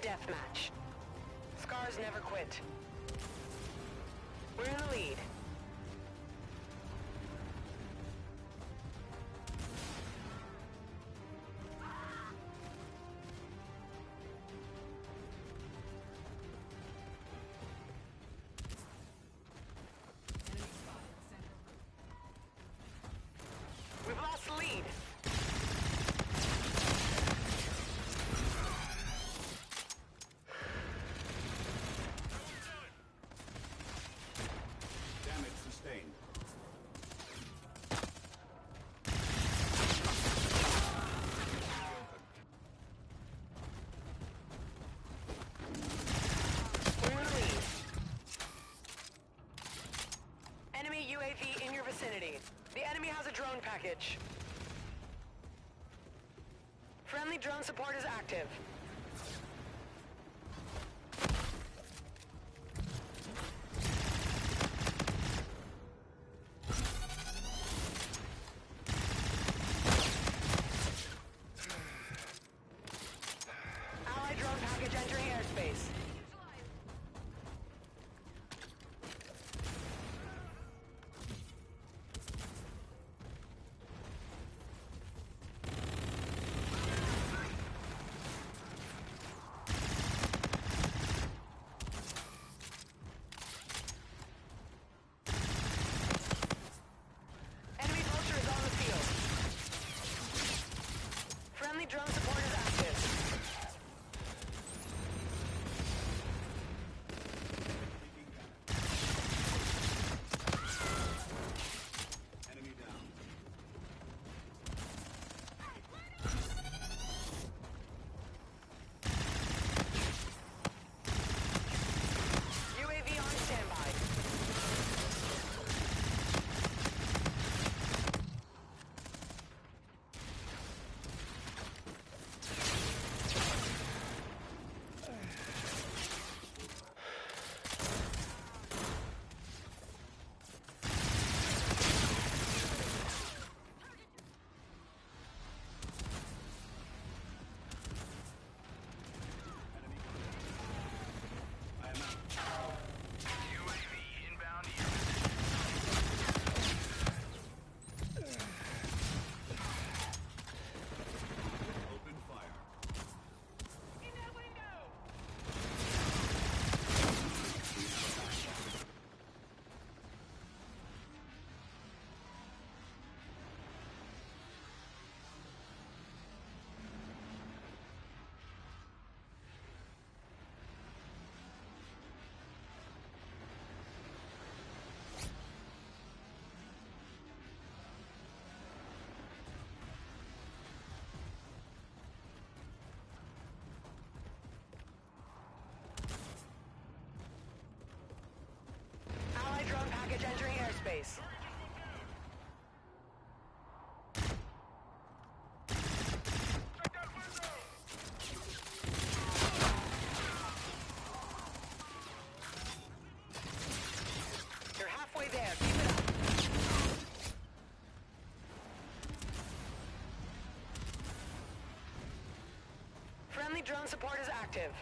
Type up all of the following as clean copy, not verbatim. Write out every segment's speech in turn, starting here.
deathmatch. Scars never quit. We're in the lead. We've lost the lead. Damage sustained. We're in the lead. Enemy UAV in your vicinity. The enemy has a drone package. Friendly drone support is active. Allied drone package entering airspace. Enemy vulture is on the field. Friendly drone support is active. Enemy down. UAV on standby. Enemy. I am out. UAV inbound to your Open fire. In that window! Allied drone package entering airspace. Check that window! You're halfway there. Keep it up. Friendly drone support is active.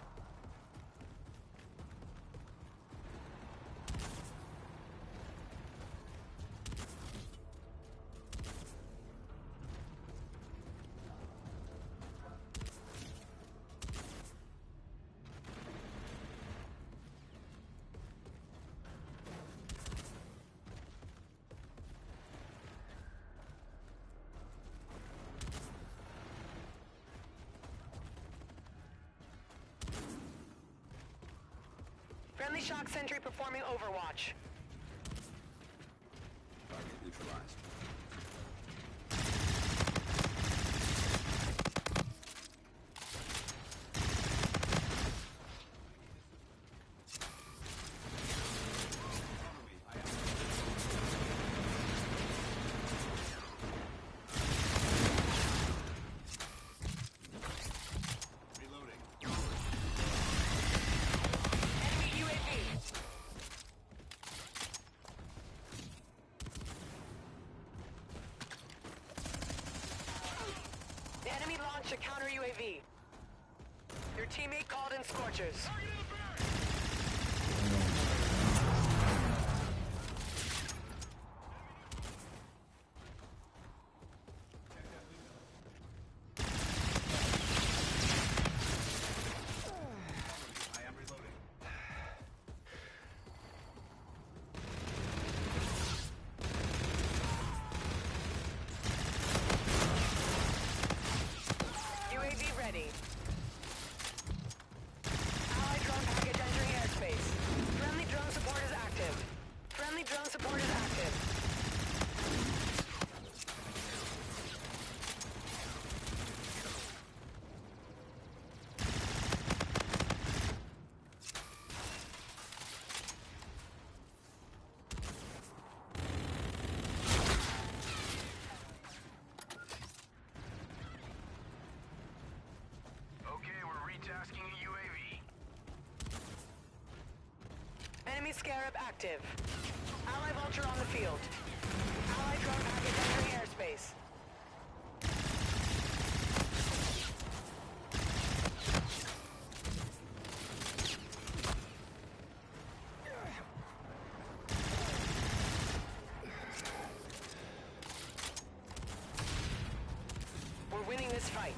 Friendly shock sentry performing overwatch. Target neutralized. Cover me. I am reloading. Enemy UAV. The enemy launched a counter UAV. Your teammate called in scorchers. I am reloading. UAV ready. Allied drone package entering airspace. Friendly drone support is active. Friendly drone support is active. Okay, we're retasking a UAV. Enemy Scarab active. Ally Vulture on the field. Allied drone package entering airspace. We're winning this fight.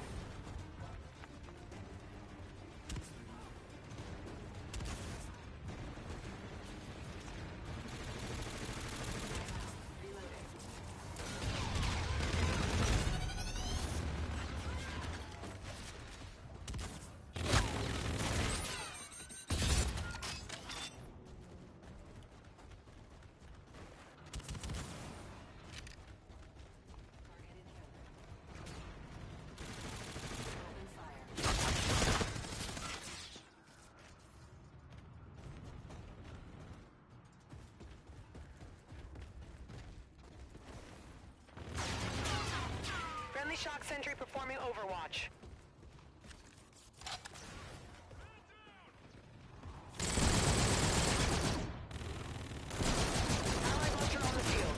Friendly shock sentry performing overwatch. Allied Vulture on the field.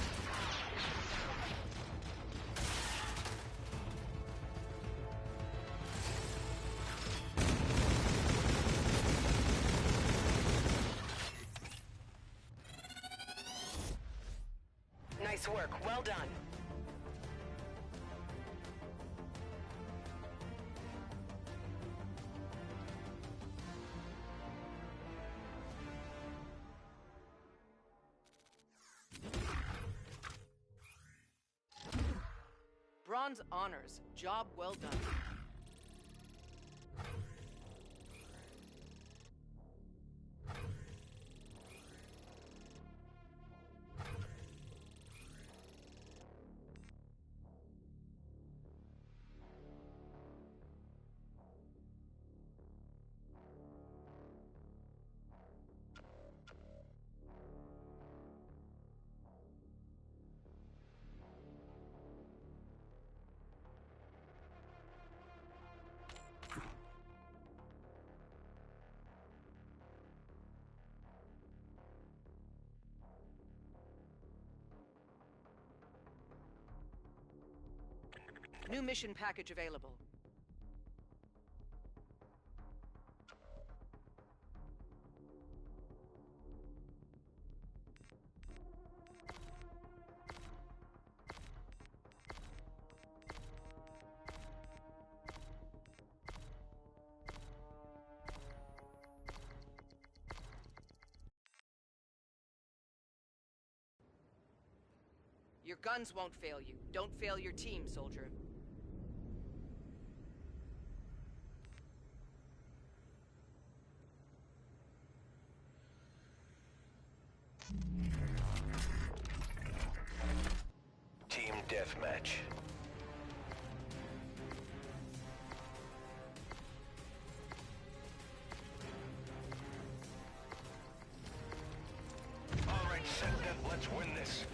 Nice work. Well done. Bronze honors. Job well done. New mission package available. Your guns won't fail you. Don't fail your team, soldier. Team deathmatch. All right, set up. Let's win this.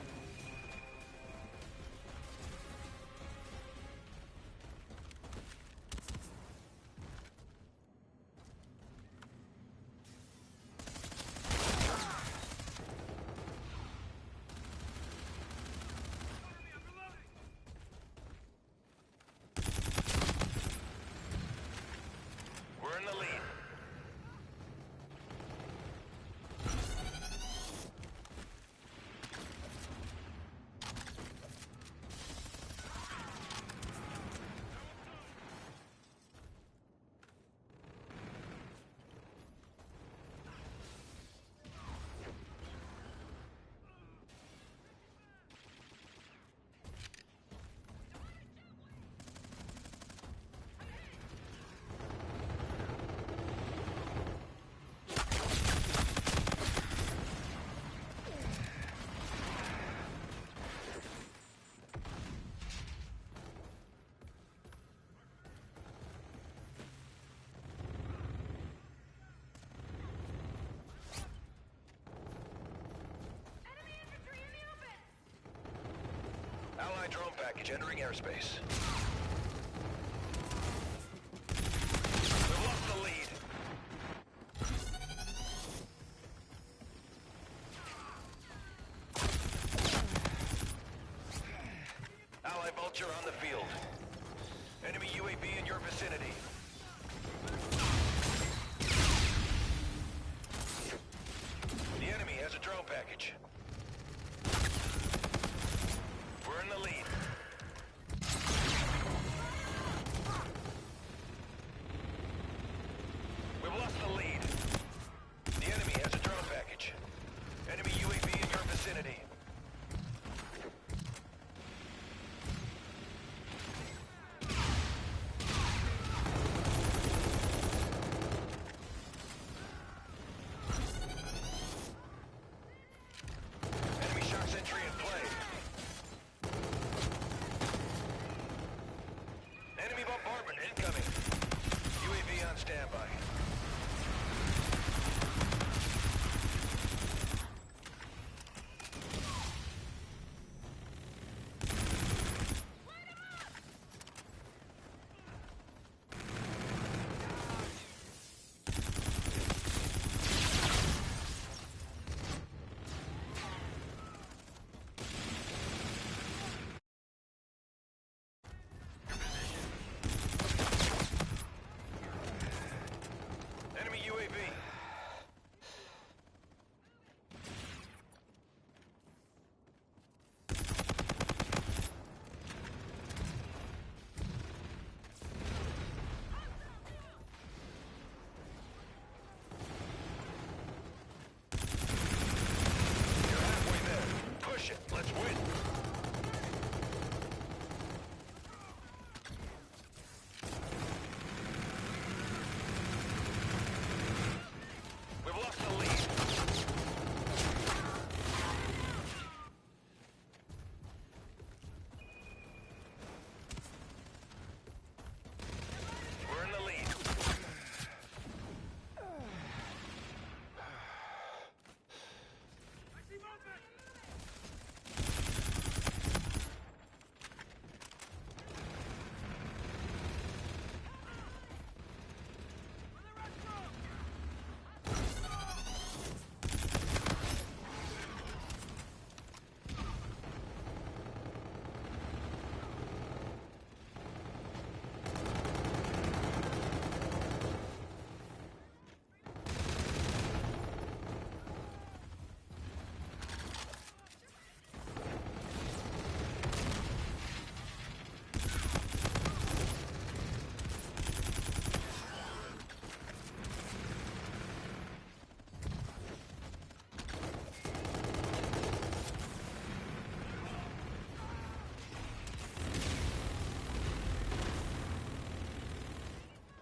Ally drone package entering airspace. We've lost the lead. Ally Vulture on the field. Enemy UAV in your vicinity. The enemy has a drone package. We're in the lead. We've lost the lead. The enemy has a drone package. Enemy UAV in your vicinity. Enemy shock sentry in play. Enemy bombardment incoming. UAV on standby. Enemy UAV. You're halfway there. Push it. Let's win. We've lost the lead. We're in the lead.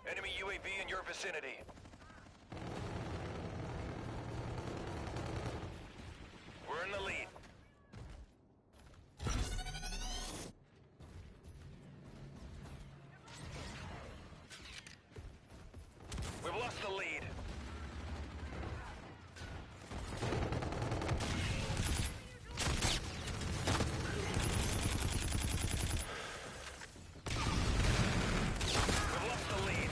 Enemy UAV in your vicinity. We're in the lead. We've lost the lead. We've lost the lead.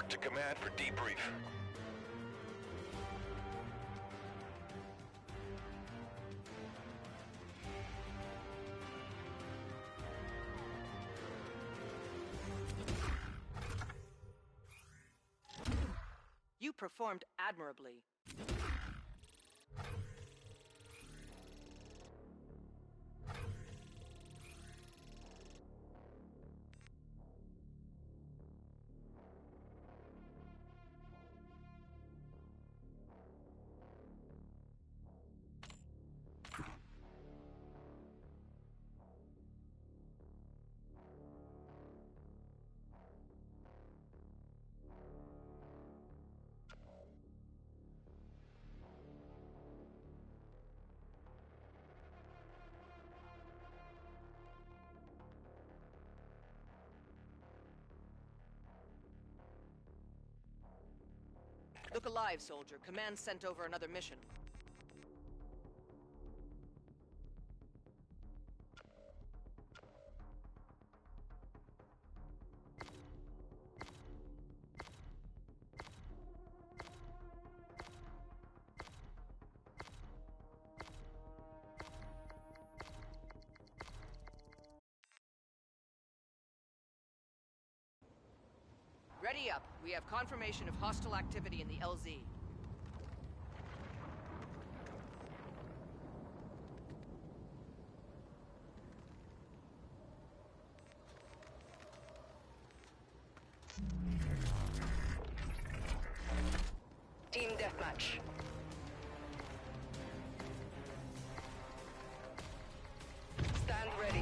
Report to command for debrief. You performed admirably. Look alive, soldier. Command sent over another mission. Ready up. We have confirmation of hostile activity in the LZ. Team deathmatch. Stand ready.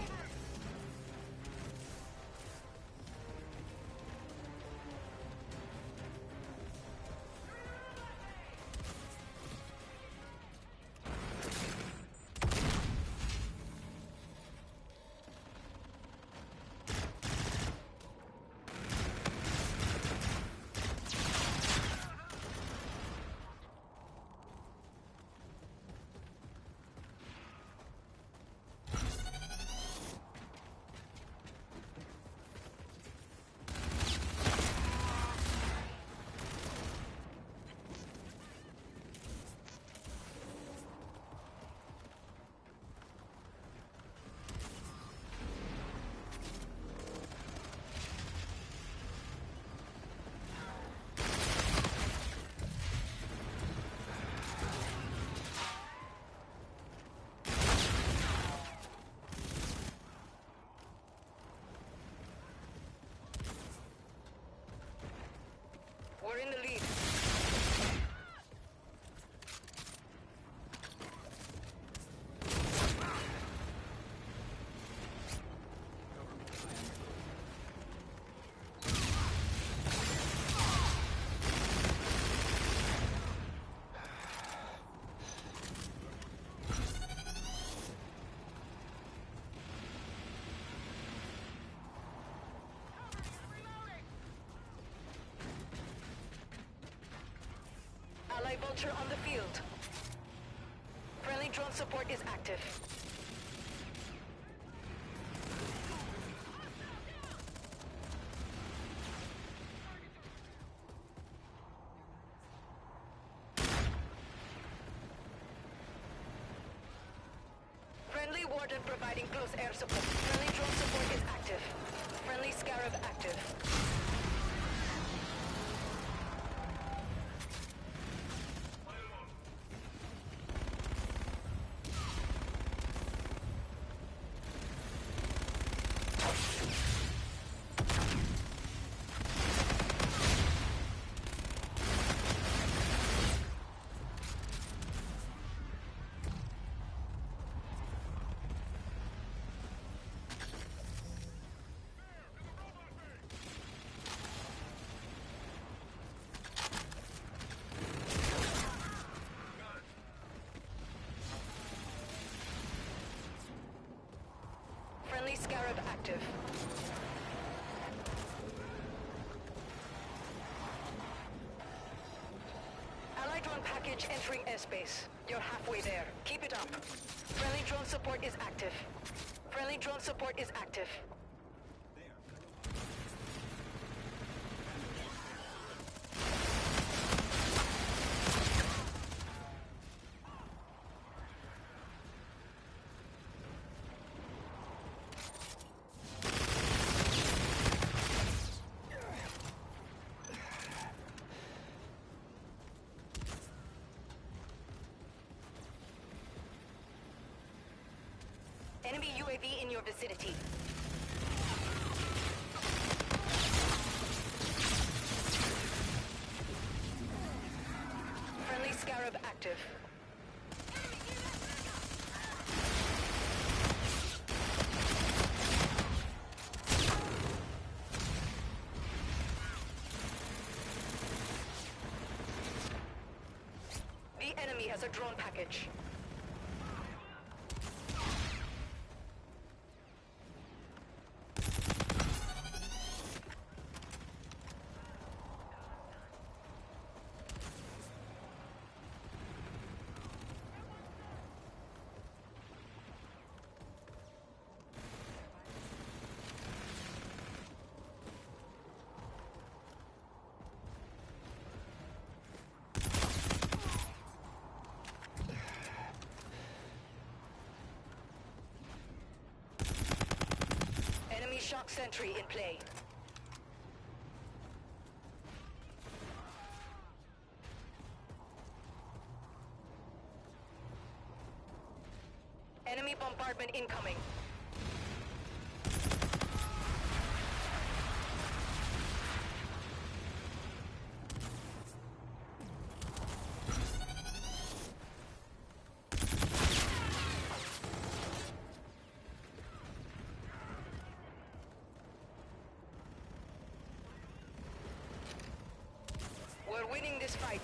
We're in the lead. Ally Vulture on the field. Friendly drone support is active. Friendly Warden providing close air support. Friendly drone support is active. Friendly Scarab active. Friendly Scarab active. Allied drone package entering airspace. You're halfway there. Keep it up. Friendly drone support is active. Friendly drone support is active. Enemy UAV in your vicinity. Friendly Scarab active. The enemy has a drone package. Enemy shock sentry in play. Enemy bombardment incoming. We're winning this fight.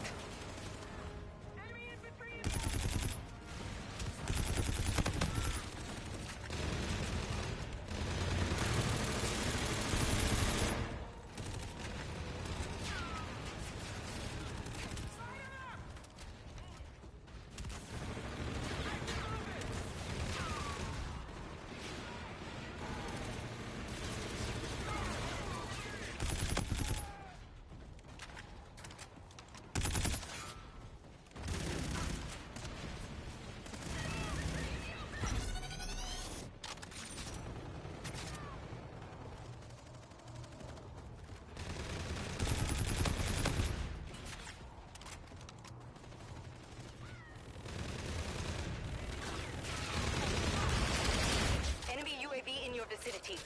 Enemy UAV in your vicinity.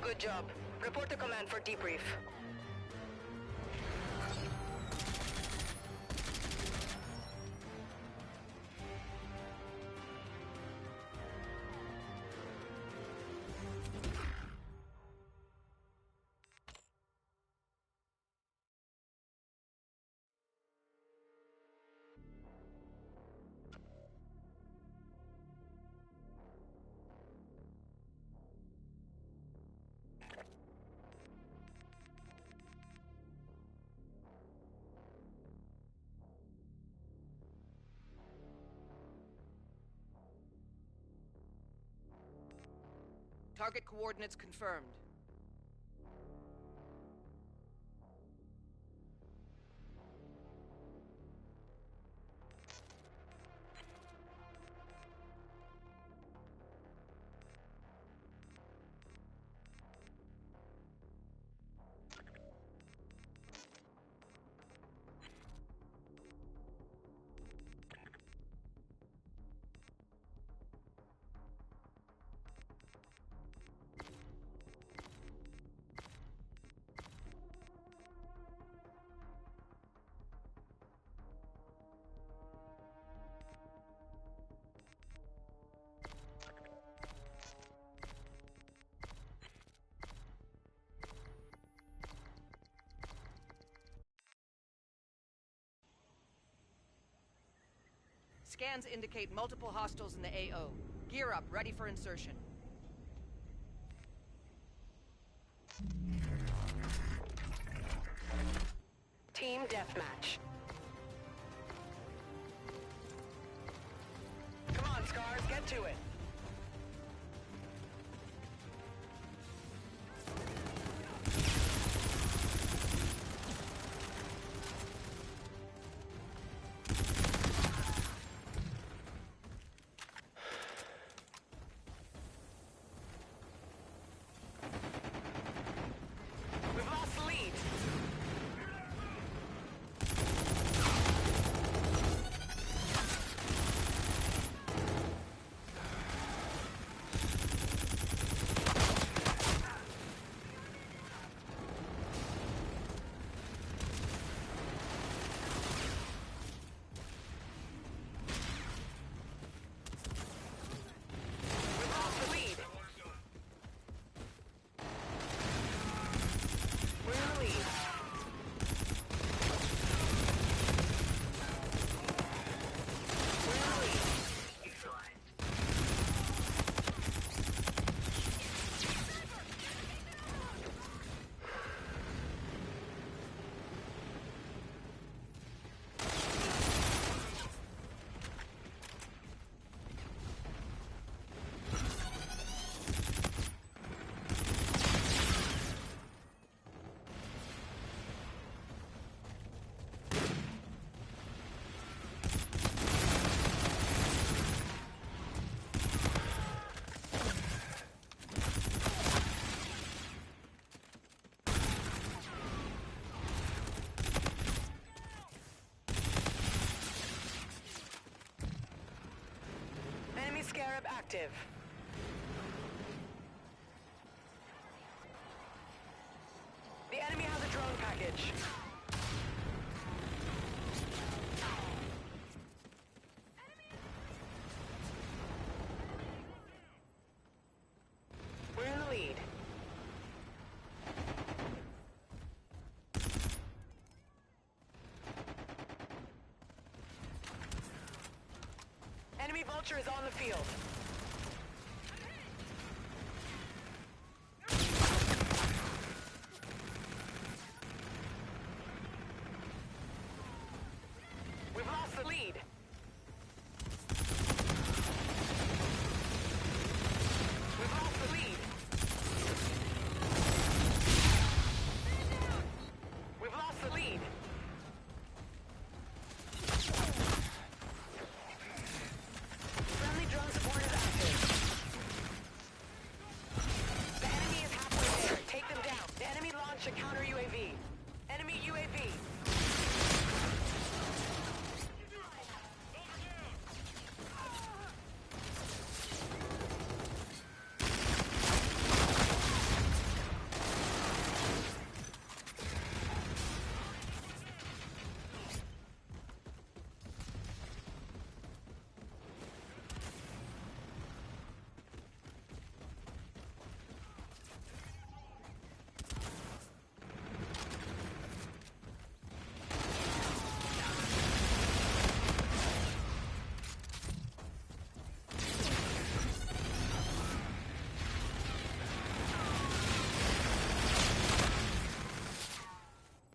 Good job. Report to command for debrief. Target coordinates confirmed. Scans indicate multiple hostiles in the AO. Gear up, ready for insertion. Team deathmatch. Come on, Scars, get to it. Scarab active. The enemy has a drone package. We're in the lead. Enemy Vulture is on the field. We've lost the lead. We've lost the lead. We've lost the lead. Friendly drone support is active. The enemy is halfway there. Take them down. The enemy launched a counter UAV. Enemy UAV.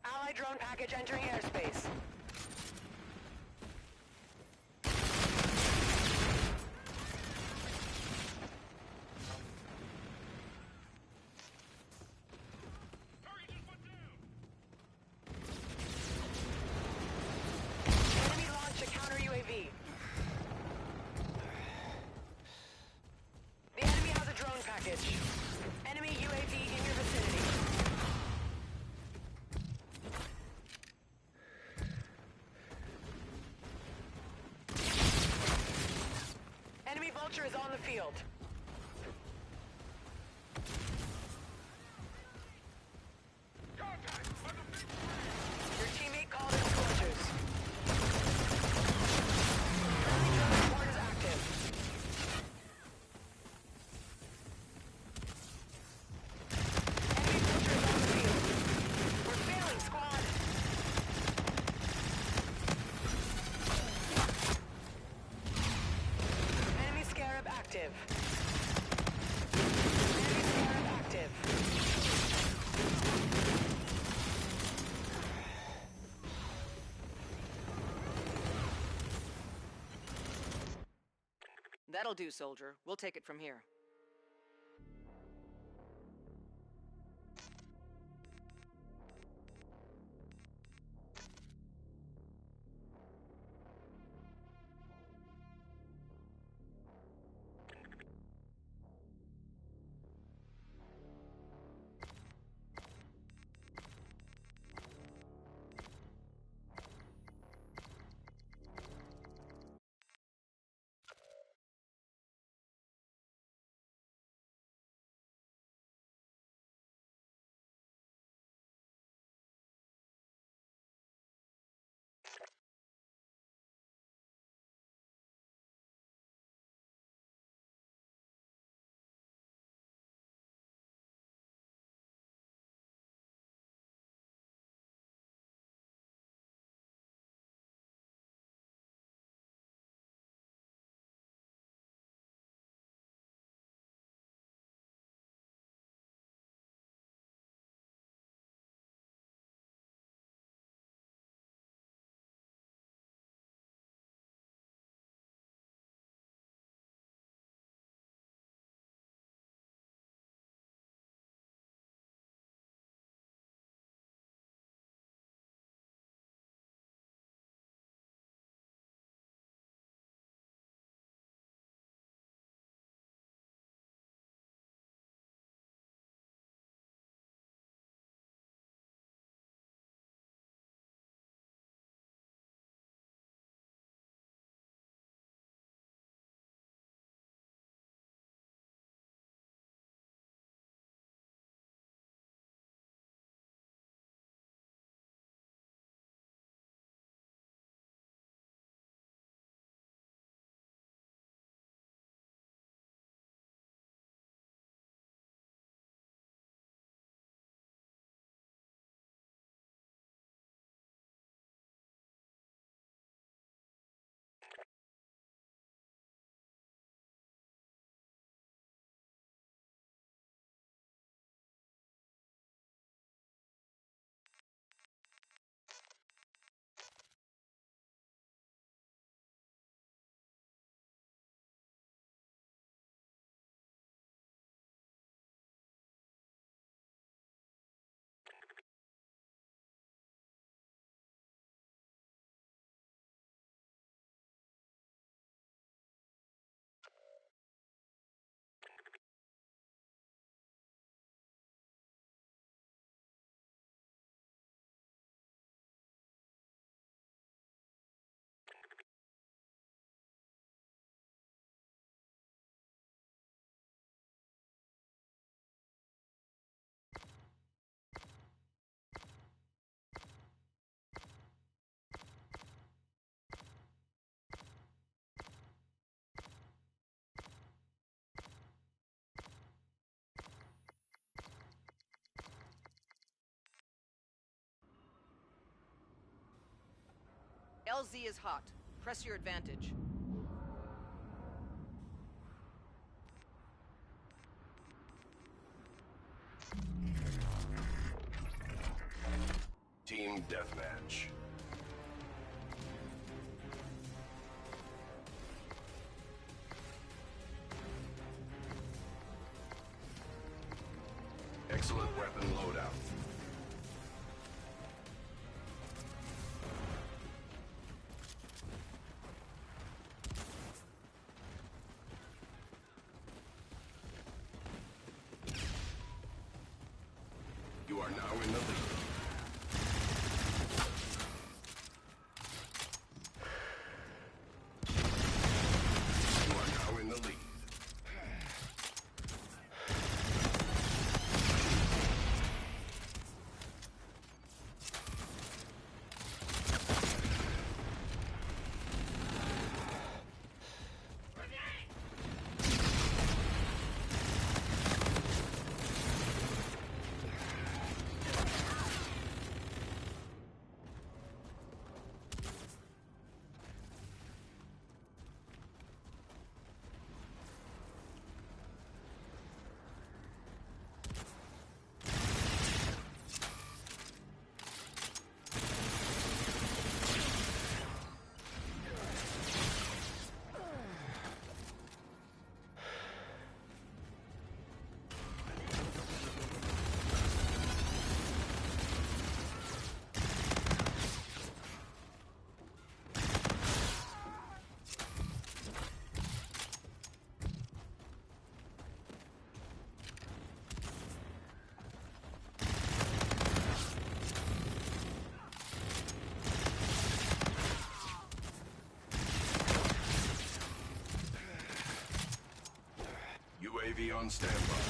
Allied drone package entering airspace. Enemy launched a counter UAV. The enemy has a drone package. Enemy UAV in your vicinity. Enemy Vulture is on the field. Your teammate called in scorchers. Friendly drone support is active. Enemy Vulture is on the field. We're failing, squad. Enemy Scarab active. Enemy Scarab active. That'll do, soldier. We'll take it from here. LZ is hot. Press your advantage. Team deathmatch. Excellent weapon loadout. You are now in the lead. You are now in the lead. UAV on standby.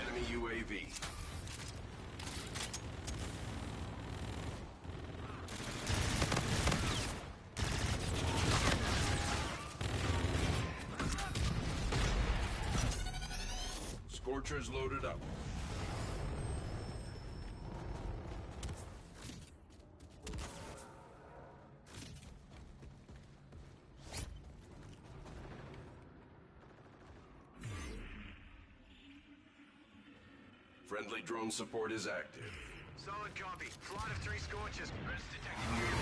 Enemy UAV. Scorchers loaded up. Friendly drone support is active. Solid copy. Flight of 3 Scorchers. Birds detected.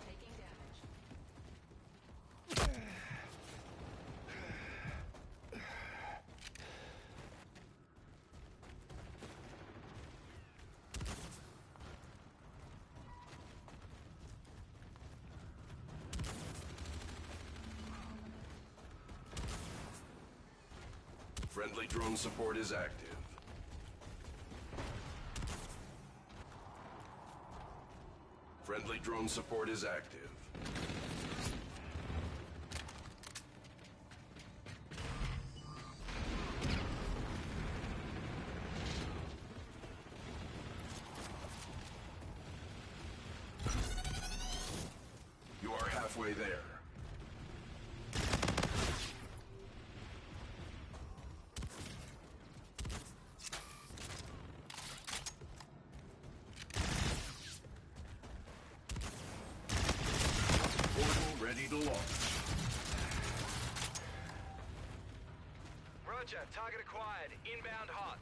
Taking damage. Friendly drone support is active. Friendly drone support is active. You are halfway there. Ready to launch. Roger. Target acquired. Inbound hot.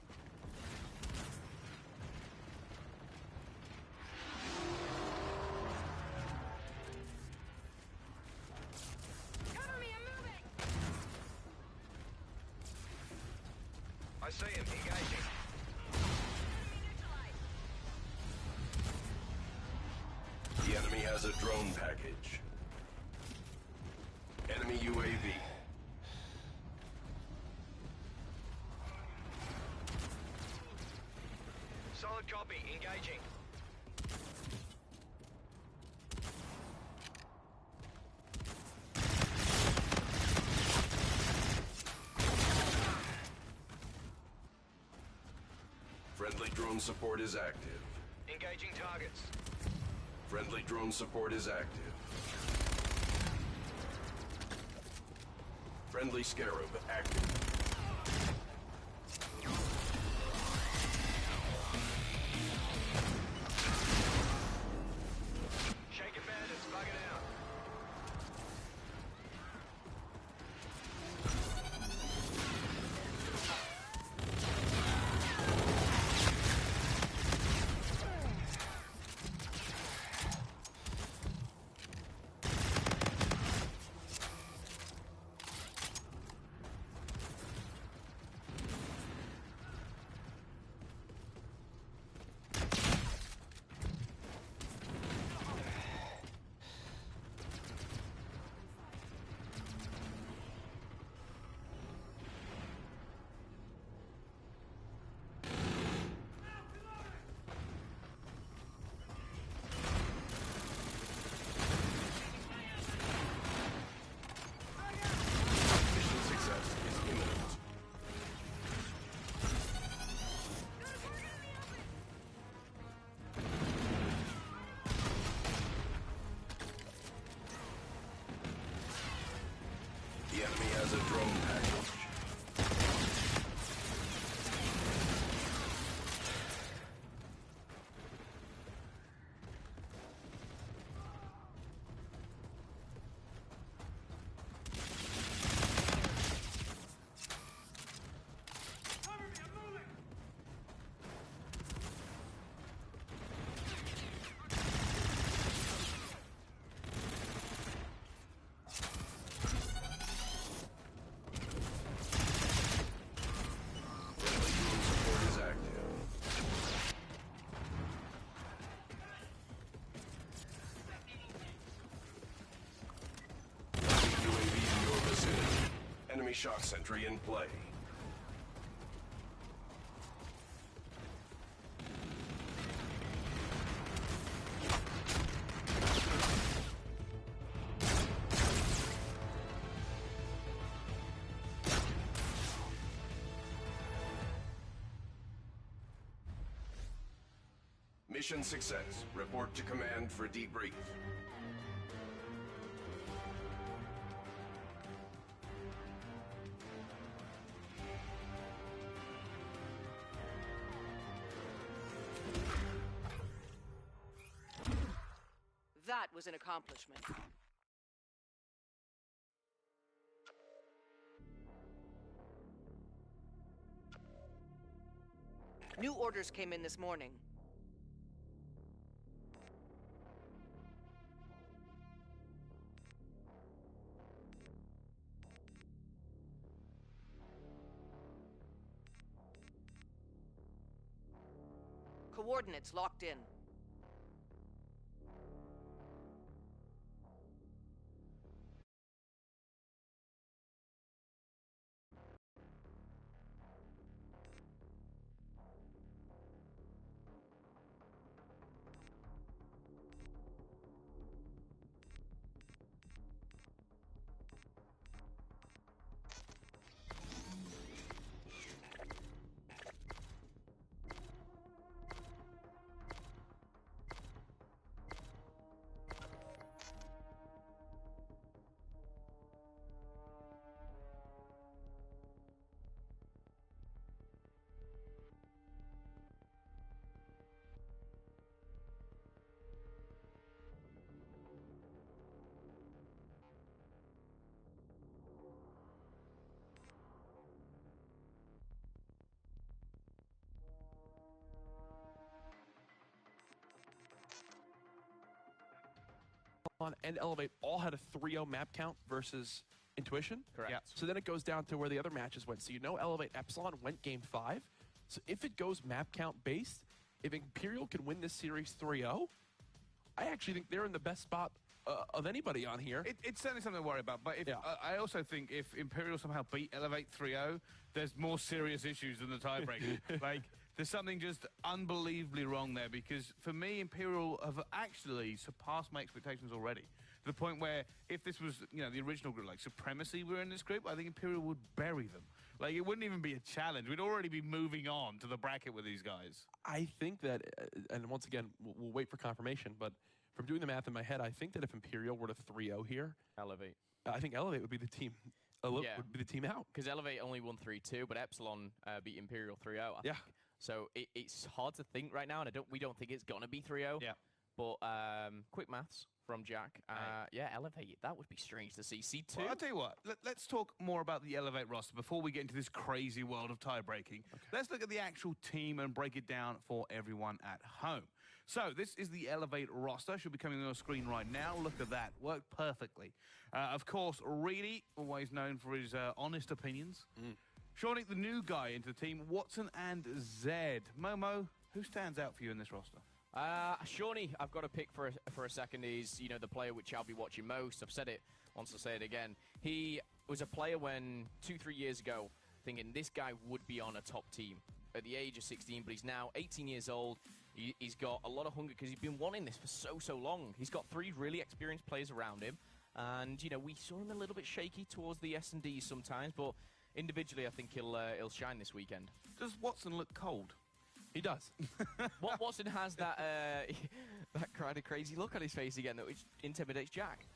Cover me, I'm moving! I see him. Engaging. The enemy has a drone package. Enemy UAV. Solid copy. Engaging. Friendly drone support is active. Engaging targets. Friendly drone support is active. Friendly Scarab active. Shake it, bandits. Bug it out. Mission success is imminent. The enemy has a drone package. Friendly drone support is active. Enemy UAV in your vicinity. Enemy shock sentry in play. Mission success. Report to command for debrief. That was an accomplishment. New orders came in this morning. Coordinates locked in. And Elevate all had a 3-0 map count versus Intuition. Correct. Yeah. So then it goes down to where the other matches went. So you know Elevate Epsilon went game 5. So if it goes map count based, if Imperial can win this series 3-0, I actually think they're in the best spot of anybody on here. It's certainly something to worry about, but if, Yeah. I also think if Imperial somehow beat Elevate 3-0, there's more serious issues than the tiebreaker. Like, there's something just unbelievably wrong there, because for me, Imperial have actually surpassed my expectations already. To the point where if this was, you know, the original group, like Supremacy were in this group, I think Imperial would bury them. Like, it wouldn't even be a challenge. We'd already be moving on to the bracket with these guys. I think that, and once again, we'll wait for confirmation, but from doing the math in my head, I think that if Imperial were to 3-0 here, Elevate. I think Elevate would be the team Yeah. would be the team out. Because Elevate only won 3-2, but Epsilon beat Imperial 3-0. I Yeah. think. So it's hard to think right now, and we don't think it's gonna be 3-0. Yeah. But quick maths from Jack. Yeah, Elevate. That would be strange to see. C2. Well, I'll tell you what. Let's talk more about the Elevate roster before we get into this crazy world of tie-breaking. Okay. Let's look at the actual team and break it down for everyone at home. So this is the Elevate roster. Should be coming on your screen right now. Look at that. Worked perfectly. Of course, Reedy, always known for his honest opinions. Shawnee, the new guy into the team. Watson and Zed. Momo, who stands out for you in this roster? Shawnee, I've got to pick for a second. Is the player which I'll be watching most. I've said it once, I'll say it again. He was a player when 2-3 years ago, thinking this guy would be on a top team at the age of 16, but he's now 18 years old. He's got a lot of hunger because he's been wanting this for so long. He's got 3 really experienced players around him, and we saw him a little bit shaky towards the S&D sometimes, but individually, I think he'll shine this weekend. Does Watson look cold? He does. Watson has that that kind of crazy look on his face again that which intimidates Jack.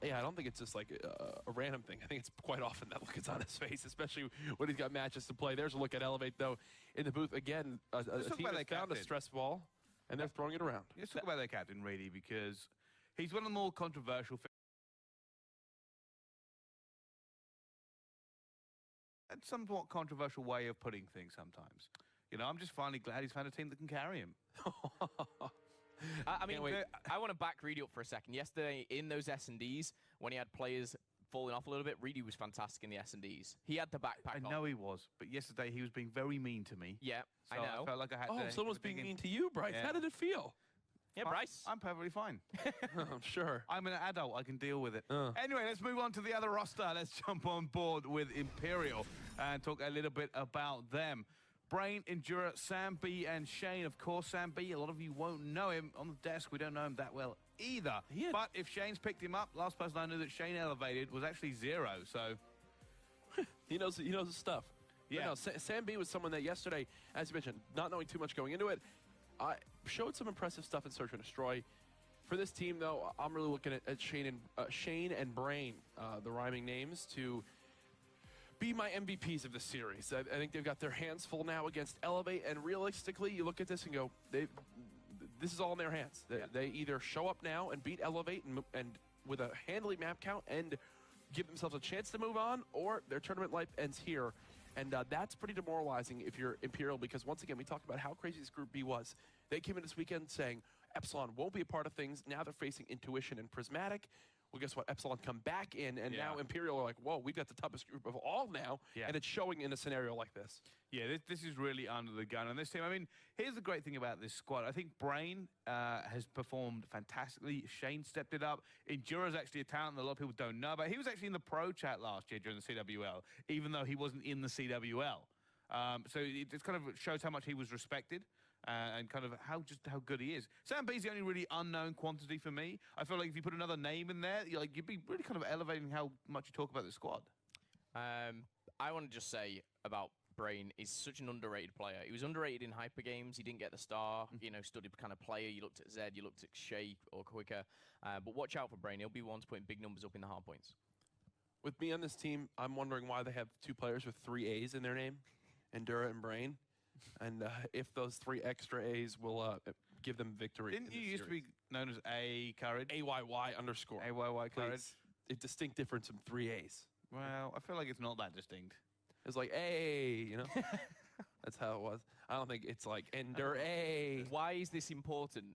Yeah, I don't think it's just like a random thing. I think it's quite often that look is on his face, especially when he's got matches to play. There's a look at Elevate, though, in the booth. Again, a team has found a stress ball, and they're throwing it around. Let's talk about their captain, Reedy, because he's one of the more controversial and somewhat controversial way of putting things sometimes. I'm just finally glad he's found a team that can carry him. I mean, I want to back Reedy up for a second. Yesterday, in those S&Ds, when he had players falling off a little bit, Reedy was fantastic in the S&Ds. He had the backpack I know he was, but yesterday he was being very mean to me. Yeah, so I know. I felt like I had to... someone's being mean to you, Bryce. Yeah. How did it feel? Yeah, Bryce. I'm perfectly fine. I'm sure. I'm an adult. I can deal with it. Anyway, let's move on to the other roster. Let's jump on board with Imperial and talk a little bit about them. Brain, Endura, Sam B, and Shane. Of course, Sam B, a lot of you won't know him. On the desk, we don't know him that well either. But if Shane's picked him up, last person I knew that Shane elevated was actually Zero, so... He knows his stuff. Yeah. No, Sam B was someone that yesterday, as you mentioned, not knowing too much going into it, showed some impressive stuff in Search and Destroy. For this team, though, I'm really looking at Shane and Brain, the rhyming names, to be my MVPs of the series. I think they've got their hands full now against Elevate, and realistically, you look at this and go, this is all in their hands. They either show up now and beat Elevate and with a handily map count and give themselves a chance to move on, or their tournament life ends here. And that's pretty demoralizing if you're Imperial, because once again, we talked about how crazy this Group B was. They came in this weekend saying Epsilon won't be a part of things. Now they're facing Intuition and Prismatic. Well, guess what? Epsilon come back in, and now Imperial are like, whoa, we've got the toughest group of all now, and it's showing in a scenario like this. Yeah, this is really under the gun on this team. I mean, here's the great thing about this squad. I think Brain has performed fantastically. Shane stepped it up. Endura's actually a talent that a lot of people don't know about. He was actually in the pro chat last year during the CWL, even though he wasn't in the CWL. So it just kind of shows how much he was respected. And kind of how good he is. Sam B's the only really unknown quantity for me. I feel like if you put another name in there, you'd be really kind of elevating how much you talk about the squad. I want to just say about Brain, is such an underrated player. He was underrated in Hyper Games. He didn't get the star, studied kind of player. You looked at Zed, you looked at Shea or Quicker. But watch out for Brain. He'll be one to put big numbers up in the hard points. With me on this team, I'm wondering why they have 2 players with 3 A's in their name, Endura and Brain. And if those 3 extra A's will give them victory. Didn't you used to be known as A Courage? AYY_. AYY Courage. A distinct difference from 3 A's. Well, I feel like it's not that distinct. It's like, hey, That's how it was. I don't think it's like Ender A. Why is this important?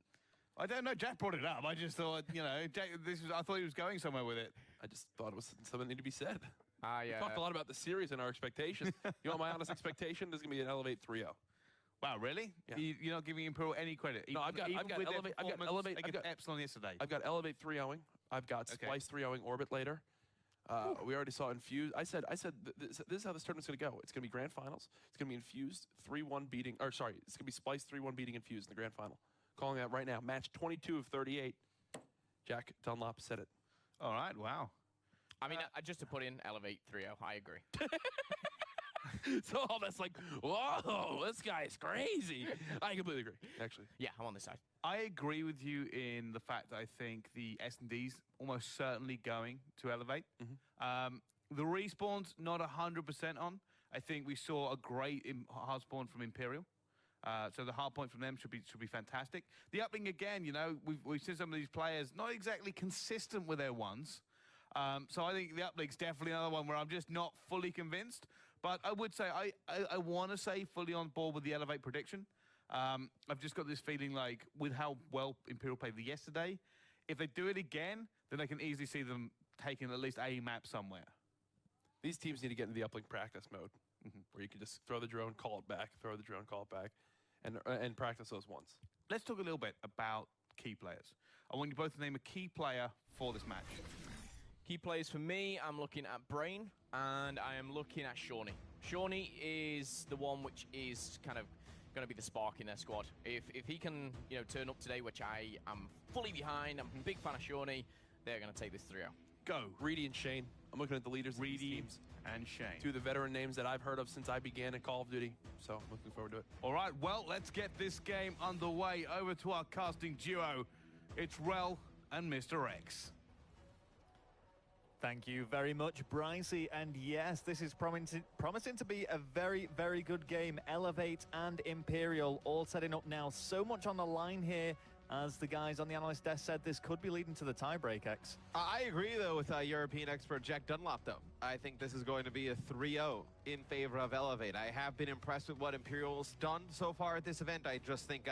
I don't know. Jack brought it up. I just thought, Jack, I thought he was going somewhere with it. I just thought it was something that needed to be said. Yeah. We talked a lot about the series and our expectations. You want my honest expectation? There's going to be an Elevate 3-0. Wow, really? Yeah. You're not giving Imperial any credit? No, I've got Elevate. I've got Epsilon yesterday. I've got Elevate 3-0ing. I've got Splice 3-0ing Orbit later. We already saw Infused. I said this is how this tournament's going to go. It's going to be Grand Finals. It's going to be Infused 3-1 beating, it's going to be Splice 3-1 beating Infused in the Grand Final. Calling that right now. Match 22 of 38. Jack Dunlop said it. All right, wow. I mean, just to put in Elevate 3-0, I agree. So all that's like, whoa, this guy's crazy. I completely agree, actually. Yeah, I'm on this side. I agree with you in the fact that I think the S&D's almost certainly going to Elevate. The respawns, not 100% on. I think we saw a great hard spawn from Imperial. So the hard point from them should be fantastic. The uplink again, you know, we've seen some of these players not exactly consistent with their ones. So I think the uplink's definitely another one where I'm just not fully convinced. But I would say I want to say fully on board with the Elevate prediction. I've just got this feeling like with how well Imperial played yesterday, if they do it again, then I can easily see them taking at least a map somewhere. These teams need to get into the uplink practice mode, where you can just throw the drone, call it back, throw the drone, call it back, and practice those once. Let's talk a little bit about key players. I want you both to name a key player for this match. Key players for me, I'm looking at Brain, and I am looking at Shawnee. Shawnee is the one which is kind of going to be the spark in their squad. If he can, you know, turn up today, which I am fully behind, I'm a big fan of Shawnee, they're going to take this 3-0. Go. Reedy and Shane. I'm looking at the leaders of these teams. And Shane. Two of the veteran names that I've heard of since I began in Call of Duty. So I'm looking forward to it. All right, well, let's get this game underway. Over to our casting duo. It's Rel and Mr. X. Thank you very much, Brycey. And yes, this is promising to be a very, very good game. Elevate and Imperial all setting up now. So much on the line here. As the guys on the analyst desk said, this could be leading to the tiebreak, X. I agree, though, with European expert Jack Dunlop, though. I think this is going to be a 3-0 in favor of Elevate. I have been impressed with what Imperial's done so far at this event. I just think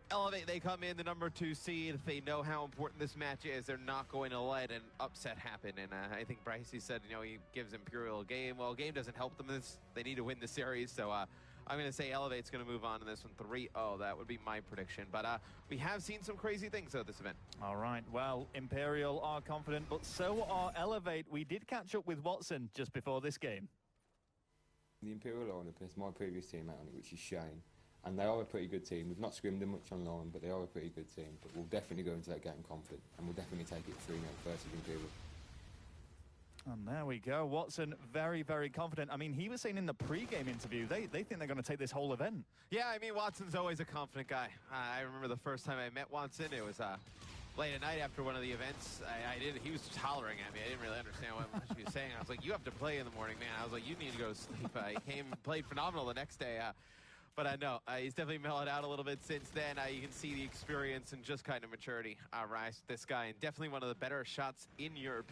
Elevate, they come in the number 2 seed. They know how important this match is. They're not going to let an upset happen. And I think Brycey said, you know, he gives Imperial a game. Well, a game doesn't help them. They need to win the series, so I'm going to say Elevate's going to move on in this one 3-0. That would be my prediction. But we have seen some crazy things at this event. All right. Well, Imperial are confident, but so are Elevate. We did catch up with Watson just before this game. The Imperial are on my previous team out on it, which is Shane. And they are a pretty good team. We've not scrimmed them much online, but they are a pretty good team. But we'll definitely go into that game confident, and we'll definitely take it 3-0 versus Imperial. And there we go. Watson, very, very confident. I mean, he was saying in the pre-game interview, they think they're going to take this whole event. Yeah, I mean, Watson's always a confident guy. I remember the first time I met Watson, it was late at night after one of the events. He was just hollering at me. I didn't really understand what much he was saying. I was like, you have to play in the morning, man. I was like, you need to go to sleep. He came and played phenomenal the next day. But I know he's definitely mellowed out a little bit since then. You can see the experience and just kind of maturity rise with this guy. And definitely one of the better shots in Europe.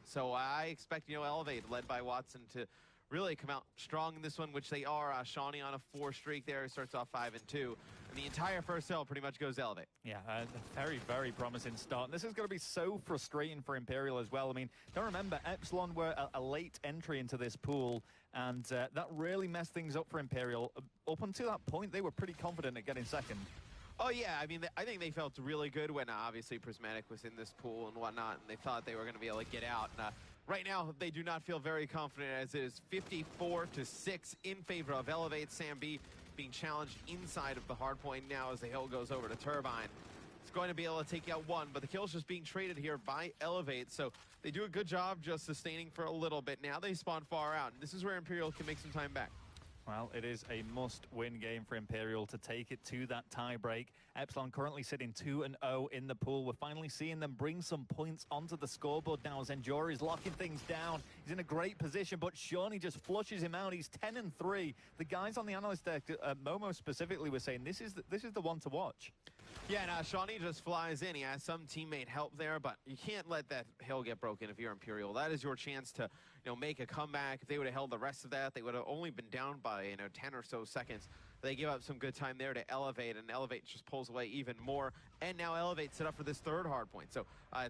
So I expect, you know, Elevate, led by Watson, to really come out strong in this one, which they are. Shawnee on a 4 streak there. He starts off 5-2. And the entire first hill pretty much goes Elevate. Yeah, a very, very promising start. And this is going to be so frustrating for Imperial as well. I mean, don't remember, Epsilon were a late entry into this pool, and that really messed things up for Imperial. Up until that point, they were pretty confident at getting second. Oh, yeah. I mean, I think they felt really good when, obviously, Prismatic was in this pool and whatnot, and they thought they were going to be able to get out. And right now, they do not feel very confident, as it is 54-6 in favor of Elevate. Sam B being challenged inside of the hard point now as the hill goes over to Turbine. It's going to be able to take out one, but the kill's just being traded here by Elevate, so they do a good job just sustaining for a little bit. Now they spawn far out, and this is where Imperial can make some time back. Well, it is a must-win game for Imperial to take it to that tie-break. Epsilon currently sitting 2-0 in the pool. We're finally seeing them bring some points onto the scoreboard now as Endura is locking things down. He's in a great position, but Shawnee just flushes him out. He's 10-3. The guys on the analyst deck, Momo specifically, were saying this is the one to watch. Yeah, and Shawnee just flies in. He has some teammate help there, but you can't let that hill get broken if you're Imperial. That is your chance to, you know, make a comeback. If they would have held the rest of that, they would have only been down by, 10 or so seconds. They give up some good time there to Elevate, and Elevate just pulls away even more. And now Elevate set up for this third hard point. So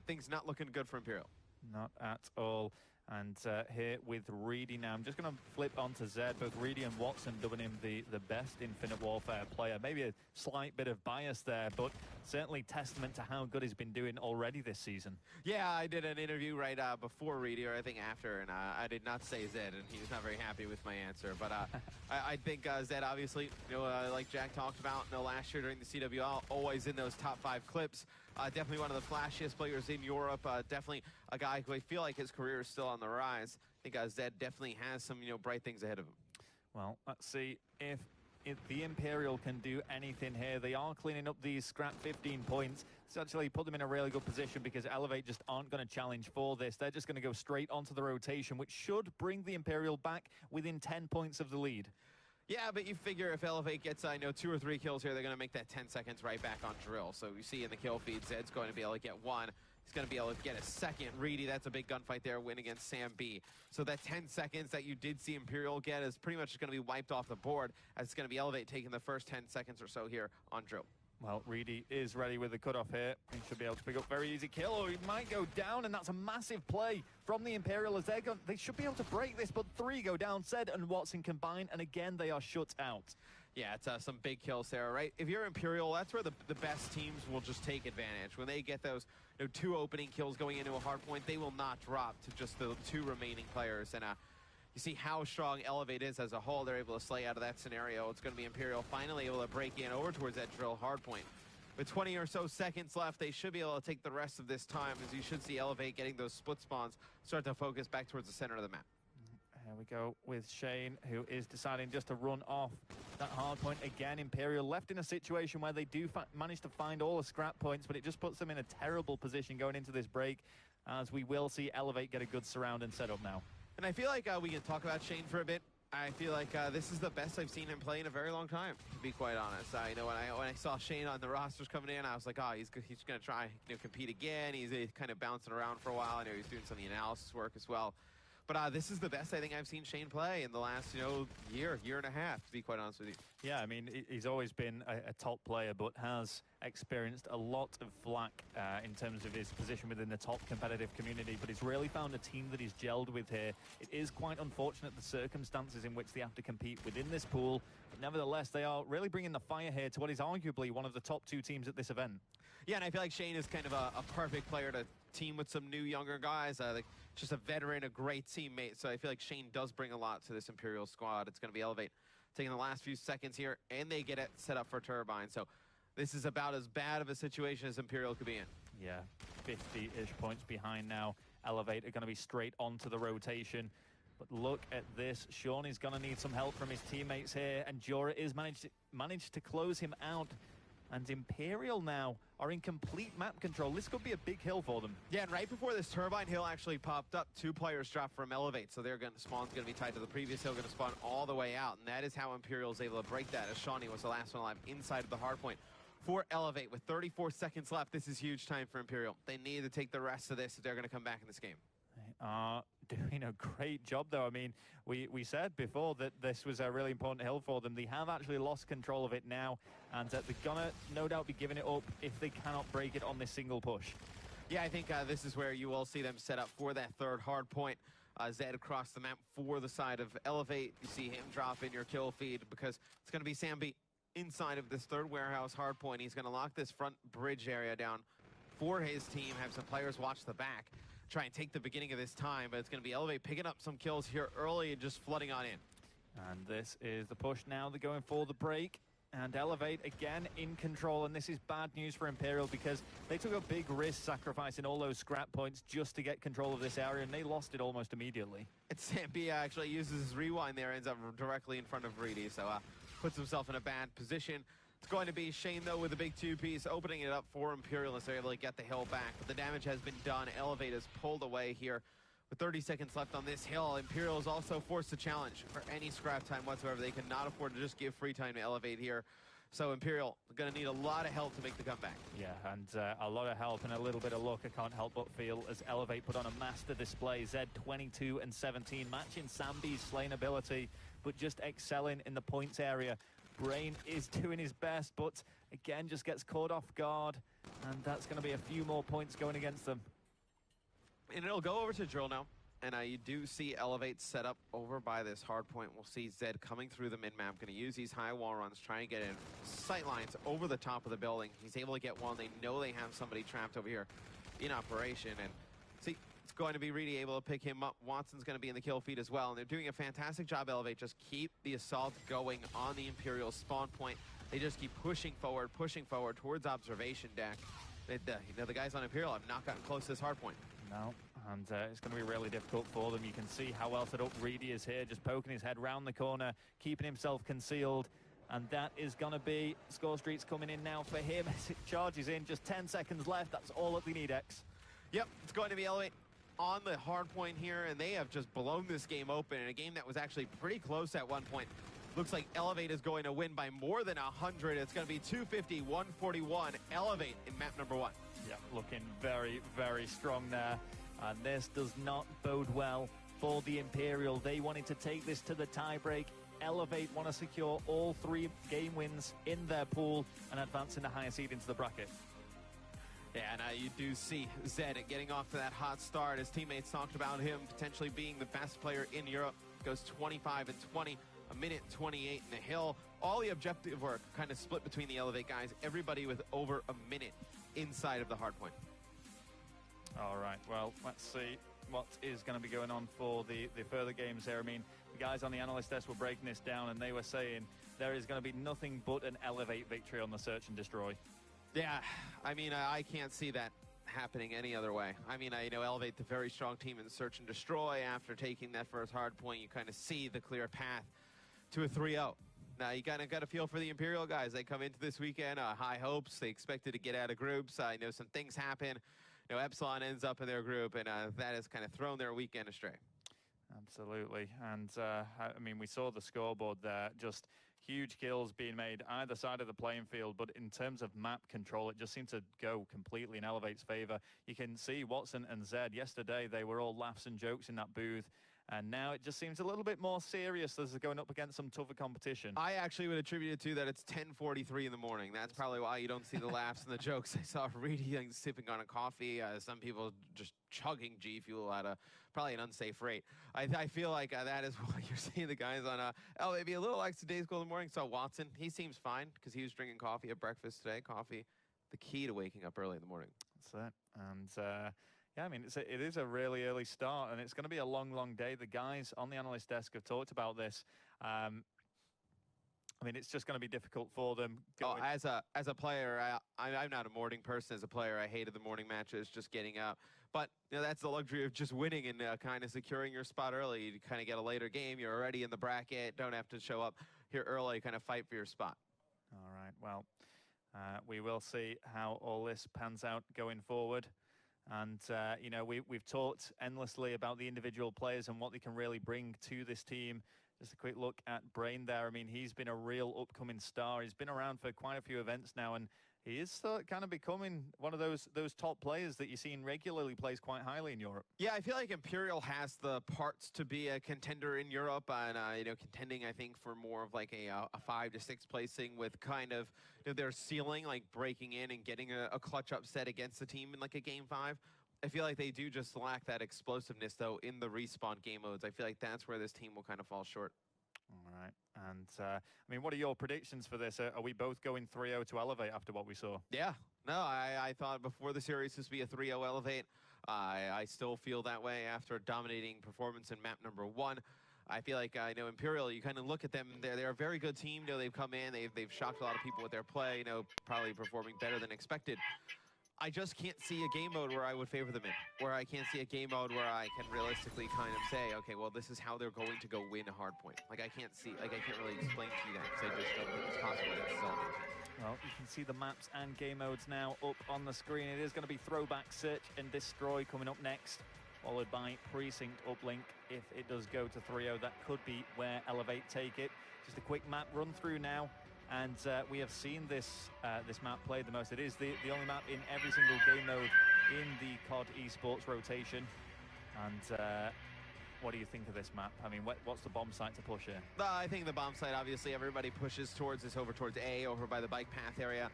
things not looking good for Imperial. Not at all. And here with Reedy now, I'm just going to flip onto Zed. Both Reedy and Watson dubbing him the best Infinite Warfare player. Maybe a slight bit of bias there, but certainly testament to how good he's been doing already this season. Yeah, I did an interview right before Reedy, or I think after, and I did not say Zed, and he was not very happy with my answer. But I think Zed, obviously, like Jack talked about, last year during the CWL, always in those top 5 clips. Definitely one of the flashiest players in Europe. Definitely a guy who I feel like his career is still on the rise. I think Zed definitely has some, bright things ahead of him. Well, let's see if the Imperial can do anything here. They are cleaning up these scrap 15 points. It's actually put them in a really good position because Elevate just aren't going to challenge for this. They're just going to go straight onto the rotation, which should bring the Imperial back within 10 points of the lead. Yeah, but you figure if Elevate gets, 2 or 3 kills here, they're going to make that 10 seconds right back on Drill. So you see in the kill feed, Zed's going to be able to get 1. He's going to be able to get a second. Reedy, that's a big gunfight there, win against Sam B. So that 10 seconds that you did see Imperial get is pretty much going to be wiped off the board, as it's going to be Elevate taking the first 10 seconds or so here on Drill. Well, Reedy is ready with the cutoff here. He should be able to pick up very easy kill, or he might go down, and that's a massive play from the Imperial as they should be able to break this, but 3 go down. Zed and Watson combine, and again, they are shut out. Yeah, it's some big kills there, right? If you're Imperial, that's where the best teams will just take advantage. When they get those 2 opening kills going into a hard point, they will not drop to just the 2 remaining players. And you see how strong Elevate is as a whole. They're able to slay out of that scenario. It's going to be Imperial finally able to break in over towards that Drill hard point. With 20 or so seconds left, they should be able to take the rest of this time, as you should see Elevate getting those split spawns start to focus back towards the center of the map. Here we go with Shane, who is deciding just to run off that hard point again. Imperial left in a situation where they do manage to find all the scrap points, but it just puts them in a terrible position going into this break, as we will see Elevate get a good surround and set up now. And I feel like we can talk about Shane for a bit. I feel like this is the best I've seen him play in a very long time, to be quite honest. When I saw Shane on the rosters coming in, I was like, oh, he's going to try compete again. He's kind of bouncing around for a while. I know he's doing some of the analysis work as well. But this is the best I think I've seen Shane play in the last, year and a half, to be quite honest with you. Yeah, I mean, he's always been a top player, but has experienced a lot of flack in terms of his position within the top competitive community. But he's really found a team that he's gelled with here. It is quite unfortunate, the circumstances in which they have to compete within this pool. But nevertheless, they are really bringing the fire here to what is arguably one of the top 2 teams at this event. Yeah, and I feel like Shane is kind of a perfect player to team with some new, younger guys. Just a veteran, a great teammate. So I feel like Shane does bring a lot to this Imperial squad. It's going to be Elevate taking the last few seconds here, and they get it set up for Turbine. So this is about as bad of a situation as Imperial could be in. Yeah, 50-ish points behind now. Elevate are going to be straight onto the rotation. But look at this. Sean is going to need some help from his teammates here, and Jora is managed to close him out. And Imperial now are in complete map control. This could be a big hill for them. Yeah, and right before this Turbine hill actually popped up, 2 players dropped from Elevate, so spawn's going to be tied to the previous hill, going to spawn all the way out, and that is how Imperial is able to break that, as Shawnee was the last one alive inside of the hardpoint for Elevate. With 34 seconds left, this is huge time for Imperial. They need to take the rest of this if they're going to come back in this game. They are doing a great job, though. I mean, we said before that this was a really important hill for them. They have actually lost control of it now, and they're gonna no doubt be giving it up if they cannot break it on this single push. Yeah, I think this is where you will see them set up for that 3rd hard point. Zed across the map for the side of Elevate. You see him drop in your kill feed because it's going to be Sambi inside of this 3rd warehouse hard point. He's going to lock this front bridge area down for his team, have some players watch the back, try and take the beginning of this time, but it's going to be Elevate picking up some kills here early and just flooding on in. And this is the push now. They're going for the break. And Elevate again in control, and this is bad news for Imperial because they took a big risk sacrificing all those scrap points just to get control of this area, and they lost it almost immediately. And Sambi actually uses his rewind there, ends up directly in front of Reedy, so puts himself in a bad position. It's going to be Shane, though, with a big 2-piece, opening it up for Imperial as they're able to get the hill back. But the damage has been done. Elevate is pulled away here. With 30 seconds left on this hill, Imperial is also forced to challenge for any scrap time whatsoever. They cannot afford to just give free time to Elevate here. So Imperial going to need a lot of help to make the comeback. Yeah, and a lot of help and a little bit of luck, I can't help but feel, as Elevate put on a master display. Zed 22 and 17, matching Sambi's slaying ability, but just excelling in the points area. Brain is doing his best, but again, just gets caught off guard, and that's going to be a few more points going against them. And it'll go over to Drill now. And you do see Elevate set up over by this hard point. We'll see Zed coming through the mid-map, going to use these high wall runs, trying to get in sight lines over the top of the building. He's able to get one. They know they have somebody trapped over here in operation. And see, it's going to be Reedy able to pick him up. Watson's going to be in the kill feed as well. And they're doing a fantastic job, Elevate. Just keep the assault going on the Imperial spawn point. They just keep pushing forward towards observation deck. The guys on Imperial have not gotten close to this hard point. No, and it's going to be really difficult for them. You can see how well set up Reedy is here, just poking his head round the corner, keeping himself concealed. And that is going to be Score Street's coming in now for him as it charges in. Just 10 seconds left. That's all that we need, X. Yep, it's going to be Elevate on the hard point here, and they have just blown this game open in a game that was actually pretty close at one point. Looks like Elevate is going to win by more than 100. It's going to be 250-141. Elevate in map number 1. Yeah, looking very, very strong there. And this does not bode well for the Imperial. They wanted to take this to the tiebreak. Elevate want to secure all 3 game wins in their pool and advance in the higher seed into the bracket. Yeah, and you do see Zed getting off to that hot start. His teammates talked about him potentially being the best player in Europe. Goes 25 and 20, a minute 28 in the hill. All the objective work kind of split between the Elevate guys. Everybody with over a minute inside of the hard point. All right, well, let's see what is going to be going on for the further games there. I mean, the guys on the analyst desk were breaking this down, and they were saying there is going to be nothing but an Elevate victory on the Search and Destroy. Yeah, I mean, I can't see that happening any other way. I mean, Elevate, the very strong team in Search and Destroy. After taking that first hard point, you kind of see the clear path to a 3-0. Now, you kind of got a feel for the Imperial guys. They come into this weekend, high hopes. They expected to get out of groups. I know some things happen. Epsilon ends up in their group, and that has kind of thrown their weekend astray. Absolutely. And, I mean, we saw the scoreboard there, just huge kills being made either side of the playing field, but in terms of map control, it just seemed to go completely in Elevate's favor. You can see Watson and Zed yesterday, they were all laughs and jokes in that booth. And now it just seems a little bit more serious as they're going up against some tougher competition. I actually would attribute it to that it's 10:43 in the morning. That's probably why you don't see the laughs and the jokes. I saw Reedy sipping on a coffee. Some people just chugging G Fuel at probably an unsafe rate. I feel like that is why you're seeing the guys on maybe a little lackadaisical in the morning. Saw Watson. He seems fine because he was drinking coffee at breakfast today. Coffee, the key to waking up early in the morning. That's it. And yeah, I mean, it is a really early start, and it's going to be a long, long day. The guys on the analyst desk have talked about this. I mean, it's just going to be difficult for them. As a player, I'm not a morning person. As a player, I hated the morning matches, just getting up. But that's the luxury of just winning and kind of securing your spot early. You kind of get a later game. You're already in the bracket. Don't have to show up here early. Kind of fight for your spot. All right. Well, we will see how all this pans out going forward. And, we've talked endlessly about the individual players and what they can really bring to this team. Just a quick look at Brain there. I mean, he's been a real upcoming star. He's been around for quite a few events now, and he is kind of becoming one of those top players that you're seeing regularly plays quite highly in Europe. Yeah, I feel like Imperial has the parts to be a contender in Europe, and contending, I think, for more of like a 5 to 6 placing with kind of their ceiling, like breaking in and getting a clutch upset against the team in like a game 5. I feel like they do just lack that explosiveness, though, in the respawn game modes. I feel like that's where this team will kind of fall short. All right. And, I mean, what are your predictions for this? Are we both going 3-0 to Elevate after what we saw? Yeah. No, I thought before the series this would be a 3-0 Elevate. I still feel that way after a dominating performance in map number 1. I feel like, Imperial, you kind of look at them, they're a very good team. They've come in, they've shocked a lot of people with their play, probably performing better than expected. I just can't see a game mode where I would favor them in, where I can't see a game mode where I can realistically kind of say, okay, well, this is how they're going to go win a hard point. Like, I can't really explain to you that because I just don't think it's possible against Elevate. Well, you can see the maps and game modes now up on the screen. It is going to be Throwback, Search and Destroy coming up next, followed by Precinct Uplink. If it does go to 3-0, that could be where Elevate take it. Just a quick map run through now. And we have seen this map played the most. It is the only map in every single game mode in the COD esports rotation. And what do you think of this map? I mean, what's the bomb site to push here? I think the bomb site, obviously, everybody pushes towards this over towards A, over by the bike path area.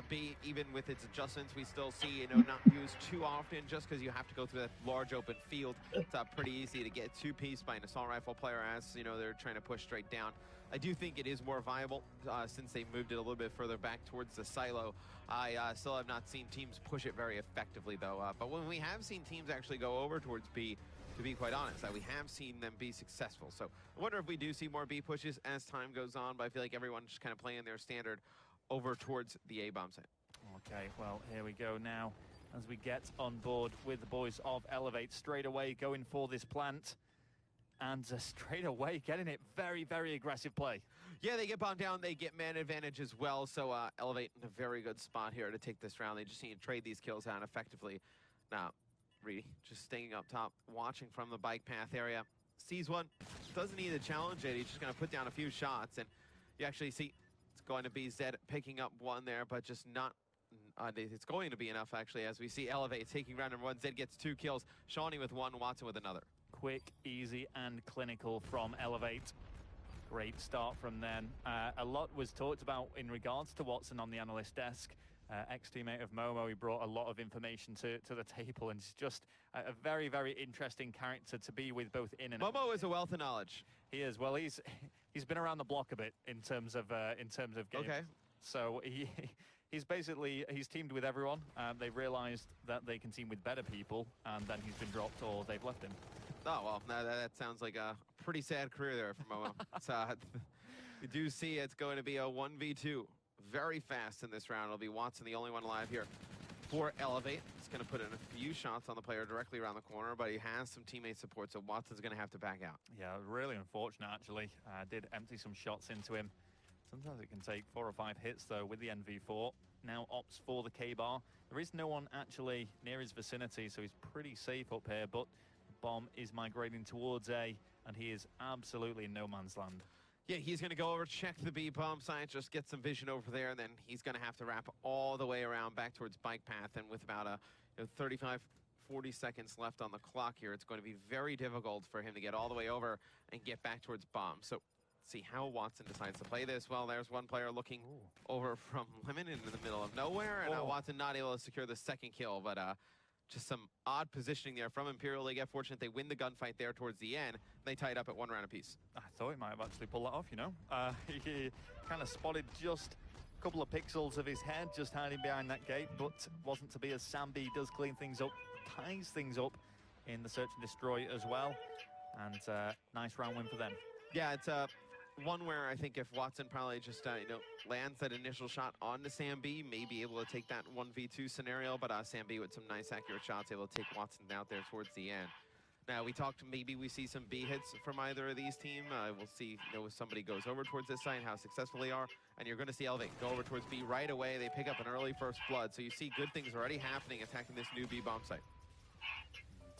B, even with its adjustments, we still see, not used too often just because you have to go through that large open field. It's pretty easy to get two-piece by an assault rifle player as, they're trying to push straight down. I do think it is more viable since they moved it a little bit further back towards the silo. I still have not seen teams push it very effectively, though. But when we have seen teams actually go over towards B, to be quite honest, we have seen them be successful. So I wonder if we do see more B pushes as time goes on, but I feel like everyone's just kind of playing their standard over towards the A-bomb site. Okay, well, here we go now as we get on board with the boys of Elevate straight away going for this plant. and straight away getting it very, very aggressive play. Yeah, they get bombed down. They get man advantage as well. So Elevate in a very good spot here to take this round. They just need to trade these kills out effectively. Now, Reedy just staying up top, watching from the bike path area. Sees one, doesn't need to challenge it. He's just going to put down a few shots. And you actually see it's going to be Zed picking up one there, but just not. It's going to be enough, actually, as we see Elevate taking round number 1. Zed gets 2 kills. Shawnee with 1, Watson with another. Quick, easy, and clinical from Elevate. Great start from them. A lot was talked about in regards to Watson on the analyst desk. Ex-teammate of Momo, he brought a lot of information to the table, and it's just a very, very interesting character to be with both in and out. Momo is a wealth of knowledge. He is. Well, he's been around the block a bit in terms of games. Okay. So he's teamed with everyone. They've realized that they can team with better people, and then he's been dropped or they've left him. Oh, well, that sounds like a pretty sad career there for Momo. You do see it's going to be a 1v2. Very fast in this round. It'll be Watson, the only one alive here for Elevate. He's going to put in a few shots on the player directly around the corner, but he has some teammate support, so Watson's going to have to back out. Yeah, really unfortunate, actually. Did empty some shots into him. Sometimes it can take 4 or 5 hits, though, with the NV4. Now opts for the K-bar. There is no one actually near his vicinity, so he's pretty safe up here, but the bomb is migrating towards A, and he is absolutely in no man's land. Yeah, he's going to go over, check the B bomb site, just get some vision over there, and then he's going to have to wrap all the way around back towards bike path. And with about 35, 40 seconds left on the clock here, it's going to be very difficult for him to get all the way over and get back towards bomb. So see how Watson decides to play this. Well, there's one player looking over from Lemon into the middle of nowhere, and Watson not able to secure the second kill, but just some odd positioning there from Imperial. They get fortunate. They win the gunfight there towards the end. They tie it up at 1 round apiece. I thought he might have actually pulled that off, you know. He kind of spotted just a couple of pixels of his head just hiding behind that gate, but wasn't to be, as Sambi does clean things up, ties things up in the search and destroy as well. And nice round win for them. Yeah, it's one where I think if Watson probably just lands that initial shot onto Sam B, may be able to take that 1v2 scenario, but Sam B with some nice accurate shots able to take Watson out there towards the end. Now, we talked, maybe we see some B hits from either of these teams. We'll see if somebody goes over towards this side, how successful they are, and you're going to see Elevate go over towards B right away. They pick up an early first blood, so you see good things already happening attacking this new B bomb site.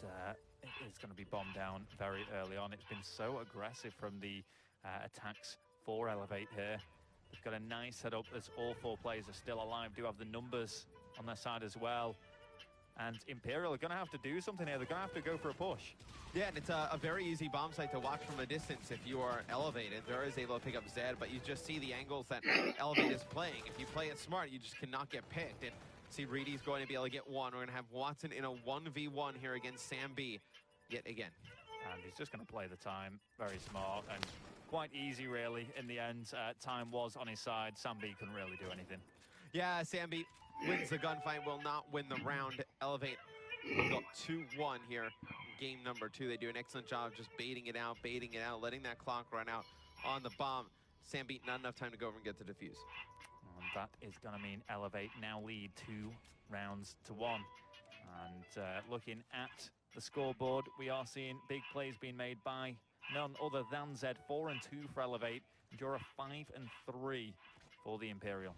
And, it is going to be bombed down very early on. It's been so aggressive from the attacks for Elevate here. They've got a nice setup as all 4 players are still alive, do have the numbers on their side as well. And Imperial are going to have to do something here. They're going to have to go for a push. Yeah, and it's a very easy bomb site to watch from a distance if you are Elevated. There is able to pick up Zed, but you just see the angles that Elevate is playing. If you play it smart, you just cannot get picked. And see, Reedy's going to be able to get one. We're going to have Watson in a 1v1 here against Sam B yet again. And he's just going to play the time. Very smart and quite easy, really, in the end. Time was on his side. Sam B couldn't really do anything. Yeah, Sam B wins the gunfight, will not win the round. Elevate will go 2-1 here in game number 2. They do an excellent job just baiting it out, letting that clock run out on the bomb. Sam B, not enough time to go over and get the defuse. And that is going to mean Elevate now lead 2 rounds to 1. And looking at the scoreboard, we are seeing big plays being made by none other than Zed. 4 and 2 for Elevate. Jura 5 and 3 for the Imperial.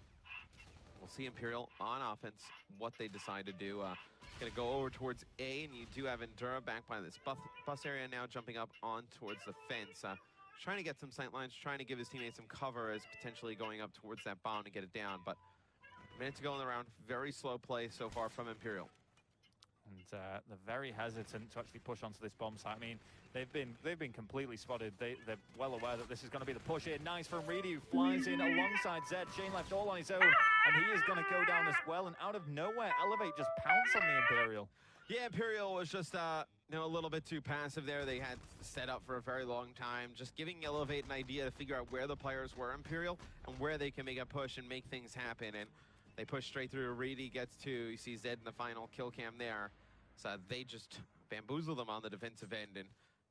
We'll see Imperial on offense, what they decide to do. Going to go over towards A, and you do have Endura back by this bus area now, jumping up on towards the fence. Trying to get some sight lines, trying to give his teammates some cover as potentially going up towards that bomb to get it down. But a minute to go in the round. Very slow play so far from Imperial. And they're very hesitant to actually push onto this bomb site. I mean, they've been completely spotted. They're well aware that this is going to be the push here. Nice from Reedy, who flies in alongside Zed. Shane left all on his own, and he is going to go down as well. And out of nowhere, Elevate just pounce on the Imperial. Yeah, Imperial was just a little bit too passive there. They had set up for a very long time, just giving Elevate an idea to figure out where the players were Imperial and where they can make a push and make things happen. And they push straight through. Reedy gets 2. You see Zed in the final kill cam there. So they just bamboozle them on the defensive end, and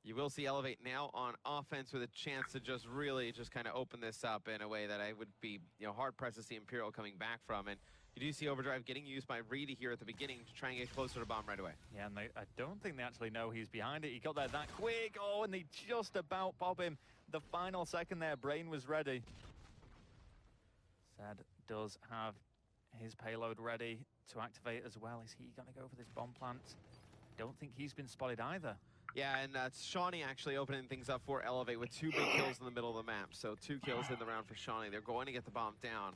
You will see Elevate now on offense with a chance to just really just kind of open this up in a way that I would be, hard-pressed to see Imperial coming back from. And you do see Overdrive getting used by Reedy here at the beginning to try and get closer to bomb right away. Yeah, and I don't think they actually know he's behind it. He got there that quick. Oh, and they just about pop him. The final second there, Brain was ready. Zed does have his payload ready to activate as well. Is he going to go for this bomb plant? Don't think he's been spotted either. Yeah, and it's Shawnee actually opening things up for Elevate with 2 big kills in the middle of the map. So 2 kills in the round for Shawnee. They're going to get the bomb down.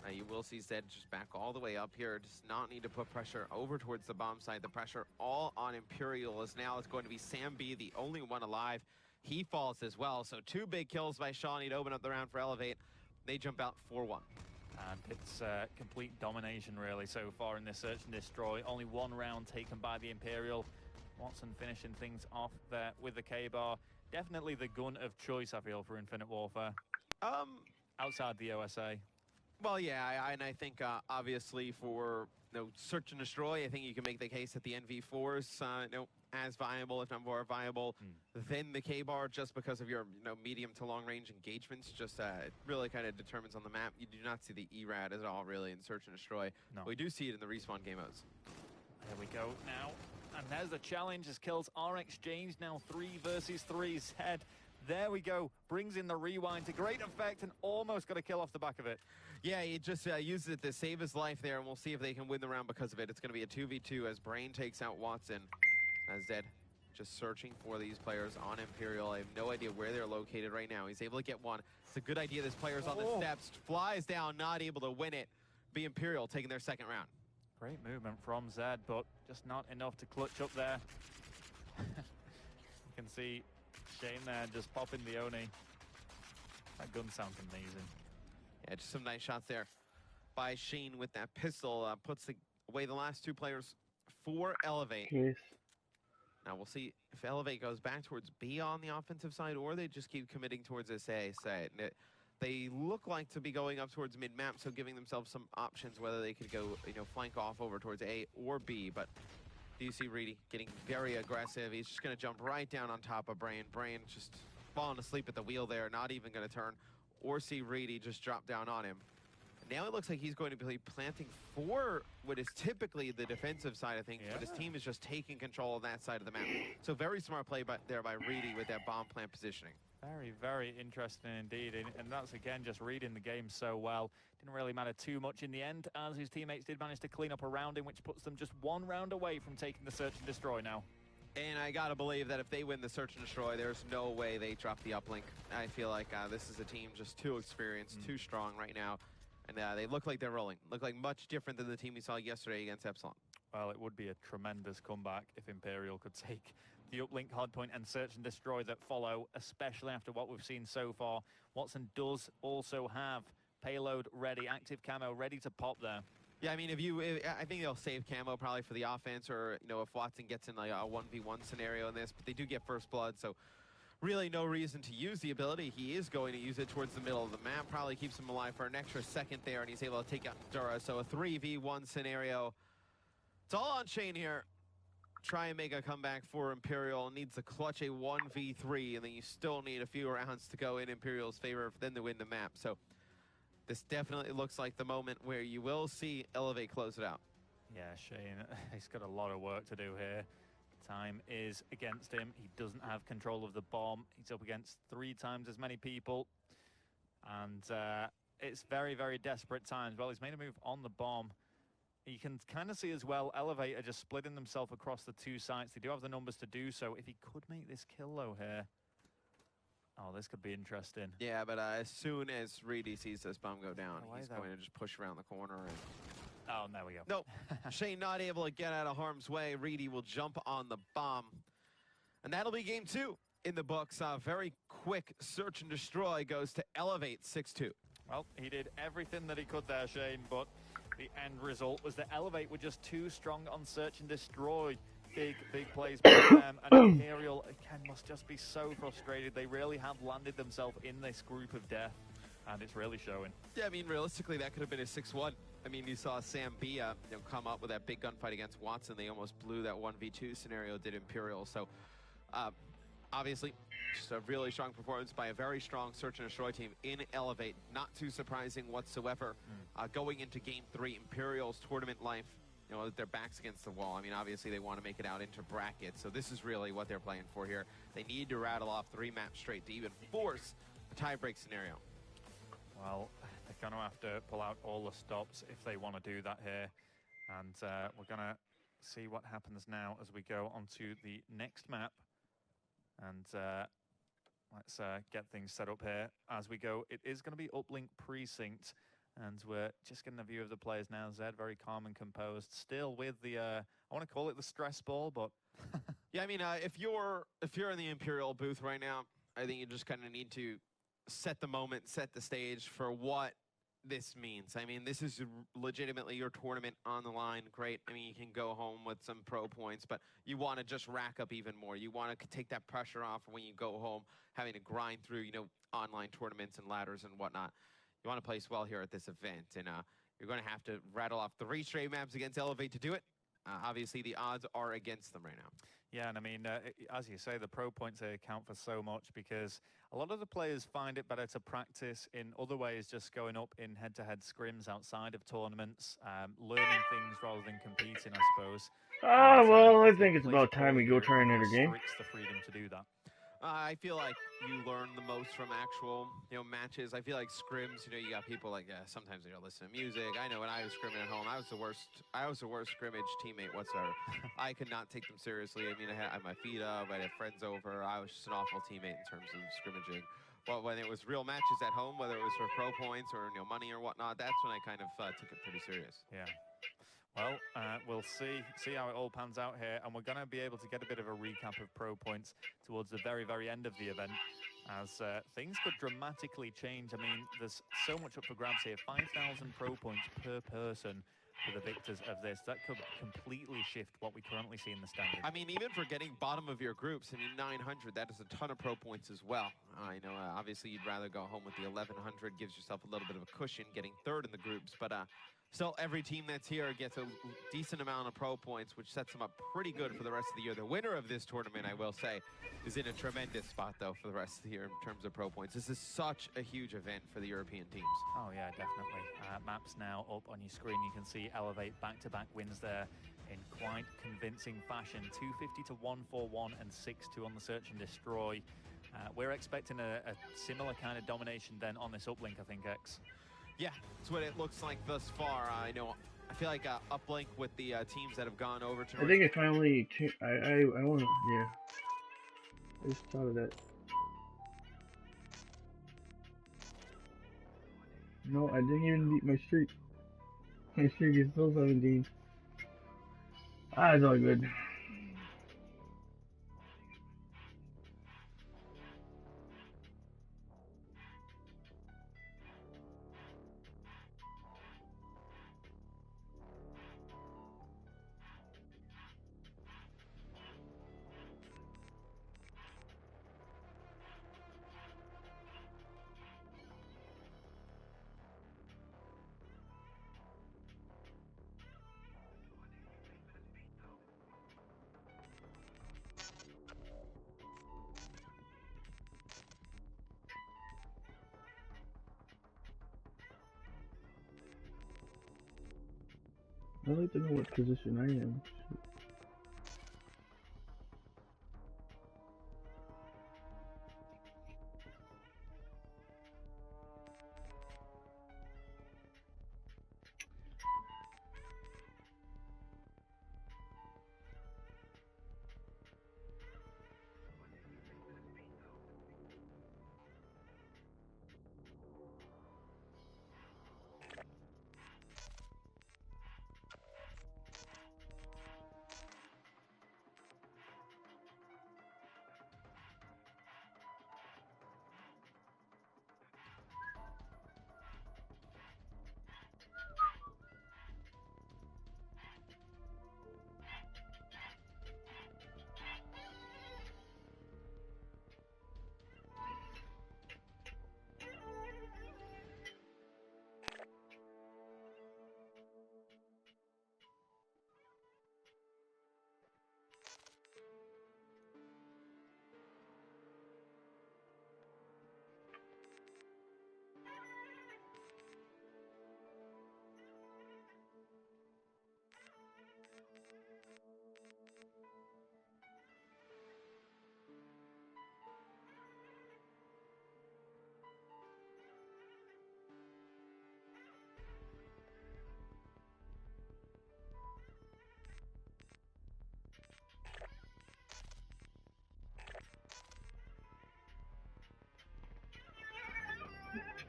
You will see Zed just back all the way up here. Does not need to put pressure over towards the bomb side. The pressure all on Imperial as now it's going to be Sam B, the only one alive. He falls as well. So 2 big kills by Shawnee to open up the round for Elevate. They jump out 4-1. And it's complete domination, really, so far in this search and destroy. Only 1 round taken by the Imperial. Watson finishing things off there with the K-Bar. Definitely the gun of choice, I feel, for Infinite Warfare. Outside the OSA. Well, yeah, and I think obviously for search and destroy, I think you can make the case that the NV4s as viable, if not more viable, than the K-Bar, just because of your medium to long range engagements. Just it really kind of determines on the map. You do not see the ERAD at all really in search and destroy. No. We do see it in the respawn game modes. There we go now. And there's the challenge as kills are exchanged now 3 versus 3. Zed, there we go, brings in the rewind to great effect and almost got a kill off the back of it. Yeah, he just uses it to save his life there, and we'll see if they can win the round because of it. It's going to be a 2v2 as Brain takes out Watson. As Zed just searching for these players on Imperial. I have no idea where they're located right now. He's able to get one. It's a good idea. This player's on the steps, flies down, not able to win it. Be Imperial taking their second round. Great movement from Zed, but just not enough to clutch up there. You can see Shane there just popping the Oni. That gun sounds amazing. Yeah, just some nice shots there by Shane with that pistol. Puts away the last 2 players for Elevate. Yes. Now we'll see if Elevate goes back towards B on the offensive side, or they just keep committing towards this A side. They look like to be going up towards mid-map, so giving themselves some options whether they could go, flank off over towards A or B. But do you see Reedy getting very aggressive? He's just going to jump right down on top of Brain. Brain just falling asleep at the wheel there, not even going to turn, or see Reedy just drop down on him. Now it looks like he's going to be planting for what is typically the defensive side of things, but his team is just taking control of that side of the map. So very smart play there by Reedy with that bomb plant positioning. Very, very interesting indeed, and that's again just reading the game so well. Didn't really matter too much in the end, as his teammates did manage to clean up a round in which puts them just 1 round away from taking the search and destroy now. And I gotta believe that if they win the search and destroy, there's no way they drop the uplink. I feel like this is a team just too experienced, too strong right now. And they look like they're rolling. Look like much different than the team we saw yesterday against Epsilon. Well, it would be a tremendous comeback if Imperial could take the uplink hardpoint and search and destroy that follow, especially after what we've seen so far. Watson does also have payload ready, active camo ready to pop there. Yeah, I mean, I think they'll save camo probably for the offense, or if Watson gets in like a 1v1 scenario in this, but they do get first blood, so really no reason to use the ability. He is going to use it towards the middle of the map, probably keeps him alive for an extra second there, and he's able to take out Dura. So a 3v1 scenario. It's all on Shane here. Try and make a comeback for Imperial. Needs to clutch a 1v3, and then you still need a few rounds to go in Imperial's favor for them to win the map. So this definitely looks like the moment where you will see Elevate close it out. Yeah, Shane, he's got a lot of work to do here. Time is against him. He doesn't have control of the bomb. He's up against 3 times as many people. And it's very, very desperate times. Well, he's made a move on the bomb. You can kind of see as well, Elevate are just splitting themselves across the 2 sites. They do have the numbers to do so. If he could make this kill, though, here. Oh, this could be interesting. Yeah, but as soon as Reedy sees this bomb go down, he's going to just push around the corner. And oh, there we go. Nope. Shane not able to get out of harm's way. Reedy will jump on the bomb. And that'll be game 2 in the books. Very quick search and destroy goes to Elevate 6-2. Well, he did everything that he could there, Shane, but the end result was that Elevate were just too strong on search and destroy. Big, big plays by them. And Imperial, again, must just be so frustrated. They really have landed themselves in this group of death, and it's really showing. Yeah, I mean, realistically, that could have been a 6-1. I mean, you saw Sam B come up with that big gunfight against Watson. They almost blew that 1v2 scenario, did Imperial. So obviously, just a really strong performance by a very strong Search and Destroy team in Elevate. Not too surprising whatsoever. Going into Game 3, Imperial's tournament life, you know, their backs against the wall. I mean, obviously they want to make it out into brackets, so this is really what they're playing for here. They need to rattle off 3 maps straight to even force a tie-break scenario. Well, they're going to have to pull out all the stops if they want to do that here. And we're going to see what happens now as we go on to the next map. And let's get things set up here as we go. It is going to be Uplink Precinct. And we're just getting a view of the players now. Zed, very calm and composed. Still with the, I want to call it the stress ball, but... Yeah, I mean, if you're in the Imperial booth right now, I think you just kind of need to set the moment, set the stage for what this means. I mean, this is legitimately your tournament on the line. Great. I mean, you can go home with some pro points, but you want to just rack up even more. You want to take that pressure off when you go home, having to grind through, you know, online tournaments and ladders and whatnot. You want to place well here at this event, and you're going to have to rattle off 3 straight maps against Elevate to do it. Obviously, the odds are against them right now. Yeah, and I mean, as you say, the pro points they account for so much because a lot of the players find it better to practice in other ways, just going up in head-to-head scrims outside of tournaments, learning things rather than competing, I suppose. Well, I think it's about time we go try another game. Restricts the freedom to do that. I feel like you learn the most from actual, you know, matches. I feel like scrims, you know, you got people like sometimes they don't listen to music. I know when I was scrimming at home, I was the worst scrimmage teammate whatsoever. I could not take them seriously. I mean, I had my feet up, I had friends over. I was just an awful teammate in terms of scrimmaging. But when it was real matches at home, whether it was for pro points or, you know, money or whatnot, that's when I kind of took it pretty serious. Yeah. Well, we'll see how it all pans out here, and we're going to be able to get a bit of a recap of pro points towards the very, very end of the event, as things could dramatically change. I mean, there's so much up for grabs here. 5,000 pro points per person for the victors of this. That could completely shift what we currently see in the standings. I mean, even for getting bottom of your groups, I mean, 900, that is a ton of pro points as well. I know, obviously, you'd rather go home with the 1,100, gives yourself a little bit of a cushion getting third in the groups, but still, every team that's here gets a decent amount of pro points, which sets them up pretty good for the rest of the year. The winner of this tournament, I will say, is in a tremendous spot, though, for the rest of the year in terms of pro points. This is such a huge event for the European teams. Oh, yeah, definitely. Maps now up on your screen. You can see Elevate back-to-back wins there in quite convincing fashion. 250 to 141 and 6-2 on the Search and Destroy. We're expecting a similar kind of domination then on this uplink, I think, X. Yeah, that's what it looks like thus far. I feel like uplink with the teams that have gone over to... I think I finally... I want to... Yeah. I just thought of that. No, I didn't even beat my streak. My streak is still 17. It's all good. I'd like to know what position I am.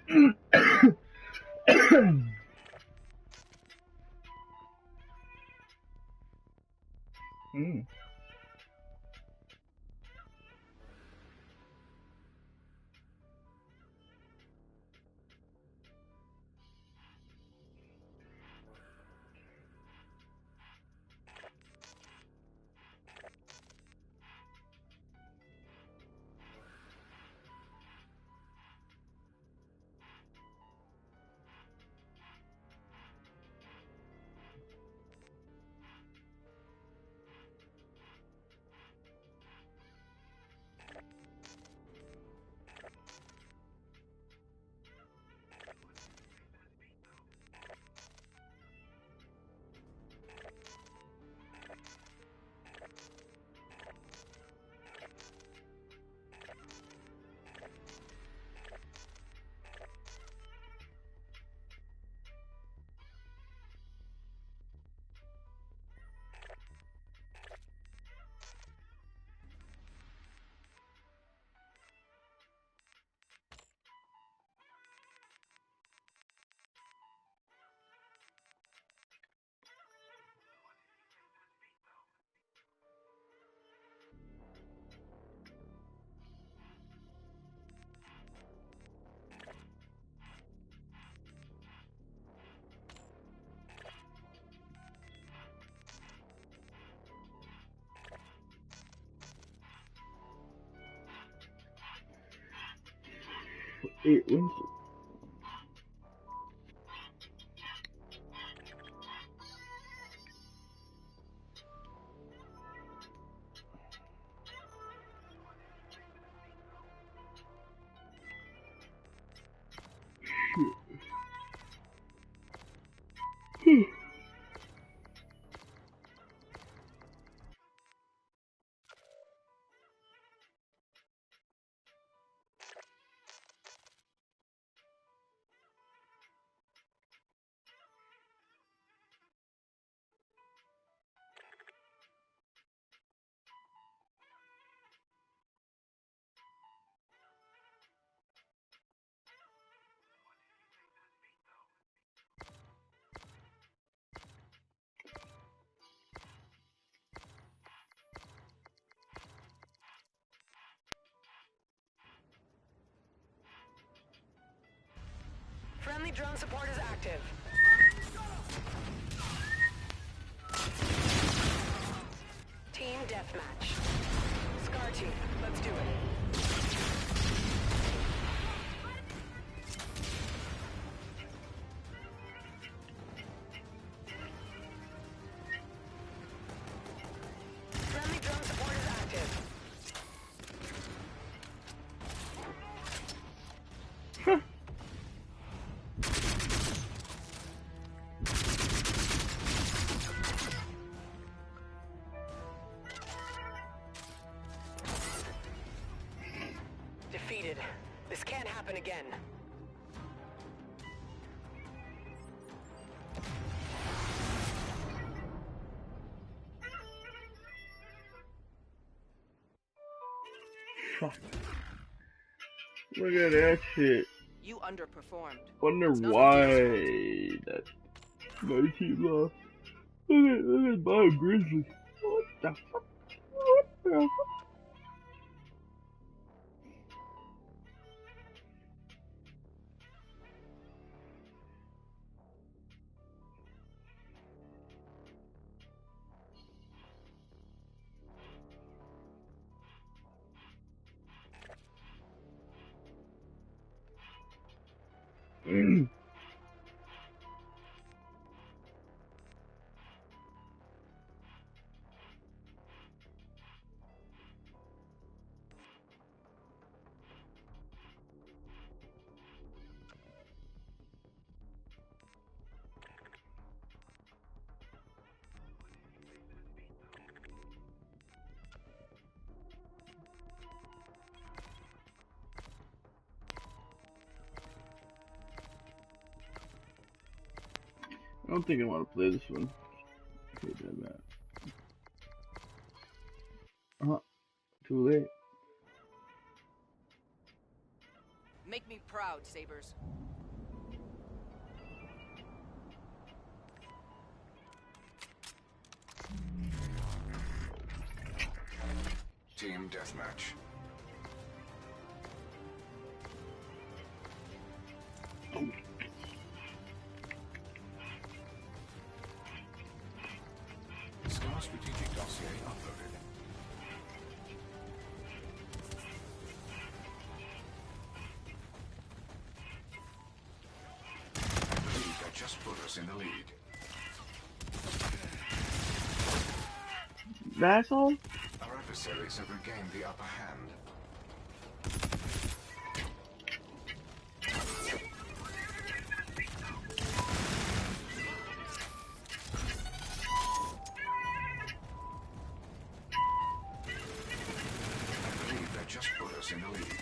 Hmm. It wins. Friendly drone support is active. Team deathmatch. Scar team, let's do it. Friendly drone support is active. Defeated. This can't happen again. Fuck. Look at that shit. You underperformed. Wonder It's nothing why to that my team lost. Look at Bob Grizzly. What the fuck? What the fuck? I don't think I want to play this one. Okay, damn that. Too late. Make me proud, Sabers. Team deathmatch. Star strategic dossier uploaded. I believe that just put us in the lead. That's all? Our adversaries have regained the upper hand. I believe that just put us in the lead.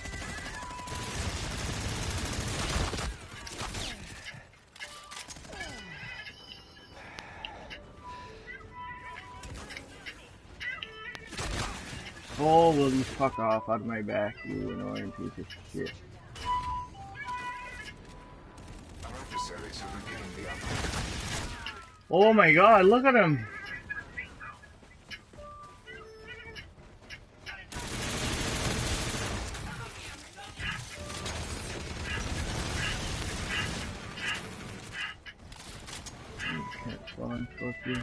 Oh, will you fuck off out of my back, you annoying piece of shit. Our adversaries have regained the upper hand. Oh my god, look at him! Can't spawn, fuck you.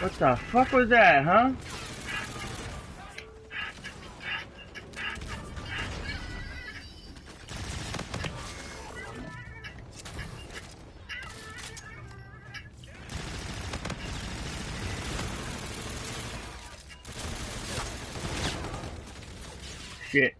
What the fuck was that, huh? Shit.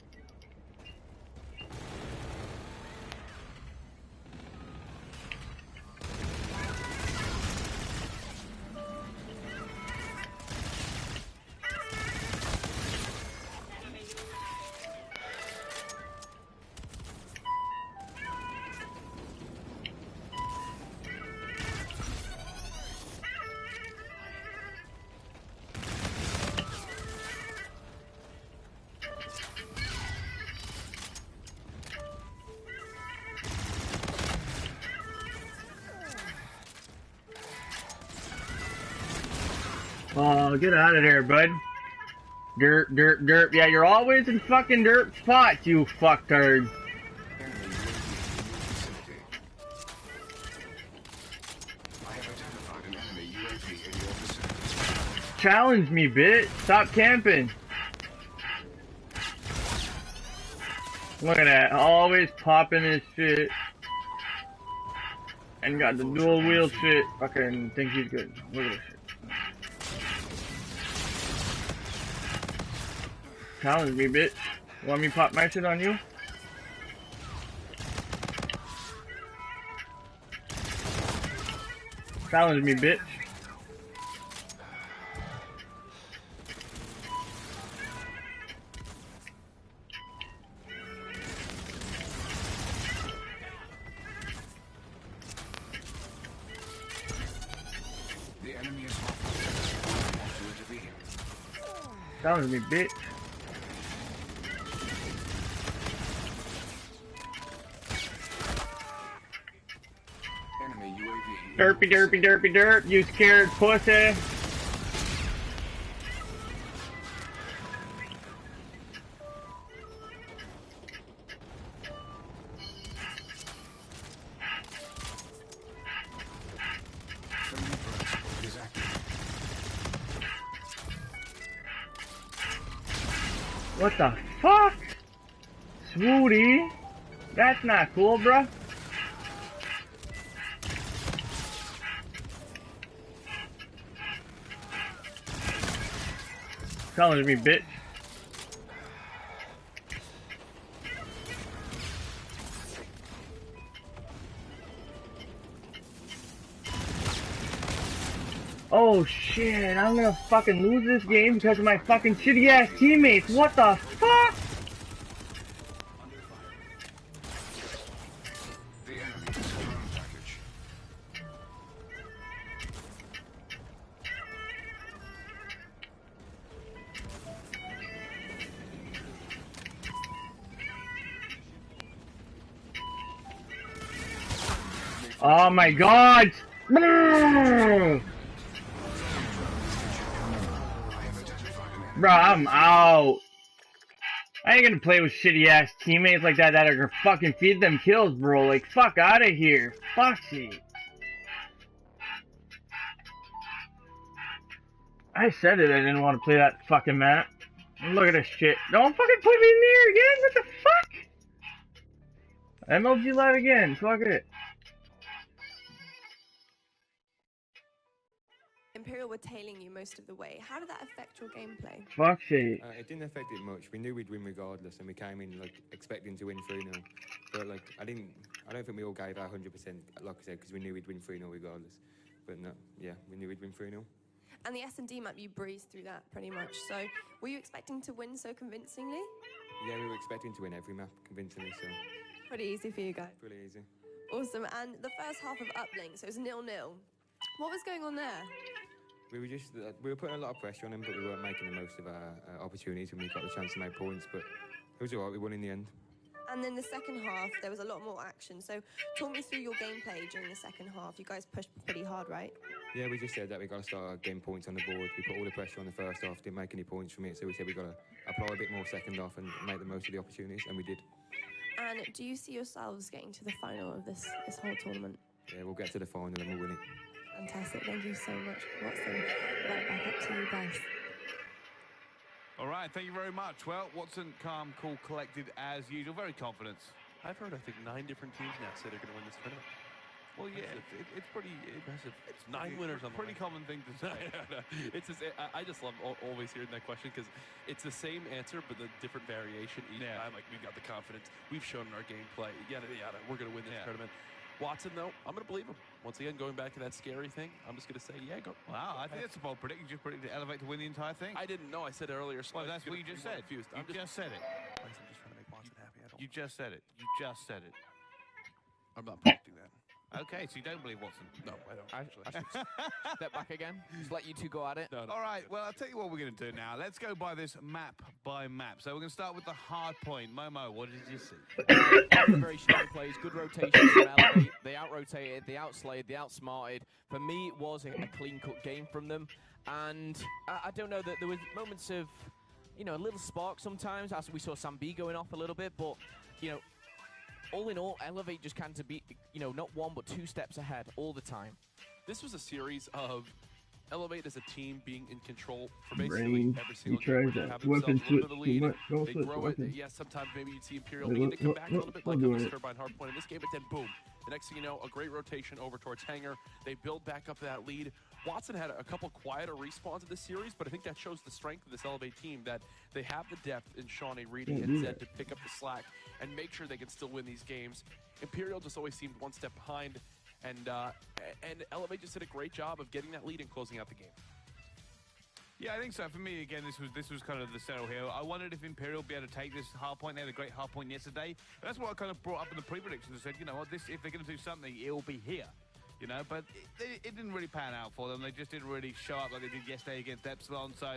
Oh, get out of there, bud. Derp, derp, derp. Yeah, you're always in fucking derp spots, you fucktards. I have identified an enemy UAV in your vicinity. Challenge me, bitch. Stop camping. Look at that. Always popping his shit. And got the dual wheel shit. Fucking think he's good. Look at this shit. Challenge me, bitch. Want me to pop my shit on you? Challenge me, bitch. The enemy is hot. To intervene. Challenge me, bitch. Enemy UAV. Derpy, derpy, derpy, derp. You scared pussy. Is active. What the fuck? Swooty? That's not cool, bruh. Challenge me, bitch. Oh shit, I'm gonna fucking lose this game because of my fucking shitty ass teammates. What the fuck? The enemy is a drone package. Oh my god! Bro, I'm out. I ain't gonna play with shitty ass teammates like that are gonna fucking feed them kills, bro. Like, fuck out of here. Fuck shit. I said it, I didn't want to play that fucking map. Look at this shit. Don't fucking put me in there again. What the fuck? MLG live again. Fuck it. Imperial were tailing you most of the way. How did that affect your gameplay? Fuck shit. It didn't affect it much. We knew we'd win regardless, and we came in like expecting to win 3-0. But like, I don't think we all gave our 100%, like I said, because we knew we'd win 3-0 regardless. But no, yeah, we knew we'd win 3-0. And the S&D map, you breezed through that pretty much. So, were you expecting to win so convincingly? Yeah, we were expecting to win every map convincingly, so. Pretty easy for you guys. Pretty easy. Awesome. And the first half of Uplink, so it was 0-0. What was going on there? We were putting a lot of pressure on him, but we weren't making the most of our opportunities when we got the chance to make points. But it was all right. We won in the end. And then the second half, there was a lot more action. So talk me through your gameplay during the second half. You guys pushed pretty hard, right? Yeah, we just said that we got to start getting points on the board. We put all the pressure on the first half, didn't make any points from it. So we said we got to apply a bit more second half and make the most of the opportunities, and we did. And do you see yourselves getting to the final of this whole tournament? Yeah, we'll get to the final and we'll win it. Fantastic. Thank you so much, Watson. Right back up to you guys. All right, thank you very much. Well, Watson, calm, cool, collected as usual. Very confident. I've heard, I think, 9 different teams now say they're going to win this tournament. Well, yeah, it's pretty impressive. It's 9 winners on the pretty common thing to say. It's just, I just love always hearing that question because it's the same answer but the different variation each time. Like, we've got the confidence, we've shown in our gameplay, yada yada. We're going to win this tournament. Watson, though, I'm going to believe him. Once again, going back to that scary thing, I'm just going to say, yeah, go. Wow, I think that's a bold prediction. You just predicted Elevate to win the entire thing. I didn't know. I said earlier. Well, that's what you just said. Confused. You just said it. I'm just trying to make Watson happy. You just said it. You just said it. I'm not predicting that. Okay, so you don't believe Watson? No, I don't. I should step back again. Just let you two go at it. No. All right, well, I'll tell you what we're going to do now. Let's go by this map by map. So we're going to start with the hard point. Momo, what did you see? Very strong plays, good rotations from Elevate. They out-rotated, they outslayed, they outsmarted. For me, it was a clean-cut game from them. And I don't know, that there was moments of, you know, a little spark sometimes, as we saw Sam B going off a little bit, but, you know, all in all, Elevate just kind of be, you know, not 1 but 2 steps ahead all the time. This was a series of Elevate as a team being in control for basically every single game. He tries that weapon switch too much. Don't They switch grow weapon. it. Yes, sometimes maybe you'd see Imperial begin to come back a little bit like on this turbine hardpoint in this game, but then boom. The next thing you know, a great rotation over towards Hangar. They build back up that lead. Watson had a couple quieter respawns in this series, but I think that shows the strength of this Elevate team, that they have the depth in Shawnee, Reedy, and Zed to pick up the slack and make sure they can still win these games. Imperial just always seemed 1 step behind, and Elevate just did a great job of getting that lead and closing out the game. Yeah, I think so. For me, again, this was kind of the settle here. I wondered if Imperial would be able to take this hard point. They had a great hard point yesterday. And that's what I kind of brought up in the pre-predictions. I said, you know what, if they're going to do something, it will be here. You know, but it didn't really pan out for them. They just didn't really show up like they did yesterday against Epsilon. So,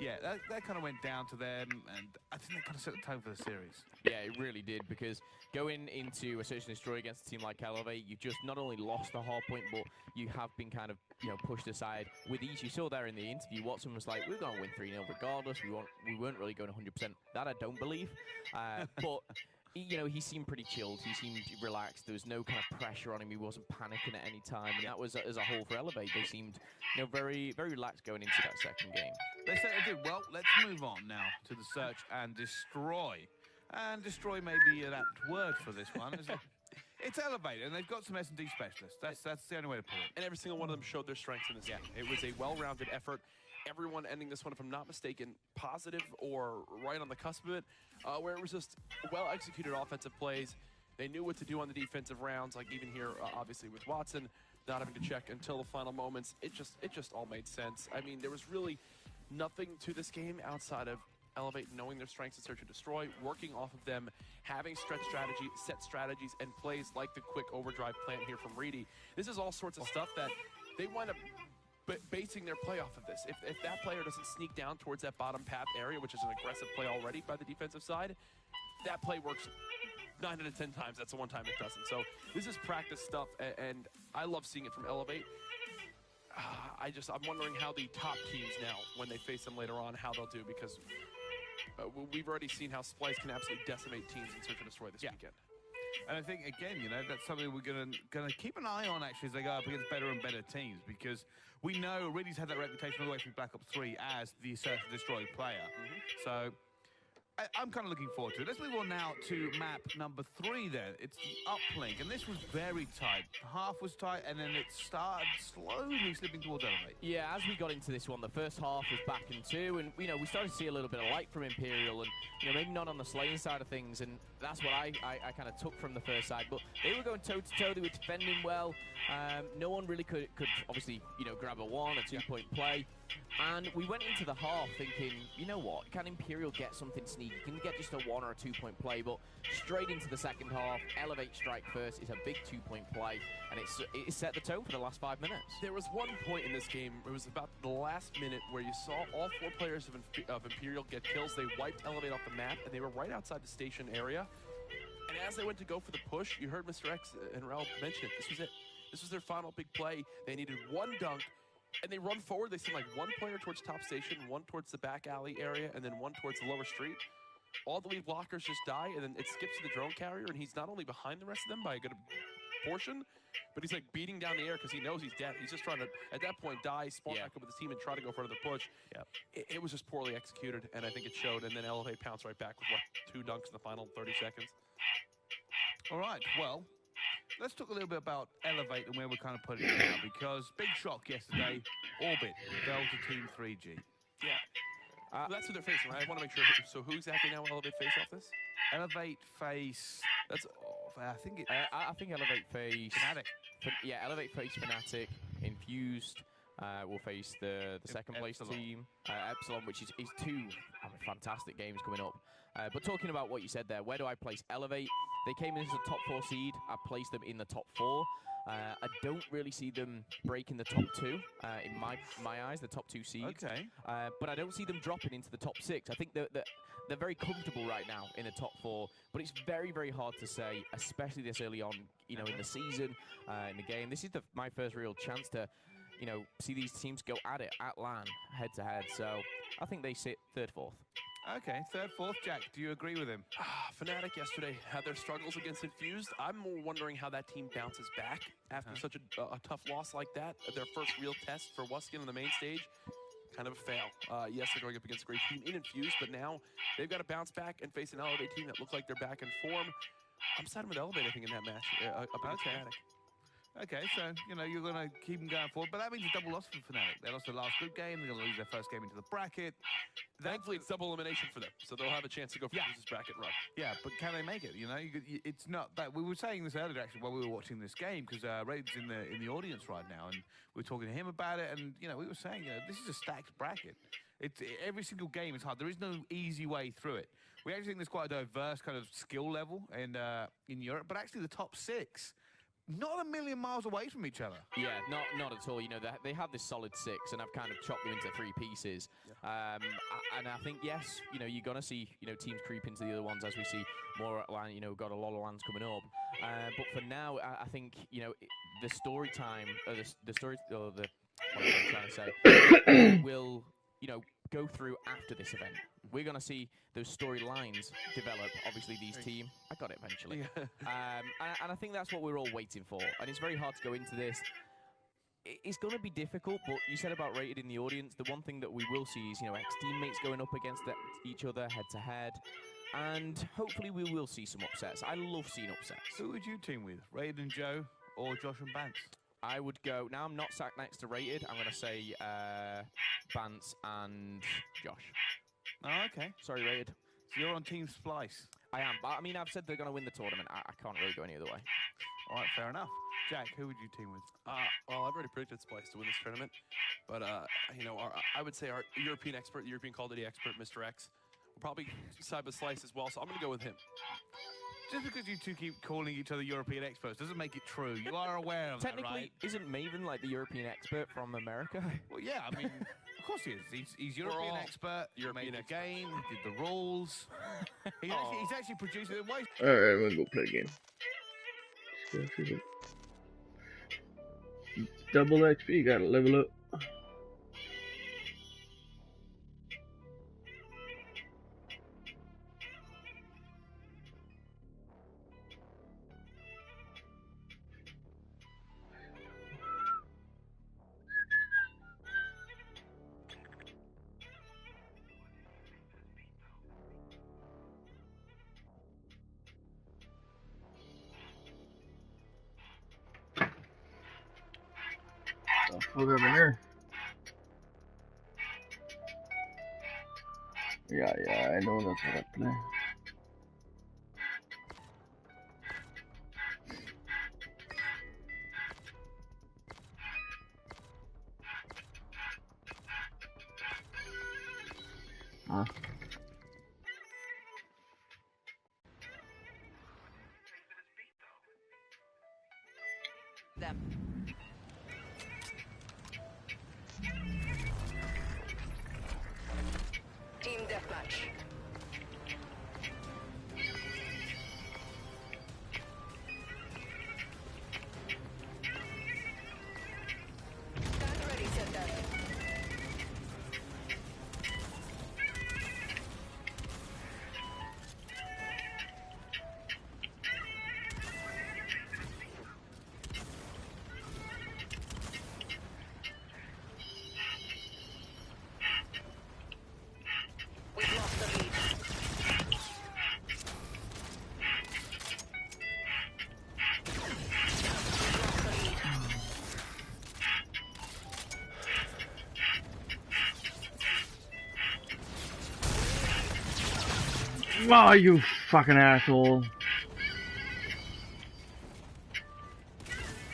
yeah, that kind of went down to them, and I think that kind of set the tone for the series. Yeah, it really did, because going into a Search and Destroy against a team like Elevate, you just not only lost the hard point, but you have been kind of, you know, pushed aside with ease. You saw there in the interview, Watson was like, we're going to win 3-0 regardless. We weren't really going 100%. That I don't believe. But... you know, he seemed pretty chilled. He seemed relaxed. There was no kind of pressure on him. He wasn't panicking at any time. And that was, as a whole, for Elevate, they seemed, you know, very, very relaxed going into that second game. They certainly did. Well, let's move on now to the Search and Destroy. And Destroy may be an apt word for this one, isn't it? It's Elevate, and they've got some S&D specialists. That's the only way to put it. And every single one of them showed their strengths in this game. It was a well-rounded effort. Everyone ending this one, if I'm not mistaken, positive or right on the cusp of it, where it was just well-executed offensive plays. They knew what to do on the defensive rounds, like even here, obviously, with Watson, not having to check until the final moments. It just all made sense. I mean, there was really nothing to this game outside of Elevate knowing their strengths in Search and Destroy, working off of them, having stretch strategy, set strategies, and plays like the quick overdrive plant here from Reedy. This is all sorts of stuff that they wind up basing their play off of this. If that player doesn't sneak down towards that bottom path area, which is an aggressive play already by the defensive side, that play works 9 out of 10 times, that's the one time it doesn't. So this is practice stuff, and I love seeing it from Elevate. I'm wondering how the top teams now, when they face them later on, how they'll do, because we've already seen how Splice can absolutely decimate teams in Search and Destroy this weekend. And I think, again, you know, that's something we're going to keep an eye on, actually, as they go up against better and better teams, because we know Riddy's had that reputation all the way through Black Ops 3 as the Search and Destroy player. So I'm kind of looking forward to it. Let's move on now to map number 3 then. It's the uplink, and this was very tight. Half was tight, and then it started slowly slipping towards Elevate. Yeah, as we got into this one, the first half was back in 2, and, you know, we started to see a little bit of light from Imperial, and, you know, maybe not on the slaying side of things, and that's what I kind of took from the first side. But they were going toe-to-toe, they were defending well. No one really could obviously, you know, grab a 1 or 2-point play. And we went into the half thinking, you know what, can Imperial get something sneaky? Can we get just a 1 or a 2-point play? But straight into the second half, Elevate strike first is a big 2-point play, and it set the tone for the last 5 minutes. There was one point in this game, it was about the last minute, where you saw all 4 players of Imperial get kills. They wiped Elevate off the map, and they were right outside the station area. And as they went to go for the push, you heard Mr. X and Raul mention it. This was it. This was their final big play. They needed 1 dunk. And they run forward. They send like 1 player towards top station, 1 towards the back alley area, and then 1 towards the lower street. All the lead blockers just die, and then it skips to the drone carrier, and he's not only behind the rest of them by a good portion, but he's like beating down the air because he knows he's dead. He's just trying to, at that point, die, spawn back up with his team, and try to go for another push. It was just poorly executed, and I think it showed. And then Elevate pounced right back with, what, 2 dunks in the final 30 seconds. All right, well, let's talk a little bit about Elevate and where we're kind of putting it now, because big shock yesterday, Orbit fell to Team 3G. Yeah. Well, that's who they're facing, right? I want to make sure. So who exactly now will Elevate face off this? Elevate face... That's... I think it... I think Elevate face... Fnatic. Yeah, Elevate face Fnatic. Infused will face the second place team. Epsilon, which is 2 fantastic games coming up. But talking about what you said there, where do I place Elevate? They came in as a top 4 seed. I placed them in the top 4. I don't really see them breaking the top 2 in my eyes, the top 2 seeds. Okay. But I don't see them dropping into the top 6. I think they're very comfortable right now in the top 4. But it's very, very hard to say, especially this early on, you know, in the season, in the game. This is my first real chance to, you know, see these teams go at it at LAN, head to head. So I think they sit 3rd, 4th. Okay, 3rd, 4th. Jack, do you agree with him? Fnatic yesterday had their struggles against Infused. I'm more wondering how that team bounces back after such a tough loss like that. Their first real test for Wuskin on the main stage, kind of a fail. Yes, they're going up against a great team in Infused, but now they've got to bounce back and face an Elevate team that looks like they're back in form. I'm siding with Elevate, I think, in that match up against Fnatic. Okay, so, you know, you're going to keep them going forward, but that means a double loss for Fnatic. They lost their last good game, they're going to lose their first game into the bracket. Thankfully, it's double elimination for them, so they'll have a chance to go for this bracket run. Yeah, but can they make it? You know, it's not that. We were saying this earlier, actually, while we were watching this game, because Raid's in the audience right now, and we were talking to him about it, and, you know, we were saying, you know, this is a stacked bracket. Every single game is hard. There is no easy way through it. We actually think there's quite a diverse kind of skill level in Europe, but actually the top 6... not a million miles away from each other. Yeah, not at all. You know, they have this solid 6, and I've kind of chopped them into 3 pieces. And I think, yes, you know, you're going to see, you know, teams creep into the other ones as we see more LAN. You know, we've got a lot of LANs coming up. But for now, I think, you know, the story time, or the story, or the, what am I trying to say, will, you know, go through after this event. We're going to see those storylines develop. Obviously, these teams. I got it eventually. And I think that's what we're all waiting for. And it's very hard to go into this. It's going to be difficult, but you said about rated in the audience. The one thing that we will see is, you know, ex-teammates going up against each other head-to-head. And hopefully we will see some upsets. I love seeing upsets. Who would you team with? Rated and Joe or Josh and Bance? I would go... Now I'm not sat next to Rated. I'm going to say Bance and Josh. Oh, okay. Sorry, Rated. So you're on Team Splice. I am. But, I mean, I've said they're going to win the tournament. I can't really go any other way. All right, fair enough. Jack, who would you team with? Well, I've already predicted Splice to win this tournament. But, you know, I would say our European expert, European Call of Duty expert, Mr. X, will probably side with Slice as well. So I'm going to go with him. Just because you two keep calling each other European experts doesn't make it true. You are aware of that, right? Technically, isn't Maven like the European expert from America? Well, yeah, I mean, Of course he is. He's European expert. European made the game. He did the rules. he's actually produced it. Why? Alright, I'm gonna go play a game. Let's go. Double XP, gotta level up. Fuck up in there. Yeah, I know that's what I play. Huh? Them. Team deathmatch. Stand ready, set that. We've lost the lead. Oh, you fucking asshole.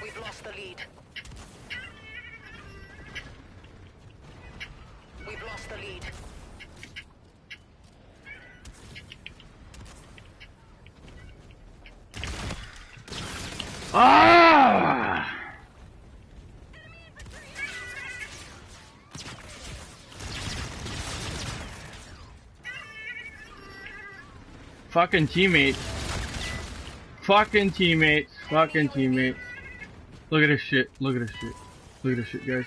We've lost the lead. We've lost the lead. Ah! Fucking teammates. Fucking teammates. Fucking teammates. Look at this shit. Look at this shit. Look at this shit, guys.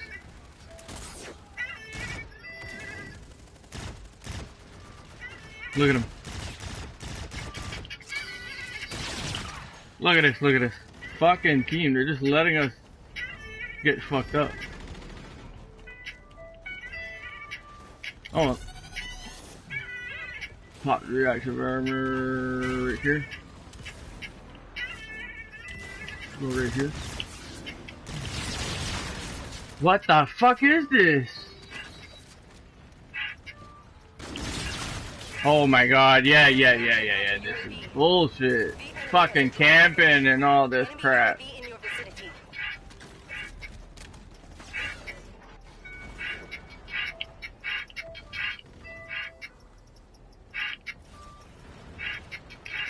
Look at him. Look at this. Look at this. Fucking team. They're just letting us get fucked up. Oh. Pop reactive armor right here. Go right here. What the fuck is this? Oh my god, yeah. This is bullshit. Fucking camping and all this crap.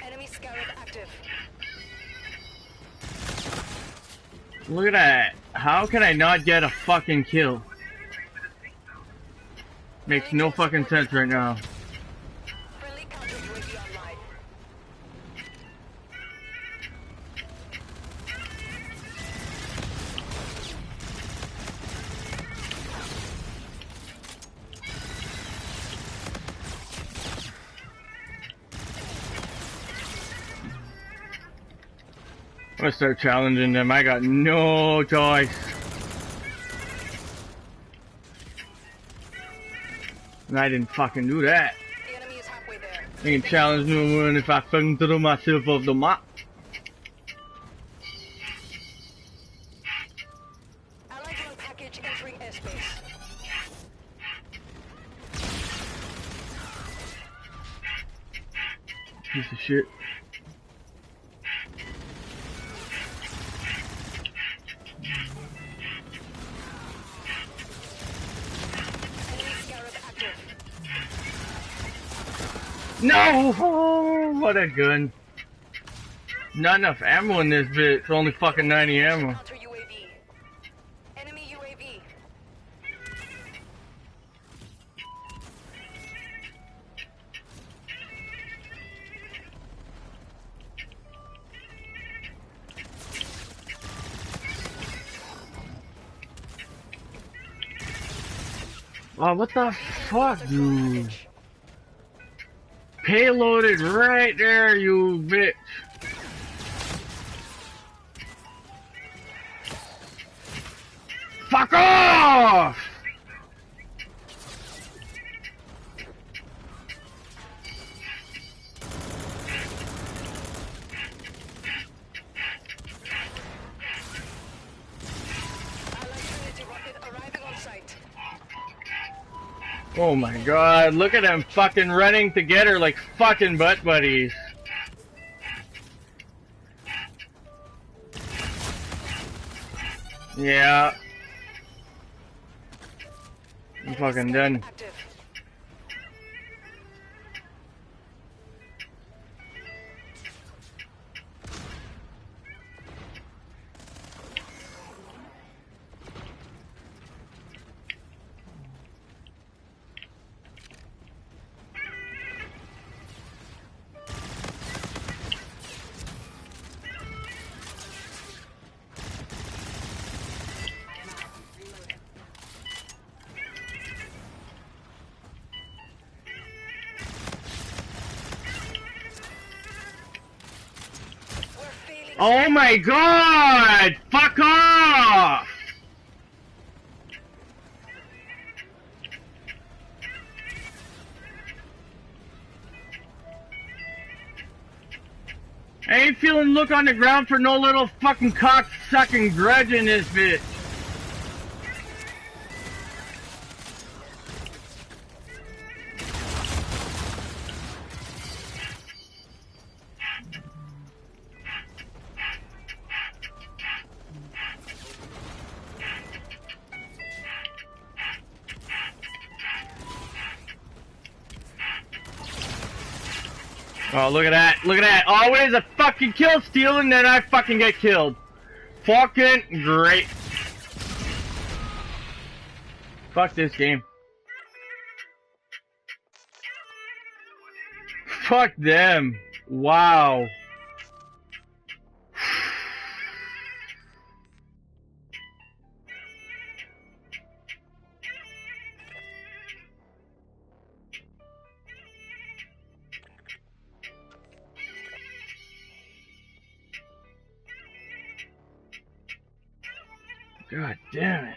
Enemy scarab active. Look at that. How can I not get a fucking kill? Makes no fucking sense right now. Friendly counter UAV online. I'm gonna start challenging them. I got no choice. And I didn't fucking do that. The enemy is halfway there. They can challenge no one if I fucking throw myself off the map. Allied drone package entering airspace. Piece of shit. No! Oh, what a gun. Not enough ammo in this bit. It's only fucking 90 ammo. Counter UAV. Enemy UAV. Oh, what the fuck, dude? Payloaded right there, you bitch. Fuck off! Oh my god, look at them fucking running together like fucking butt buddies. Yeah. I'm fucking done. Oh my god! Fuck off! I ain't feeling look on the ground for no little fucking cock-sucking grudge in this bitch. Oh, look at that. Look at that. Always a fucking kill steal and then I fucking get killed. Fucking great. Fuck this game. Fuck them. Wow. God damn it.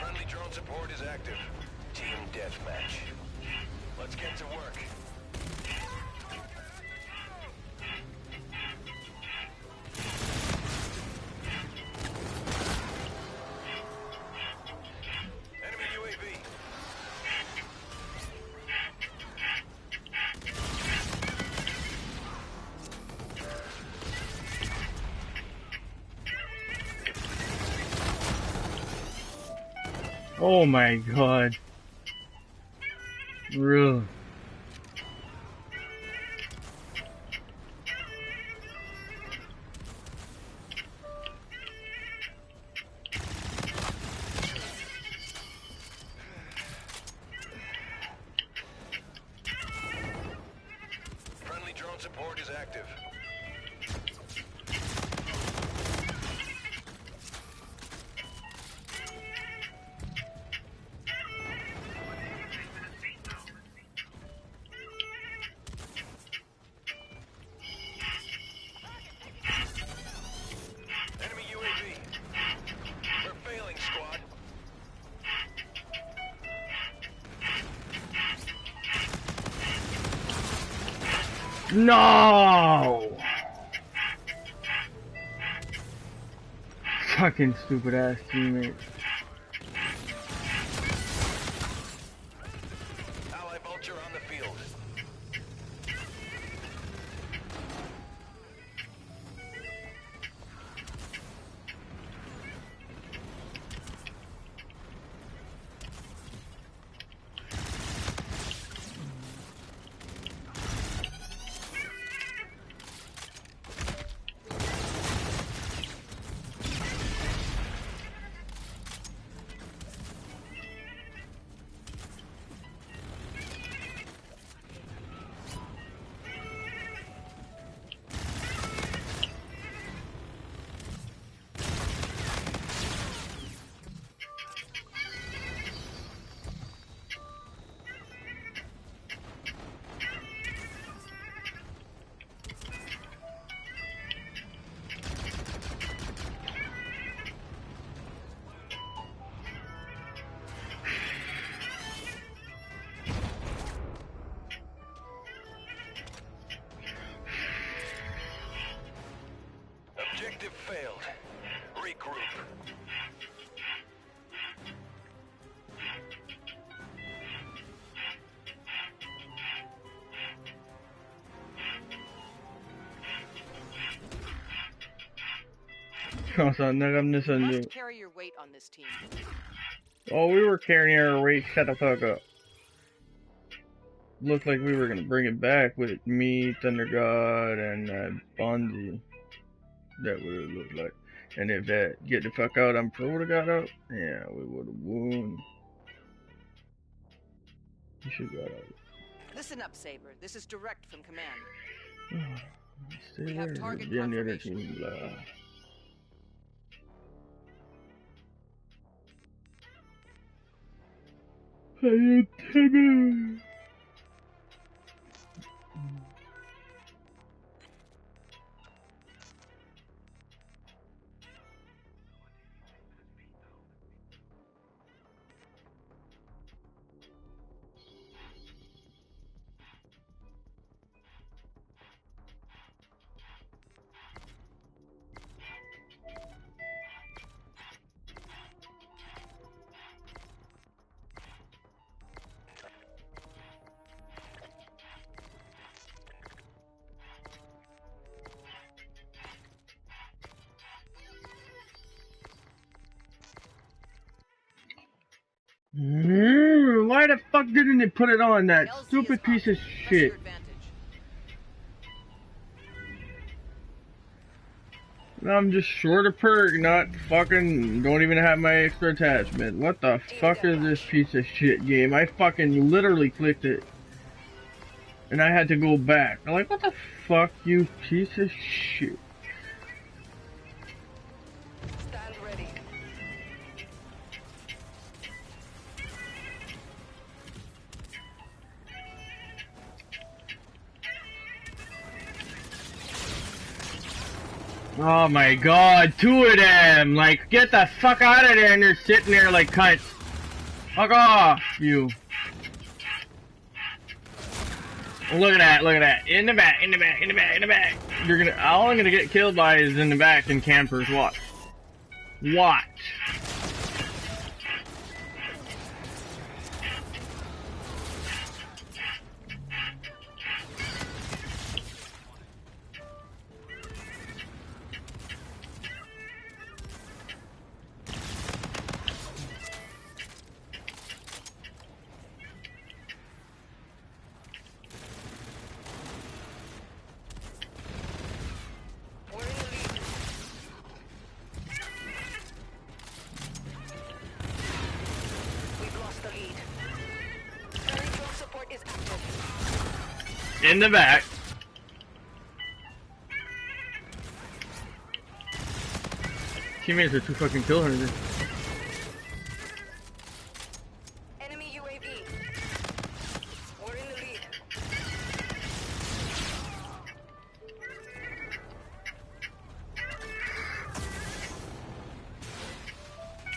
Friendly drone support is active. Team deathmatch. Let's get to work. Enemy UAV. Oh my god. Really? Friendly drone support is active. Enemy UAV. We're failing, squad. No! Fucking stupid ass teammates. Ally vulture on the field. You must carry your weight on this team. Oh, we were carrying our weight. Shut the fuck up. Looked like we were gonna bring it back with me, Thunder God, and Bundy. That would have looked like. And if that get the fuck out, I'm pro would have got out. Yeah, we would have won. You should got out. Listen up, Saber. This is direct from command. Stay We there. have target Be on the other confirmation. team. Blah. Hey, Timmy. Why the fuck didn't they put it on that stupid piece of shit? I'm just short of perk, not fucking, don't even have my extra attachment. What the fuck is this piece of shit game? I fucking literally clicked it. And I had to go back. I'm like, what the fuck, you piece of shit? Stand ready. Oh my god, two of them! Like, get the fuck out of there and they're sitting there like cunts. Fuck off, you. Look at that, look at that. In the back, in the back, in the back, in the back. You're gonna, all I'm gonna get killed by is in the back and campers. Watch. Watch. In the back. Teammates are too fucking kill hungry. Enemy UAV. We're in the lead.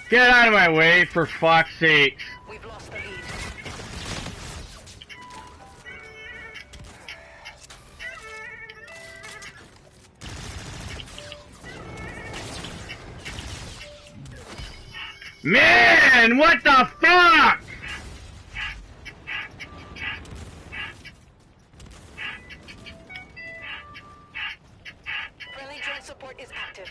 Get out of my way, for fuck's sakes. We've lost the lead. Man, what the fuck? Friendly drone support is active.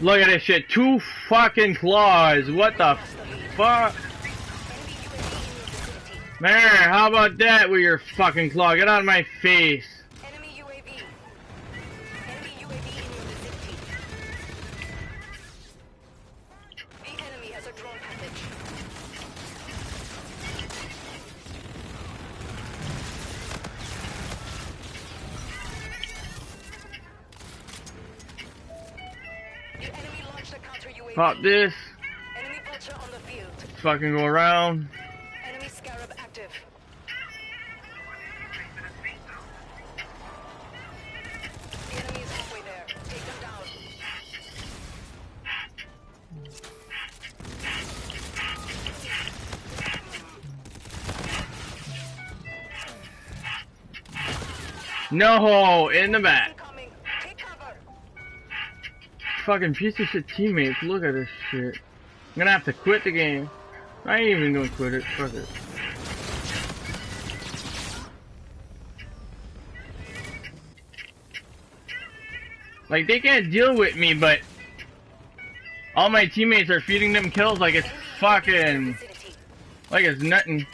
Look at this shit. 2 fucking claws. What the fuck? Man, how about that with your fucking claw? Get out of my face. Enemy UAV. Enemy UAV in your vicinity. The enemy has a drone package. The enemy launched a counter UAV. Pop this. Enemy vulture on the field. Fucking go around. Enemy scarab active. The enemy is halfway there. Take them down. No, in the back. Incoming. Take cover. Fucking piece of shit teammates. Look at this shit. I'm gonna have to quit the game. I ain't even gonna quit it. Fuck it. Like, they can't deal with me, but all my teammates are feeding them kills like it's fucking... like it's nothing.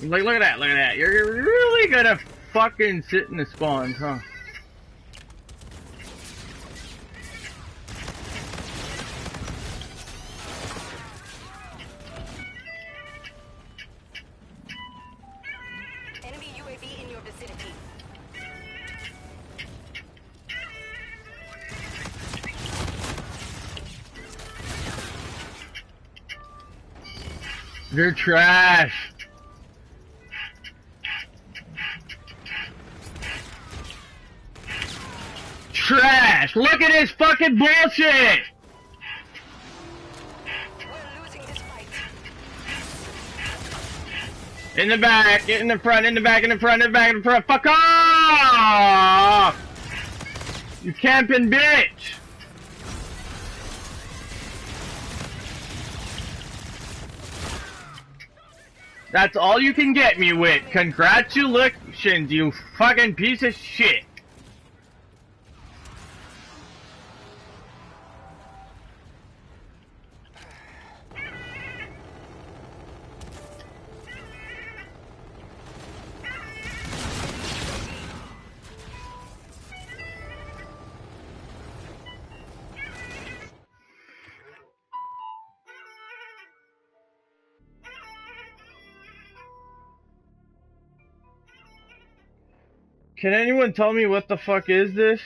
Like, look at that, look at that. You're really gonna fucking sit in the spawns, huh? Enemy UAV in your vicinity. You're trash. Trash! Look at this fucking bullshit! We're losing this fight. In the back, in the front, in the back, in the front, in the back, in the front. Fuck off! You camping bitch! That's all you can get me with. Congratulations, you fucking piece of shit. Can anyone tell me what the fuck is this?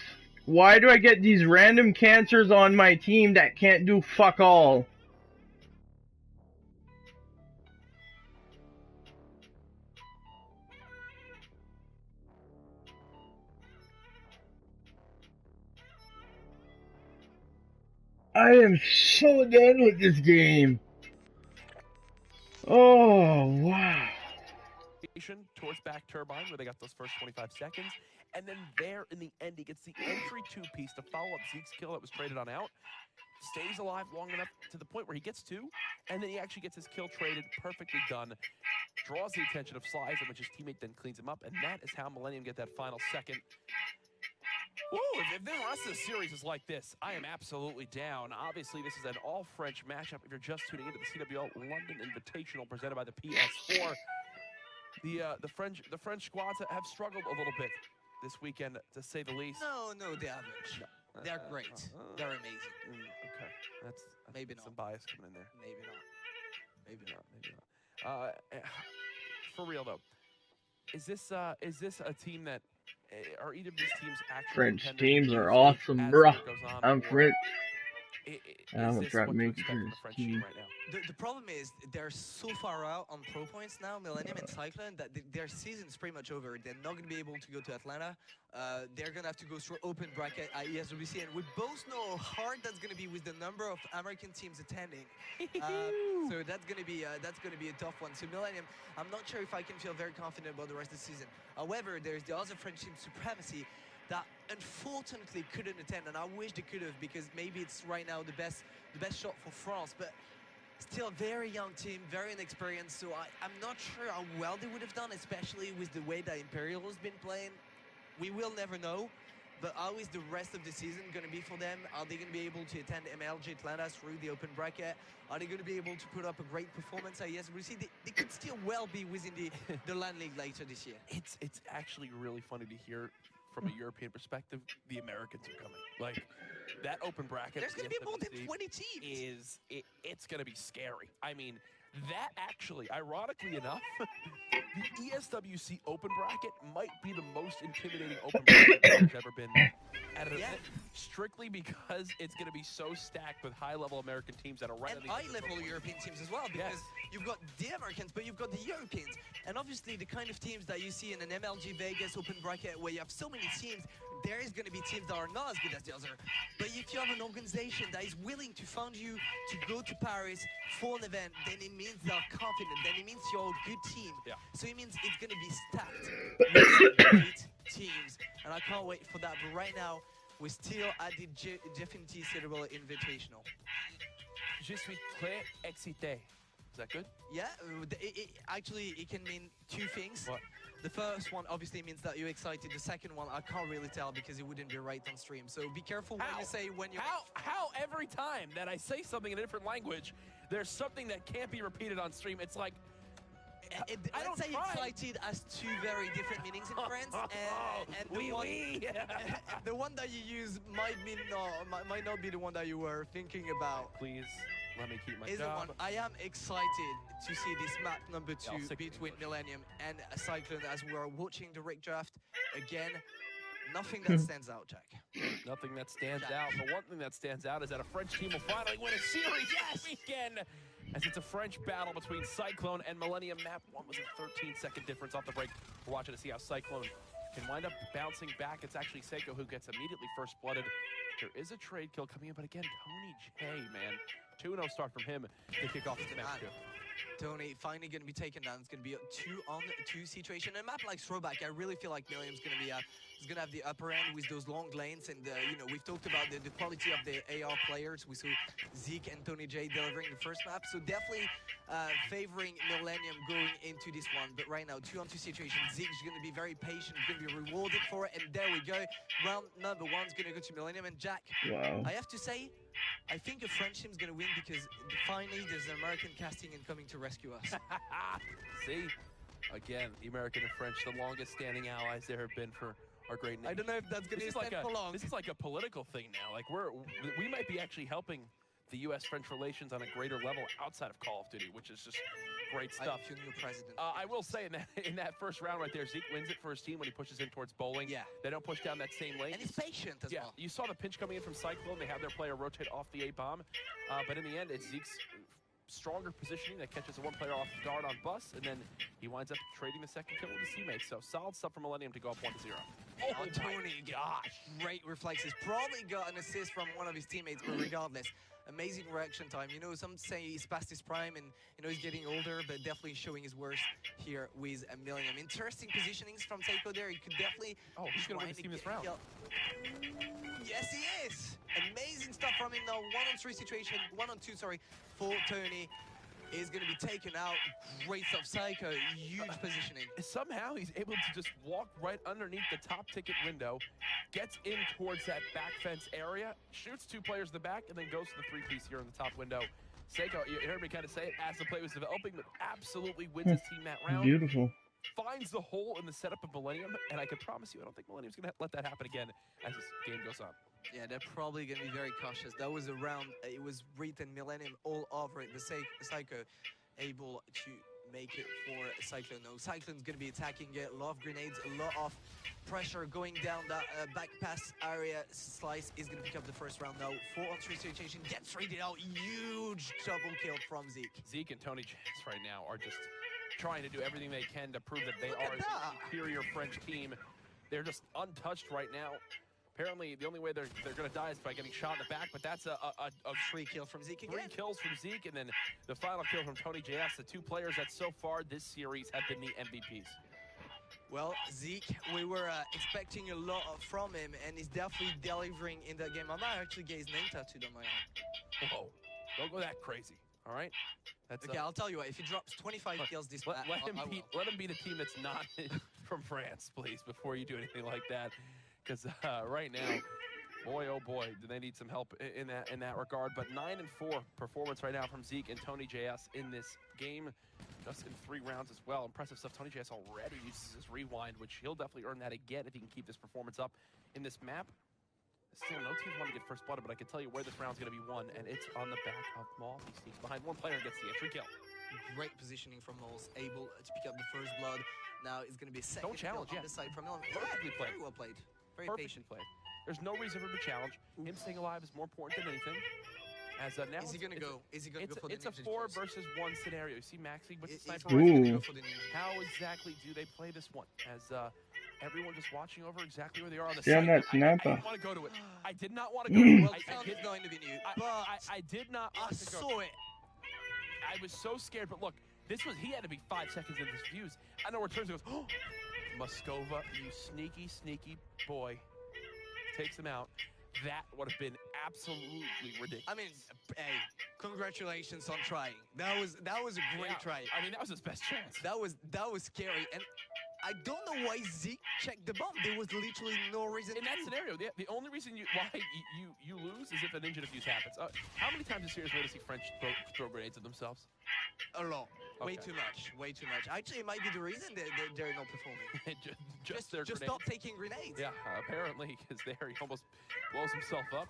Why do I get these random cancers on my team that can't do fuck all? I am so done with this game. Oh, wow. Towards back turbine where they got those first 25 seconds, and then there in the end he gets the entry 2-piece to follow up Zeke's kill that was traded on out, stays alive long enough to the point where he gets 2, and then he actually gets his kill traded, perfectly done, draws the attention of Slice, in which his teammate then cleans him up, and that is how Millennium get that final second. Woo, if the rest of the series is like this, I am absolutely down. Obviously, this is an all-French matchup. If you're just tuning into the CWL London Invitational presented by the PS4, the French squads have struggled a little bit this weekend, to say the least. No, the average. They're great. They're amazing. Okay, that's maybe some not. bias coming in there. Maybe not. Maybe not. For real though, is this a team that are either of these teams actually? French teams are awesome, bruh. I'm French. I'm gonna try to make it to this team. The problem is they're so far out on pro points now, Millennium and Cyclone, that their season's pretty much over. They're not going to be able to go to Atlanta. They're going to have to go through open bracket at ESWC, and we both know how hard that's going to be with the number of American teams attending. So that's going to be a tough one. So Millennium, I'm not sure if I can feel very confident about the rest of the season. However, there's the other French team, Supremacy, that unfortunately couldn't attend, and I wish they could have, because maybe it's right now the best shot for France, but still very young team, very inexperienced, so I'm not sure how well they would have done, especially with the way that Imperial has been playing. We will never know, but how is the rest of the season going to be for them? Are they going to be able to attend MLG Atlanta through the open bracket? Are they going to be able to put up a great performance at ESWC? They could still well be within the LAN League later this year. It's actually really funny to hear from a European perspective, the Americans are coming. Like, that open bracket, there's going to be more than 20 teams. It's going to be scary. I mean, that actually, ironically enough, the ESWC open bracket might be the most intimidating open bracket there's ever been at an event, strictly because it's going to be so stacked with high-level American teams that are right. And high-level European teams as well, because you've got the Americans, but you've got the Europeans. And obviously, the kind of teams that you see in an MLG Vegas open bracket where you have so many teams, there is going to be teams that are not as good as the other. But if you have an organization that is willing to fund you to go to Paris for an event, then it means they're confident. Then it means you're a good team. So it means it's going to be stacked with great teams. And I can't wait for that. But right now, We're still at the Definity Cerebral Invitational. Je suis très excité. Is that good? Yeah, actually, it can mean two things. What? The first one obviously means that you're excited. The second one, I can't really tell because it wouldn't be right on stream. So be careful when you say when you're... How every time that I say something in a different language, there's something that can't be repeated on stream? It's like... Let's say excited has two very different meanings in France, and the one that you use might not be the one that you were thinking about. Please, let me keep my Is job. the one. I am excited to see this map number 2 between Millennium and Cyclone as we are watching the rig draft again. Nothing that stands out, Jack. Nothing that stands out. The one thing that stands out is that a French team will finally win a series this weekend, as it's a French battle between Cyclone and Millennium. Map 1 was a 13-second difference off the break. We're watching to see how Cyclone can wind up bouncing back. It's actually Seiko who gets immediately first blooded. There is a trade kill coming in, but again, Tony J, man. 2-0 start from him to kick off this match, too. Tony finally going to be taken down. It's going to be a 2-on-2 situation. And a map like Throwback, I really feel like Millennium's going to be is going to have the upper end with those long lanes. And, you know, we've talked about the quality of the AR players. We saw Zeke and Tony J delivering the first map. So definitely favoring Millennium going into this one. But right now, 2-on-2 situation. Zeke's going to be very patient, going to be rewarded for it. And there we go. Round number 1's going to go to Millennium. And Jack, I have to say, I think a French team's going to win because finally there's an American casting and coming to rescue us. See? Again, the American and French, the longest standing allies there have been for our great nation. I don't know if that's going to stand for long. This is like a political thing now. Like we might be actually helping the U.S.-French relations on a greater level outside of Call of Duty, which is just great stuff. I feel new president. I will say in that first round right there, Zeke wins it for his team when he pushes in towards bowling. Yeah. They don't push down that same lane. And he's patient as well. You saw the pinch coming in from Cyclone. They have their player rotate off the A-bomb. But in the end, it's Zeke's stronger positioning that catches one player off guard on bus, and then he winds up trading the second kill with his teammates. So solid stuff for Millennium to go up 1-0. Oh, Tony, gosh. Great reflexes. Probably got an assist from one of his teammates, but regardless, amazing reaction time. You know, some say he's past his prime and, you know, he's getting older, but definitely showing his worth here with a Millennium. Interesting positionings from Seiko there. He could definitely... Oh, he's going to win his team this round. Yes, he is. Amazing stuff from him now. 1-on-3 situation, 1-on-2, sorry, for Tony. Is going to be taken out. Great stuff, Seiko. Huge positioning. Somehow he's able to just walk right underneath the top ticket window, gets in towards that back fence area, shoots 2 players in the back, and then goes to the 3-piece here in the top window. Seiko, you heard me kind of say it as the play was developing, but absolutely wins his team that round. Beautiful. Finds the hole in the setup of Millennium, and I can promise you, I don't think Millennium's going to let that happen again as this game goes on. Yeah, they're probably going to be very cautious. That was a round, it was written Millennium all over it. The Seiko able to make it for Cyclone. No, Cyclone's going to be attacking it. A lot of grenades, a lot of pressure going down that back pass area. Slice is going to pick up the first round now. 4-on-3 situation, gets raided out. Huge double kill from Zeke. Zeke and Tony Jans right now are just trying to do everything they can to prove that they are a superior French team. They're just untouched right now. Apparently, the only way they're going to die is by getting shot in the back, but that's a 3 kill from Zeke Three again. kills from Zeke, and then the final kill from Tony JS, the 2 players that so far this series have been the MVPs. Well, Zeke, we were expecting a lot from him, and he's definitely delivering in that game. I might actually get his name tattooed on my arm. Whoa, don't go that crazy, all right? That's, okay, I'll tell you what, if he drops 25 kills this let him be the team that's not from France, please, before you do anything like that. Because right now, boy, oh boy, do they need some help in that regard. But 9-4 performance right now from Zeke and Tony JS in this game, just in 3 rounds as well. Impressive stuff. Tony JS already uses his rewind, which he'll definitely earn that again if he can keep this performance up in this map. Still, no teams want to get first blooded, but I can tell you where this round's going to be won, and it's on the back of Maul. He sneaks behind one player and gets the entry kill. Great positioning from Moles, able to pick up the first blood. Now it's going to be a second challenge, kill on the side from him. Perfectly played. Very well played. Very Perfectly played. There's no reason for him to challenge. Him staying alive is more important than anything. As now is he going to go? Is he going to go for the ninja? It's a 4 versus 1 scenario. You see Maxi with the sniper Ooh. rifle. How exactly do they play this one? As everyone just watching over exactly where they are on the side. That sniper. I didn't want to go to it. I did not want to go to it. Well, it's going to be new, I did not want to go. I saw it. I was so scared, but look, he had to be 5 seconds into his fuse. I know where turns goes, oh, Moscova, you sneaky, sneaky boy. takes him out. That would have been absolutely ridiculous. I mean, hey, congratulations on trying. That was a great try. I mean, that was his best chance. That was scary, and I don't know why Zeke checked the bomb. There was literally no reason in that scenario. The only reason why you lose is if an injury defuse happens. How many times this year is we to see French throw grenades at themselves? A lot. Okay. Way too much. Way too much. Actually, it might be the reason they're not performing. just stop taking grenades. Yeah, apparently, because there he almost blows himself up.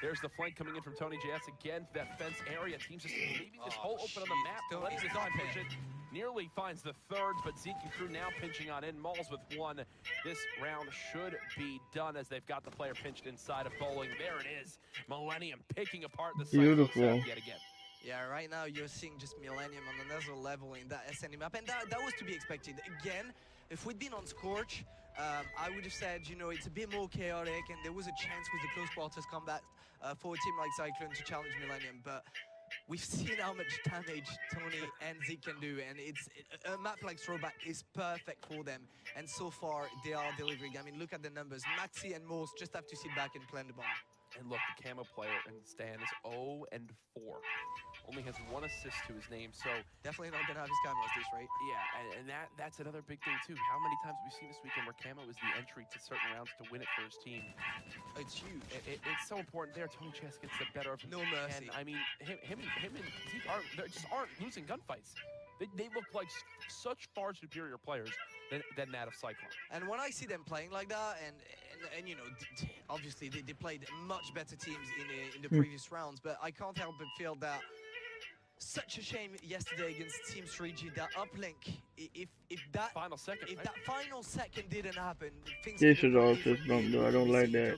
There's the flank coming in from Tony JS again. That fence area. Teams just leaving this hole open on the map. Letting this guy push it. Nearly finds the third, but Zeke and crew now pinching on in. Malls with one. This round should be done as they've got the player pinched inside of bowling. There it is. Millennium picking apart the Beautiful. yet again. Yeah, right now you're seeing just Millennium on another level in that SNE map, and that was to be expected. Again, if we'd been on Scorch, I would have said, you know, it's a bit more chaotic, and there was a chance with the close quarters combat for a team like Cyclone to challenge Millennium, but we've seen how much damage Tony and Zeke can do, and a map like Throwback is perfect for them, and so far they are delivering. I mean, look at the numbers. Maxi and Morse just have to sit back and plant the bomb. And look, the camo player in Stan is 0-4. Only has 1 assist to his name, so definitely not gonna have his camos this rate. Yeah, and that's another big thing too. How many times have we seen this weekend where camo is the entry to certain rounds to win it for his team? It's huge. It's so important there. Tony Chess gets the better of him. No mercy. And I mean, him and Zeke aren't losing gunfights. They look like such far superior players than that of Cyclone. And when I see them playing like that, and you know, obviously they played much better teams in the previous rounds, but I can't help but feel that such a shame yesterday against Team 3G that uplink. If that final second, that final second didn't happen, things They should all just bump though. I don't like that.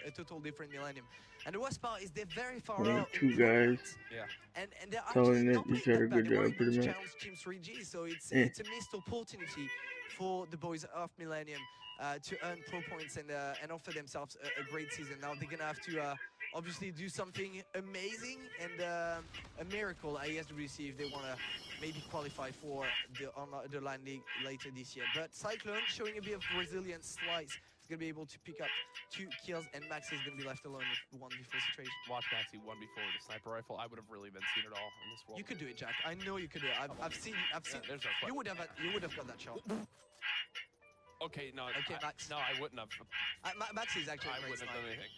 A total different Millennium. And the worst part is they're very far Only out. 2 guys. Yeah. And they're telling actually each other good job, pretty much. challenge Team 3G, so it's a missed opportunity for the boys of Millennium to earn pro points and offer themselves a great season. Now they're gonna have to obviously do something amazing and a miracle at ESWC if they want to maybe qualify for the Line League later this year. But Cyclone showing a bit of resilience. Slice is going to be able to pick up 2 kills, and Maxi is going to be left alone with 1v4 situation. Watch Maxi 1v4 with a sniper rifle. I would have really been seen it all in this world. You could do it, Jack. I know you could do it. I've seen. There's no you would have got that shot. Okay, no. Okay, Max. No, I wouldn't have. Maxi is actually a great wouldn't have done sniper. anything.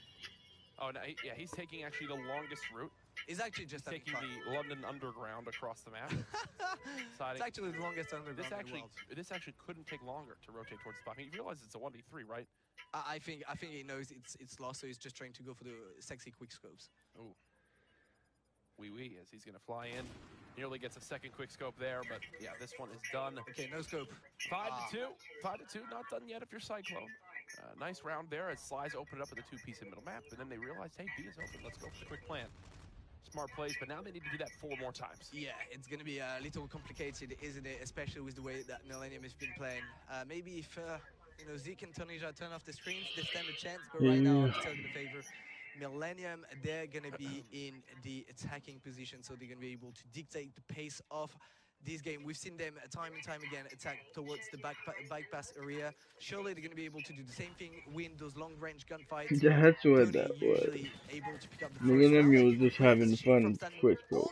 Oh, no, yeah, he's taking actually the longest route. He's actually just taking the London Underground across the map. It's actually the longest underground this actually, in the world. This actually couldn't take longer to rotate towards the spot. I mean, you realize it's a 1v3, right? I think he knows it's lost, so he's just trying to go for the sexy quick scopes. Ooh. Wee as he's gonna fly in. Nearly gets a second quick scope there, but yeah, this one is done. Okay, no scope. 5-2. 5-2, not done yet if you're Cyclone. Nice round there as Slies opened up with a 2-piece in middle map, and then they realized, hey, B is open. Let's go for the quick plan. Smart plays, but now they need to do that 4 more times. Yeah, it's going to be a little complicated, isn't it? Especially with the way that Millennium has been playing. Maybe if you know, Zeke and Tonija turn off the screens, they stand a chance. But right now, I'm still going to favor Millennium. They're going to be in the attacking position, so they're going to be able to dictate the pace of this game. We've seen them time and time again attack towards the bike pass area. Surely they're going to be able to do the same thing, win those long-range gunfights. That's what that was. Millennium was just having fun quick scope.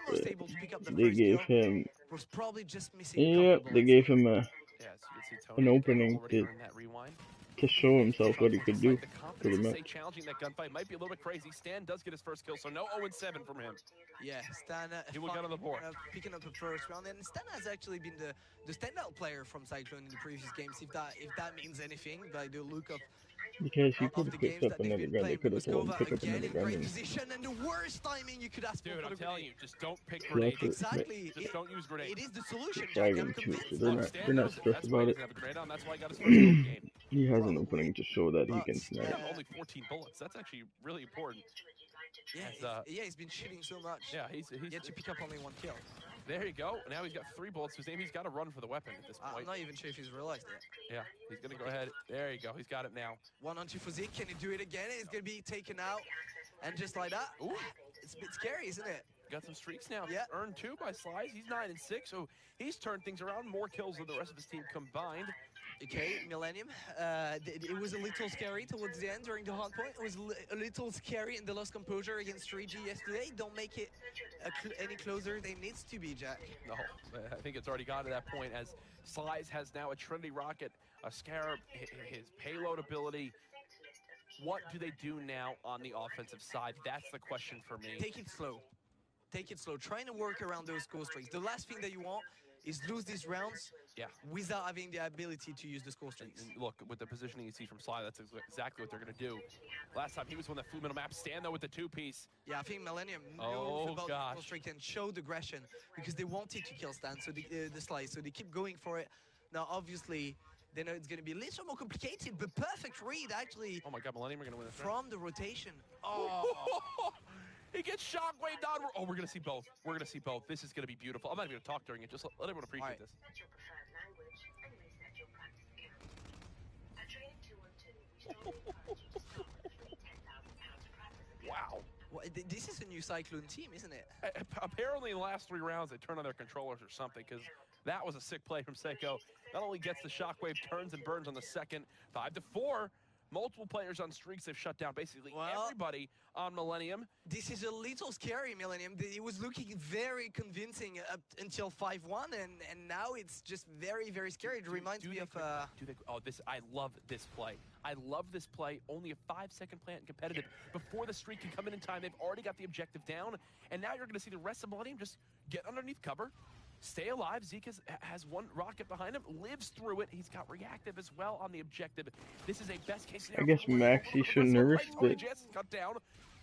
They gave him. Was probably just missing. Yep, they gave him Yeah, so you can see Tony an opening to show himself what he could do. Pretty much. Challenging that gunfight might be a little bit crazy. Stan does get his first kill, so no 0-7 from him. Yeah, Stan he will get on the board. Picking up the first round, and Stan has actually been the standout player from Cyclone in the previous games, if that means anything by the look of. Because he could have picked up another gun. They could have told him to pick up another gun. Great position and the worst timing you could ask for. Dude, I'm telling you, just don't pick grenades. Exactly. Just don't use grenades. It is the solution, Jack. I'm convinced. They're not stressed about it. He has an opening to show that he can snipe. Only 14 bullets. That's actually really important. Yeah, he's been shooting so much. Yeah, he's yet to pick up only 1 kill. There you go. Now he's got 3 bullets to his aim. He's got to run for the weapon at this point. I'm not even sure if he's realized it. Yeah, he's going to go ahead. There you go. He's got it now. 1-on-2 for Zeke. Can he do it again? He's going to be taken out. And just like that, ooh, it's a bit scary, isn't it? Got some streaks now. Yeah. Earned 2 by Slice. He's 9-6, so he's turned things around. More kills than the rest of his team combined. Okay, Millennium. It was a little scary towards the end during the hard point. It was a little scary in the lost composure against 3G yesterday. Don't make it any closer than it needs to be, Jack. No, I think it's already gotten to that point as Slice has now a Trinity Rocket, a Scarab, his payload ability. What do they do now on the offensive side? That's the question for me. Take it slow. Take it slow. Trying to work around those score streaks. The last thing that you want is lose these rounds without having the ability to use the score streaks. And look, with the positioning you see from Sly, that's exactly what they're going to do. Last time he was on that flew middle map, Stan though with the two-piece. Yeah, I think Millennium knows about the score streak and showed aggression because they wanted to kill Stan, so the Slice, so they keep going for it. Now, obviously, they know it's going to be a little more complicated, but perfect read, actually. Oh my God, Millennium are going to win this from the rotation. Oh. He gets shockwaved on. Oh, we're going to see both. We're going to see both. This is going to be beautiful. I'm not even going to talk during it. Just let everyone appreciate this. Wow. Well, this is a new Cyclone team, isn't it? Apparently, in the last 3 rounds, they turned on their controllers or something, because that was a sick play from Seiko. Not only gets the shockwave, turns and burns on the second. 5-4. Multiple players on streaks have shut down basically everybody on Millennium. This is a little scary, Millennium. It was looking very convincing up until 5-1, and now it's just very, very scary. It reminds me of... I love this play. I love this play. Only a 5-second plant and competitive before the streak can come in time. They've already got the objective down, and now you're going to see the rest of Millennium just get underneath cover. Stay alive. Zeke has one rocket behind him, lives through it. He's got reactive as well on the objective. This is a best case scenario. I guess Maxi shouldn't have risked it. Cut down.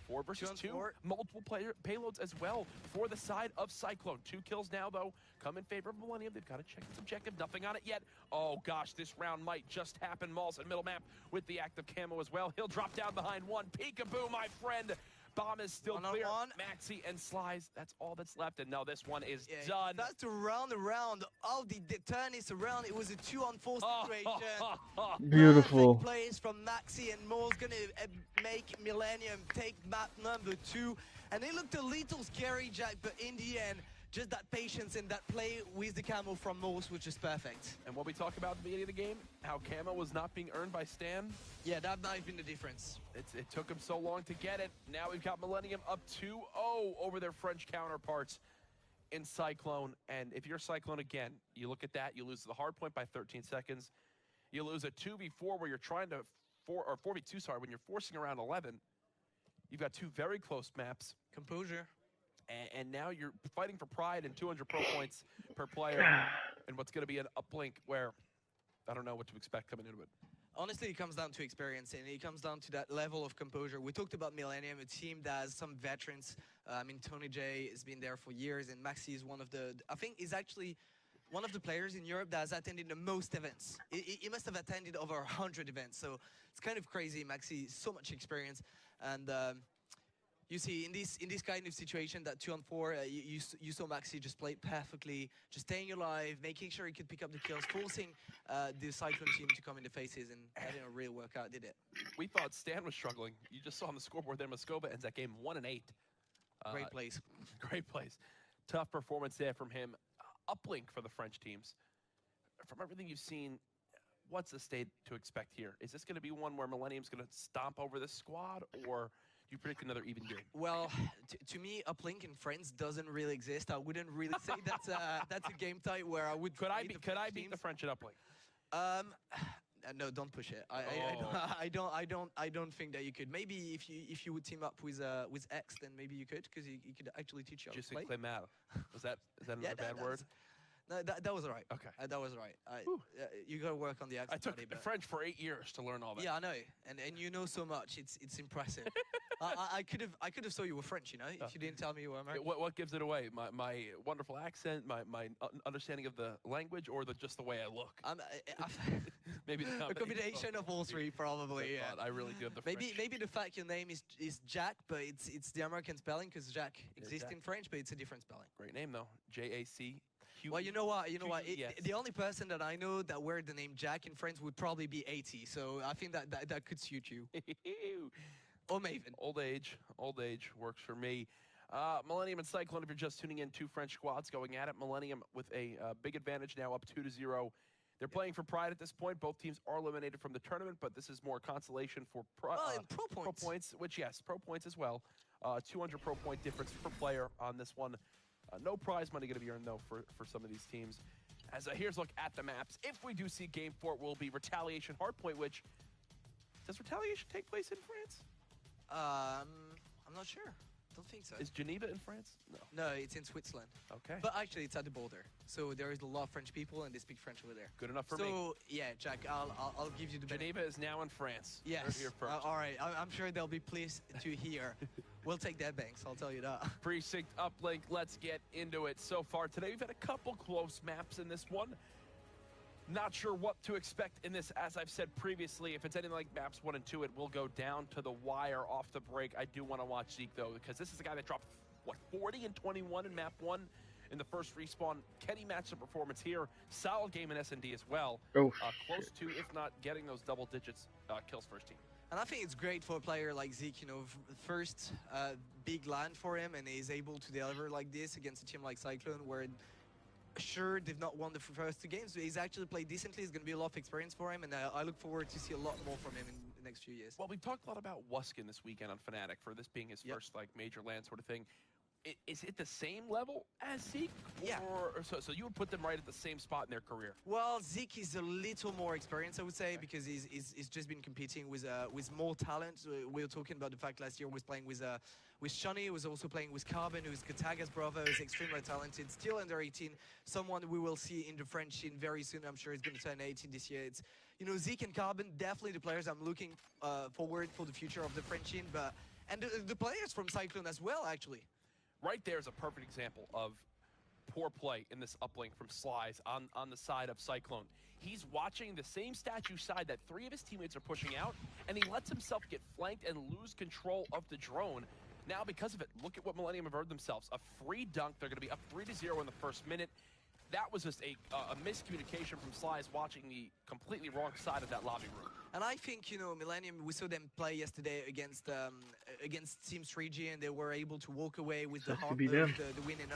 4 versus 2. Multiple payloads as well for the side of Cyclone. 2 kills now, though, come in favor of Millennium. They've got to check this objective. Nothing on it yet. Oh, gosh, this round might just happen. Maul's in middle map with the active camo as well. He'll drop down behind one. Peekaboo, my friend. Bomb is still clear. Maxi and Slice, that's all that's left. And no, this one is done. That's to round around of the tennis around. It was a 2-on-4 situation. Beautiful. Perfect plays from Maxi, and Mo's going to make Millennium take map number 2. And it looked a little scary, Jack, but in the end, just that patience and that play with the camo from Morse, which is perfect. And what we talked about at the beginning of the game, how camo was not being earned by Stan. Yeah, that might have been the difference. It took him so long to get it. Now we've got Millennium up 2-0 over their French counterparts in Cyclone. And if you're Cyclone again, you look at that, you lose the hard point by 13 seconds. You lose a 2v4 where you're trying to, 4v2, sorry, when you're forcing around 11. You've got 2 very close maps. Composure. And now you're fighting for pride and 200 pro points per player. And what's going to be an uplink where I don't know what to expect coming into it. Honestly, it comes down to experience, and it comes down to that level of composure. We talked about Millennium, a team that has some veterans. I mean, Tony J has been there for years, and Maxi is one of the, I think he's actually one of the players in Europe that has attended the most events. He must have attended over 100 events, so it's kind of crazy. Maxi, so much experience, and you see, in this kind of situation, that 2-on-4, you saw Maxi just play perfectly, just staying alive, making sure he could pick up the kills, forcing the Cyclone team to come in the faces, and that didn't really work out, did it? We thought Stan was struggling. You just saw on the scoreboard there, Moscova ends that game 1-8. Great plays. Great plays. Tough performance there from him. Uplink for the French teams. From everything you've seen, what's the state to expect here? Is this going to be one where Millennium's going to stomp over this squad, or do you predict another even game? Well, to me, Uplink in France doesn't really exist. I wouldn't really say that's a game type where I would. Could I beat the French at Uplink? No, don't push it. I don't think that you could. Maybe if you would team up with X, then maybe you could, because he could actually teach you how to play. Is that another bad word? No, that was all right. Okay. That was all right. You got to work on the accent. I took French for 8 years to learn all that. Yeah, I know. And you know so much. It's impressive. I could have saw you were French, you know, if you didn't tell me you were American. What gives it away? My wonderful accent, my understanding of the language, or just the way I look? Maybe a combination of all three, probably. Yeah. I really do have the French. Maybe the fact your name is Jack, but it's the American spelling, because Jack exists in French, but it's a different spelling. Great name though, J-A-C. Well, you know what? The only person that I know that wear the name Jack in France would probably be 80. So I think that could suit you. Or Maven. Old age works for me. Millennium and Cyclone, if you're just tuning in, 2 French squads going at it. Millennium with a big advantage now, up 2-0. They're playing for pride at this point. Both teams are eliminated from the tournament, but this is more consolation for pro points, which, yes, pro points as well. 200 pro point difference per player on this one. No prize money going to be earned, though, for some of these teams. As here's a look at the maps. If we do see Game 4, it will be Retaliation Hardpoint, which... Does Retaliation take place in France? I'm not sure. Don't think so. Is Geneva in France? No. No, it's in Switzerland. Okay. But actually, it's at the border. So there is a lot of French people, and they speak French over there. Good enough for me. So, yeah, Jack, I'll give you the Geneva is now in France. Yes. Here first. All right. I'm sure they'll be pleased to hear. We'll take that, Banks. I'll tell you that. Precinct uplink. Let's get into it. So far today, we've had a couple close maps in this one. Not sure what to expect in this. As I've said previously, if it's anything like maps 1 and 2, it will go down to the wire off the break. I do want to watch Zeke, though, because this is a guy that dropped, what, 40 and 21 in map 1 in the first respawn. Can he match the performance here? Solid game in S&D as well. Oh, close to, if not getting those double digits, kills first team. And I think it's great for a player like Zeke, you know, first big land for him, and he's able to deliver like this against a team like Cyclone, where sure, they've not won the first 2 games, but he's actually played decently. It's going to be a lot of experience for him, and I look forward to see a lot more from him in the next few years. Well, we've talked a lot about Wuskin this weekend on Fnatic, for this being his first, like, major land sort of thing. Is it the same level as Zeke? Yeah. Or, so you would put them right at the same spot in their career? Well, Zeke is a little more experienced, I would say, because he's just been competing with more talent. We were talking about the fact last year he was playing with Shani, he was also playing with Carbon, who's Kataga's brother, who's extremely talented, still under 18, someone we will see in the French scene very soon. I'm sure he's going to turn 18 this year. It's, you know, Zeke and Carbon, definitely the players I'm looking forward for the future of the French scene, and the players from Cyclone as well, actually. Right there is a perfect example of poor play in this uplink from Slice on the side of Cyclone. He's watching the same statue side that 3 of his teammates are pushing out, and he lets himself get flanked and lose control of the drone. Now, because of it, look at what Millennium have earned themselves. A free dunk. They're going to be up 3-0 in the first minute. That was just a miscommunication from Slice watching the completely wrong side of that lobby room. And I think, you know, Millennium, we saw them play yesterday against Team 3G, and they were able to walk away with the win in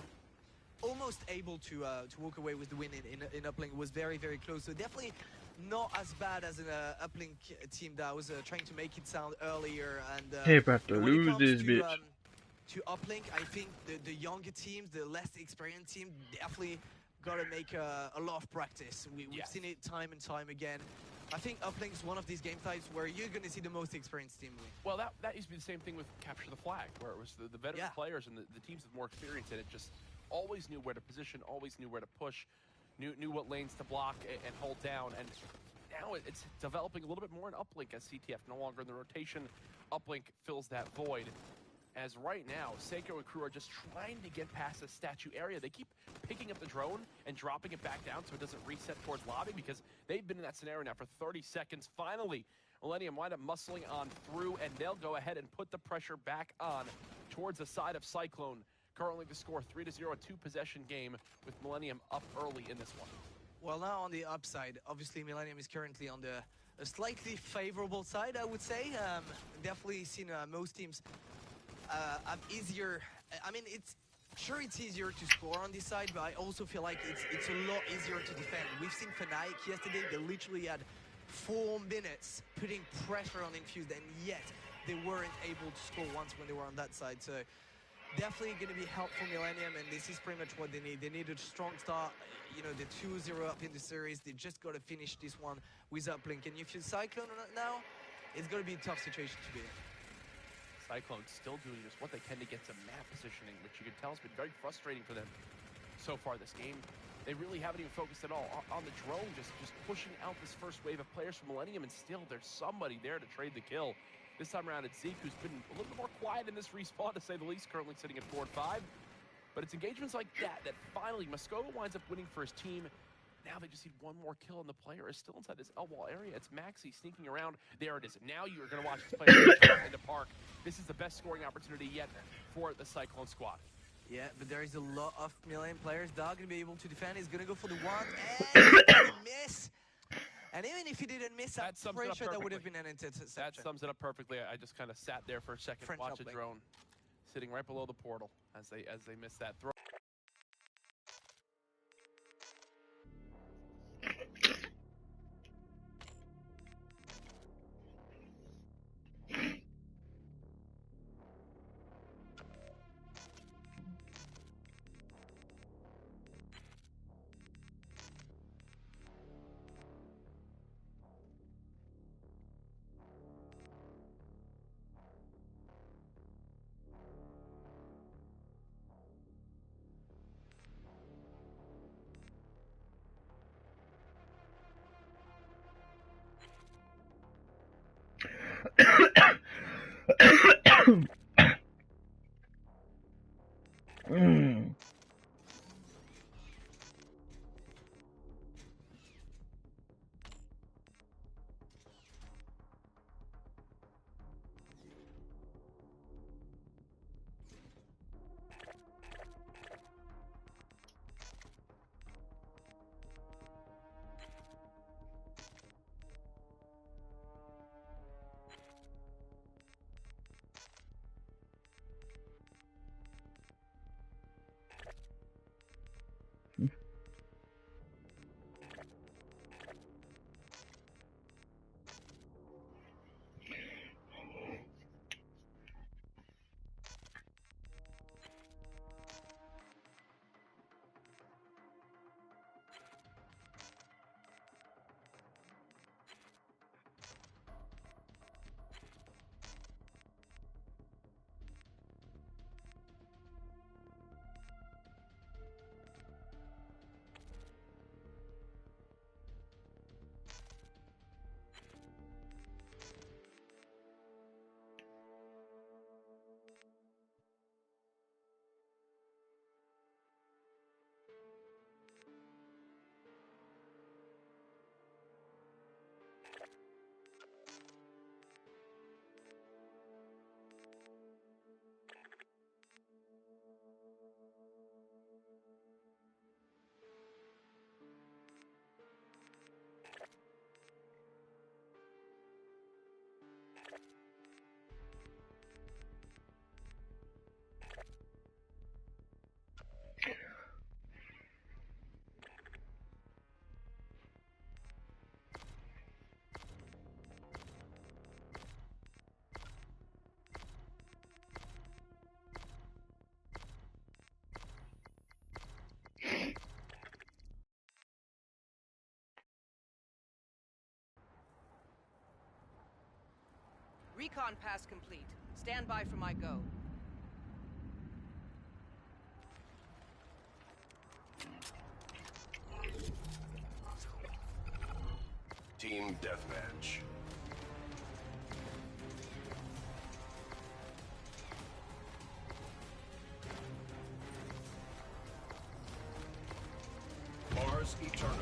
almost able to walk away with the win in uplink. It was very, very close. So definitely not as bad as an uplink team that was trying to make it sound earlier. And hey, about to lose this bitch. To uplink, I think the younger teams, the less experienced team, definitely got to make a lot of practice. We've seen it time and time again. I think uplink is one of these game types where you're going to see the most experienced team win. Well, that used to be the same thing with Capture the Flag, where it was the veteran players and the teams with more experience in it just always knew where to position, always knew where to push, knew what lanes to block and hold down. And now it's developing a little bit more in uplink as CTF no longer in the rotation. Uplink fills that void. As right now, Seiko and crew are just trying to get past the statue area. They keep picking up the drone and dropping it back down so it doesn't reset towards lobby, because they've been in that scenario now for 30 seconds. Finally, Millennium wind up muscling on through, and they'll go ahead and put the pressure back on towards the side of Cyclone. Currently the score 3-0, a 2-possession game with Millennium up early in this one. Well, now on the upside, obviously Millennium is currently on a slightly favorable side, I would say. Definitely seen most teams have easier. I mean, it's easier to score on this side, but I also feel like it's a lot easier to defend. We've seen Fnatic yesterday; they literally had 4 minutes putting pressure on Infused, and yet they weren't able to score once when they were on that side. So definitely going to be helpful Millennium, and this is pretty much what they need. They need a strong start. You know, the 2-0 up in the series. They just got to finish this one with uplink. And if you're Cyclone now, it's going to be a tough situation to be in. Cyclone still doing just what they can to get to map positioning, which you can tell has been very frustrating for them so far this game. They really haven't even focused at all on the drone, just pushing out this first wave of players from Millennium, and still there's somebody there to trade the kill. This time around it's Zeke, who's been a little bit more quiet in this respawn, to say the least, currently sitting at 4-5. But it's engagements like that finally Moscova winds up winning for his team. Now they just need one more kill, and the player is still inside this L-wall area. It's Maxi sneaking around. There it is. Now you're going to watch this player in the park. This is the best scoring opportunity yet for the Cyclone squad. Yeah, but there is a lot of Millennium players that are going to be able to defend. He's going to go for the one, and he's going to miss. And even if he didn't miss, I'm pretty sure that would have been an interception. That sums it up perfectly. I just kind of sat there for a second, watched a drone sitting right below the portal as they missed that throw. Mm. Recon pass complete. Stand by for my go. Team deathmatch. Mars Eternal.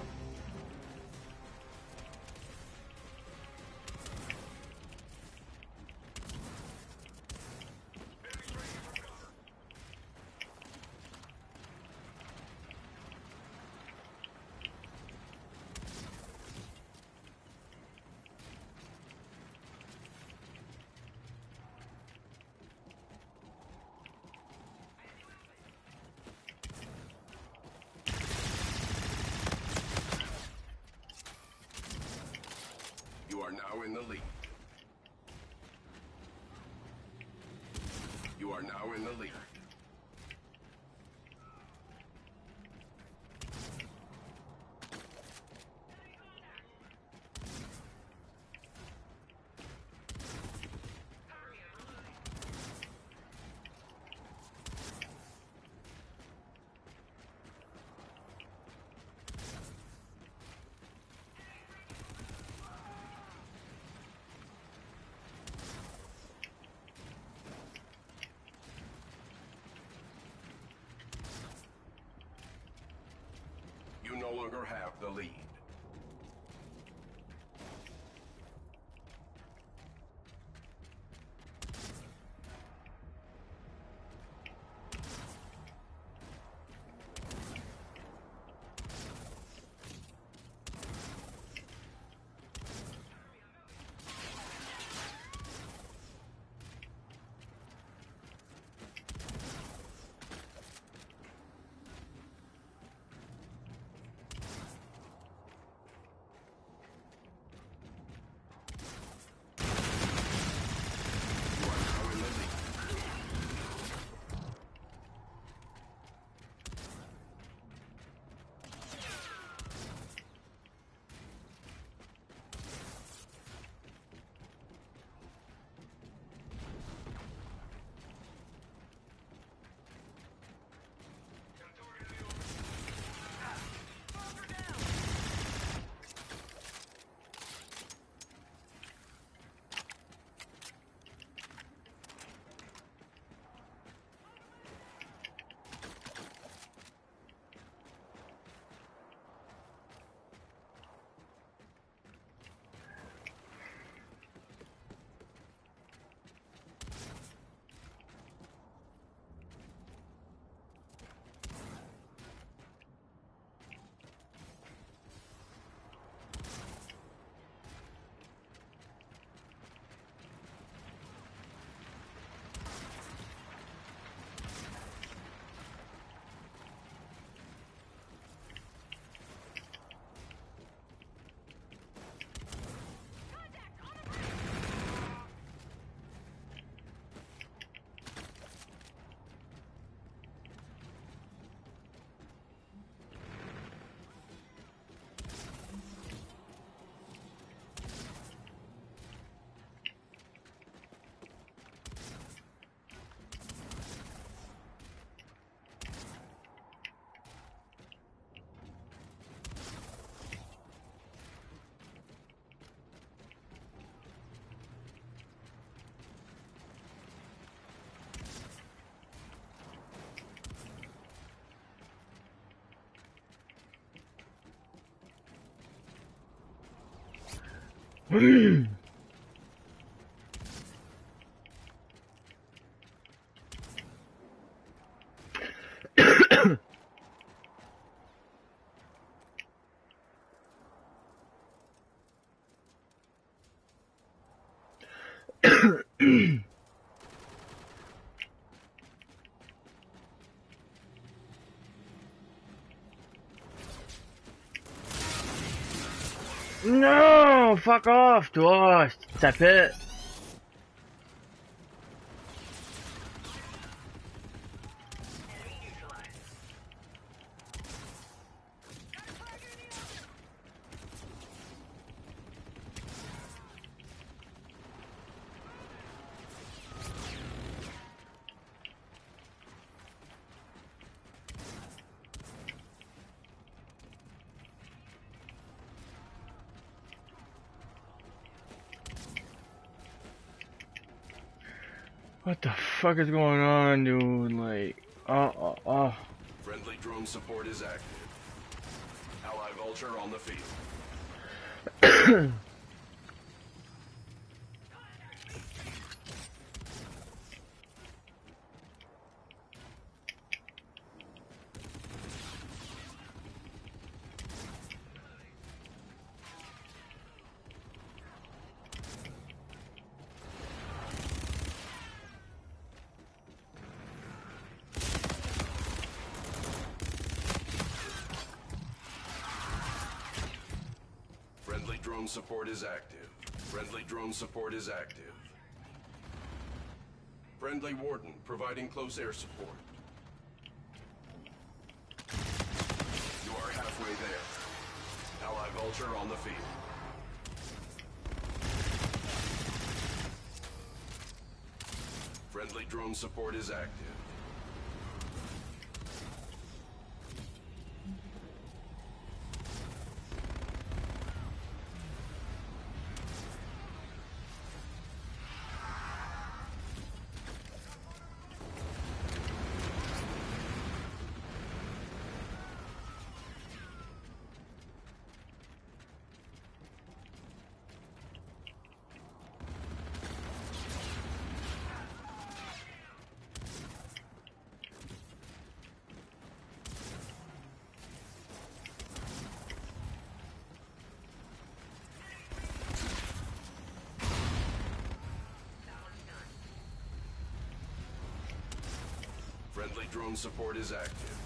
You are now in the lead. You are now in the lead. You no longer have the lead. No, fuck off, Dwarf. Tap it. What the fuck is going on, dude? Like, Friendly drone support is active. Ally Vulture on the field. Friendly drone support is active. Friendly drone support is active. Friendly Warden providing close air support. You are halfway there. Ally Vulture on the field. Friendly drone support is active. Friendly drone support is active.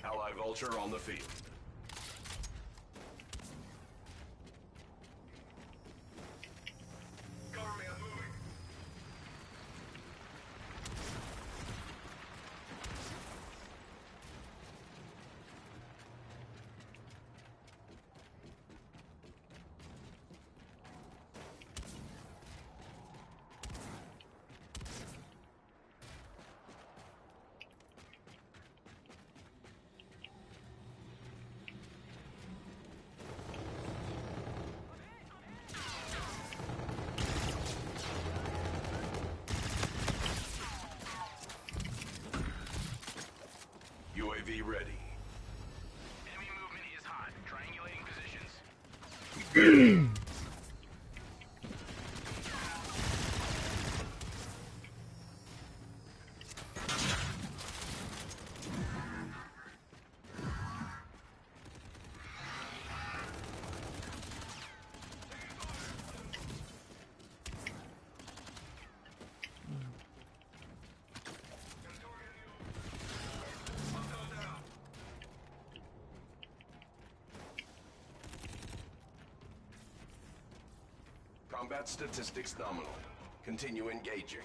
Ally Vulture on the field. UAV ready. Enemy movement is hot. Triangulating positions. Combat statistics nominal. Continue engaging.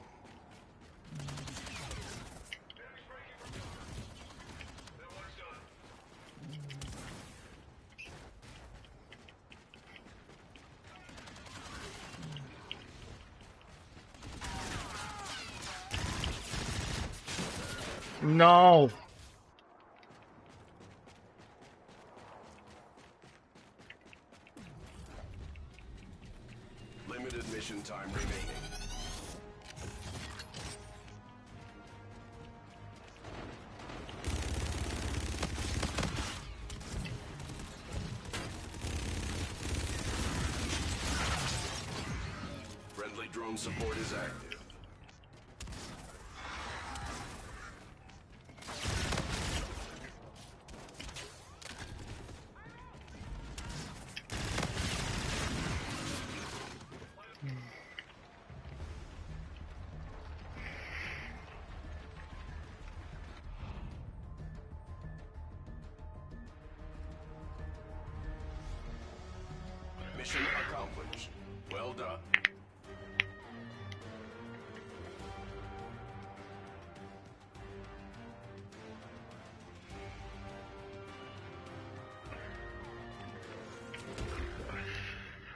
No. Limited mission time remaining. Friendly drone support is active. Mission accomplished. Well done.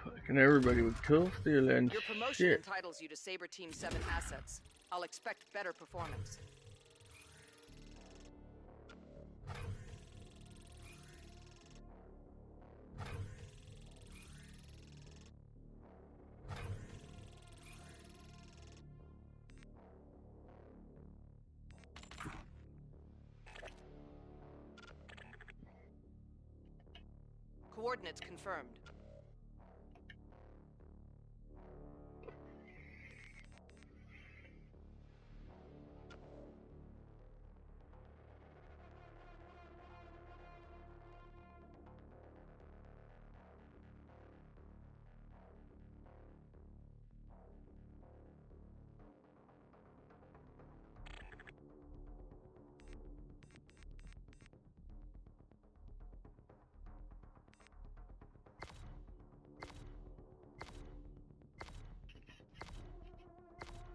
Fucking everybody with kill steal and Your promotion shit. entitles you to Saber Team 7 assets. I'll expect better performance. Coordinates confirmed.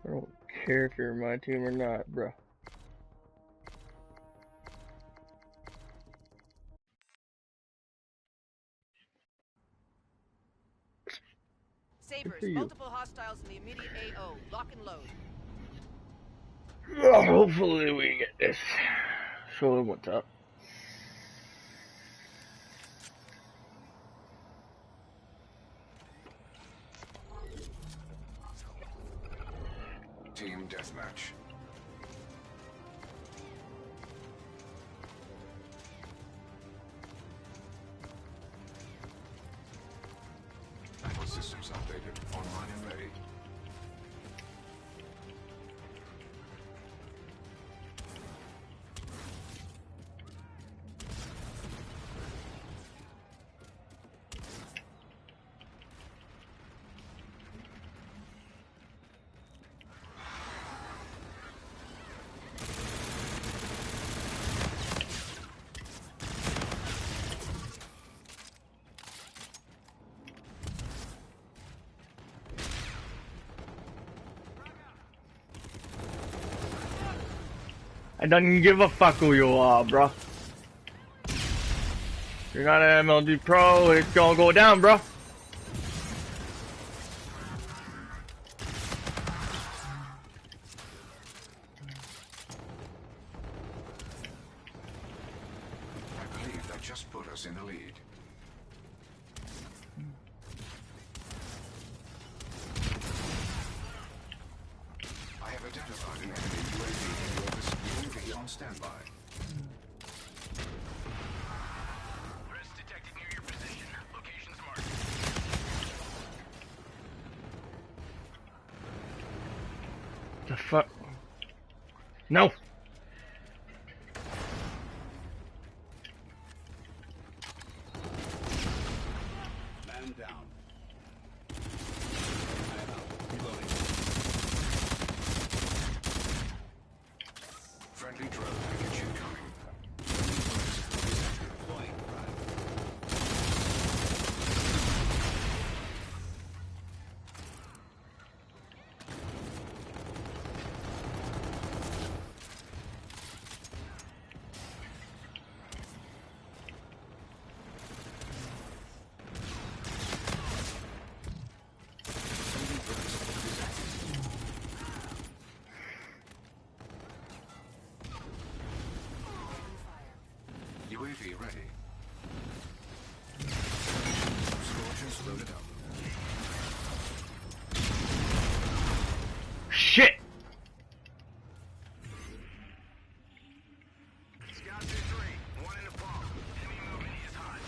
I don't care if you're my team or not, bro. Sabers, you. multiple hostiles in the immediate AO. Lock and load. Oh, hopefully we get this. Show them what's up. Team deathmatch. Battle systems updated, online and ready. I don't give a fuck who you are, bro. You're not an MLG pro, it's gonna go down, bro. I believe that just put us in the lead. I have identified an enemy UAV in your vicinity. UAV on standby. Threats detected near your position. Locations marked. The fuck? No! Man down. Friendly drone package incoming. Deploying frag. UAV ready. Scorchers loaded up. Shit! Scout 2-3, one in the bomb. Enemy movement is hot.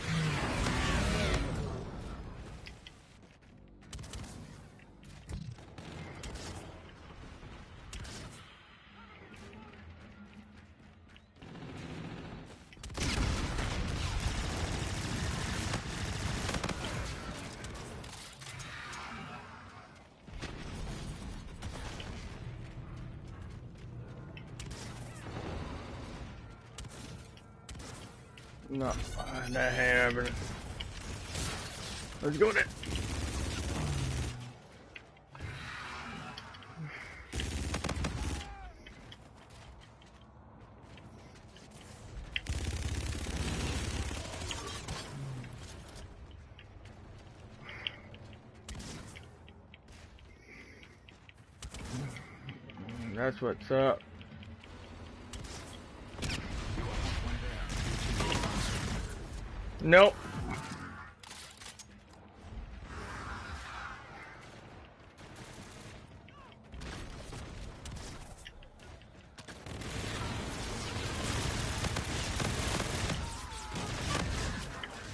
No, that happened. Let's go with it. That's what's up. Nope.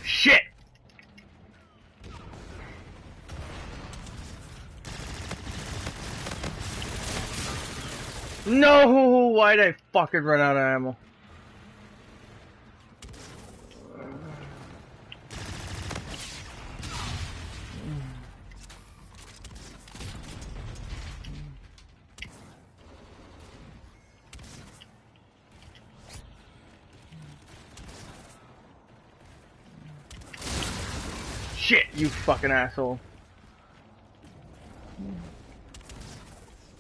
Shit! No! Why'd I fucking run out of ammo? Shit, you fucking asshole.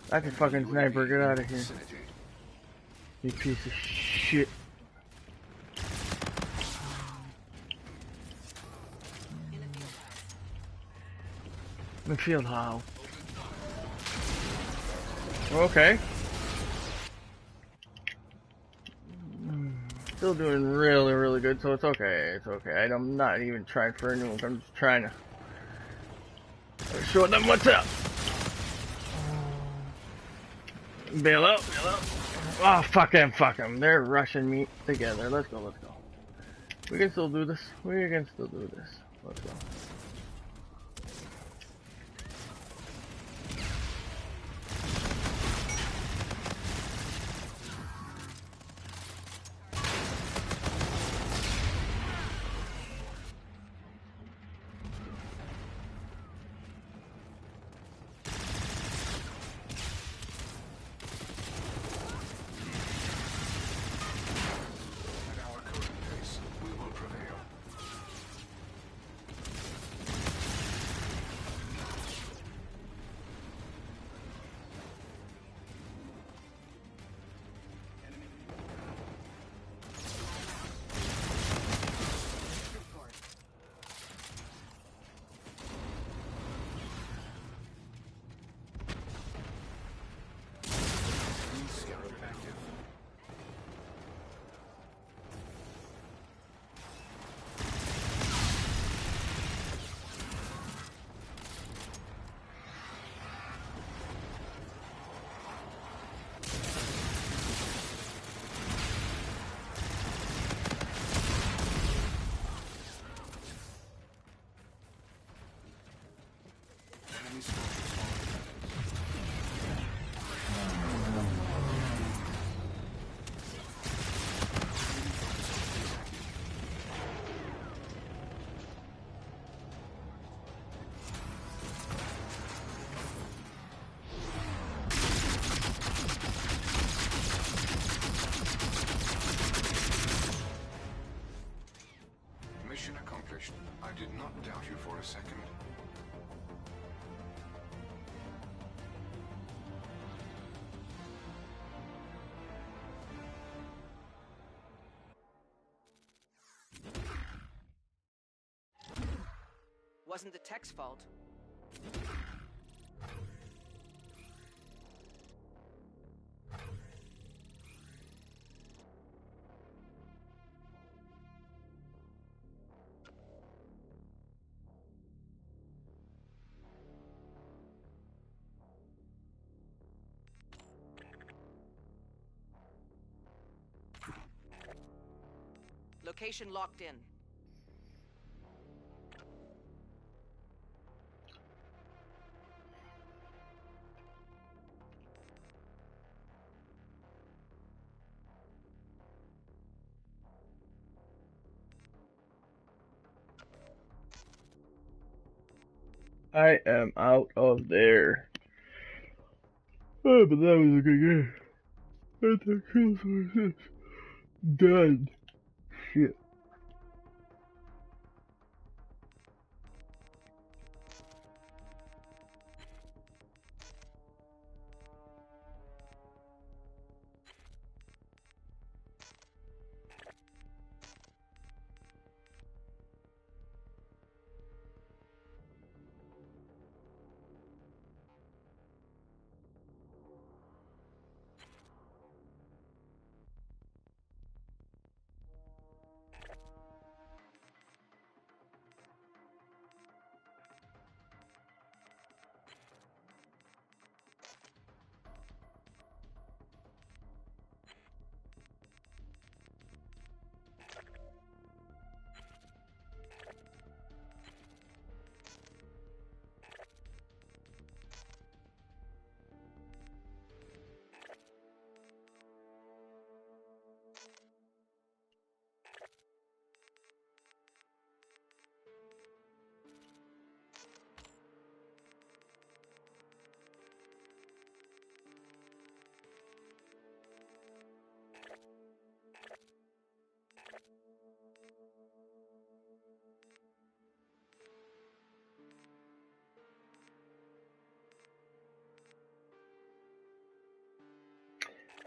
That's a fucking sniper, get out of here. You piece of shit. The field how? Okay. Still doing really, really good, so it's okay. It's okay. I'm not even trying for a nuke. I'm just trying to show them what's up. Bail out, bail out. Oh, fuck them. They're rushing me together. Let's go, let's go. We can still do this. We can still do this. Let's go. Mission accomplished. I did not doubt you for a second. Wasn't the tech's fault. Location locked in. I am out of there. Oh, but that was a good game. That's a kill source. Done. Shit.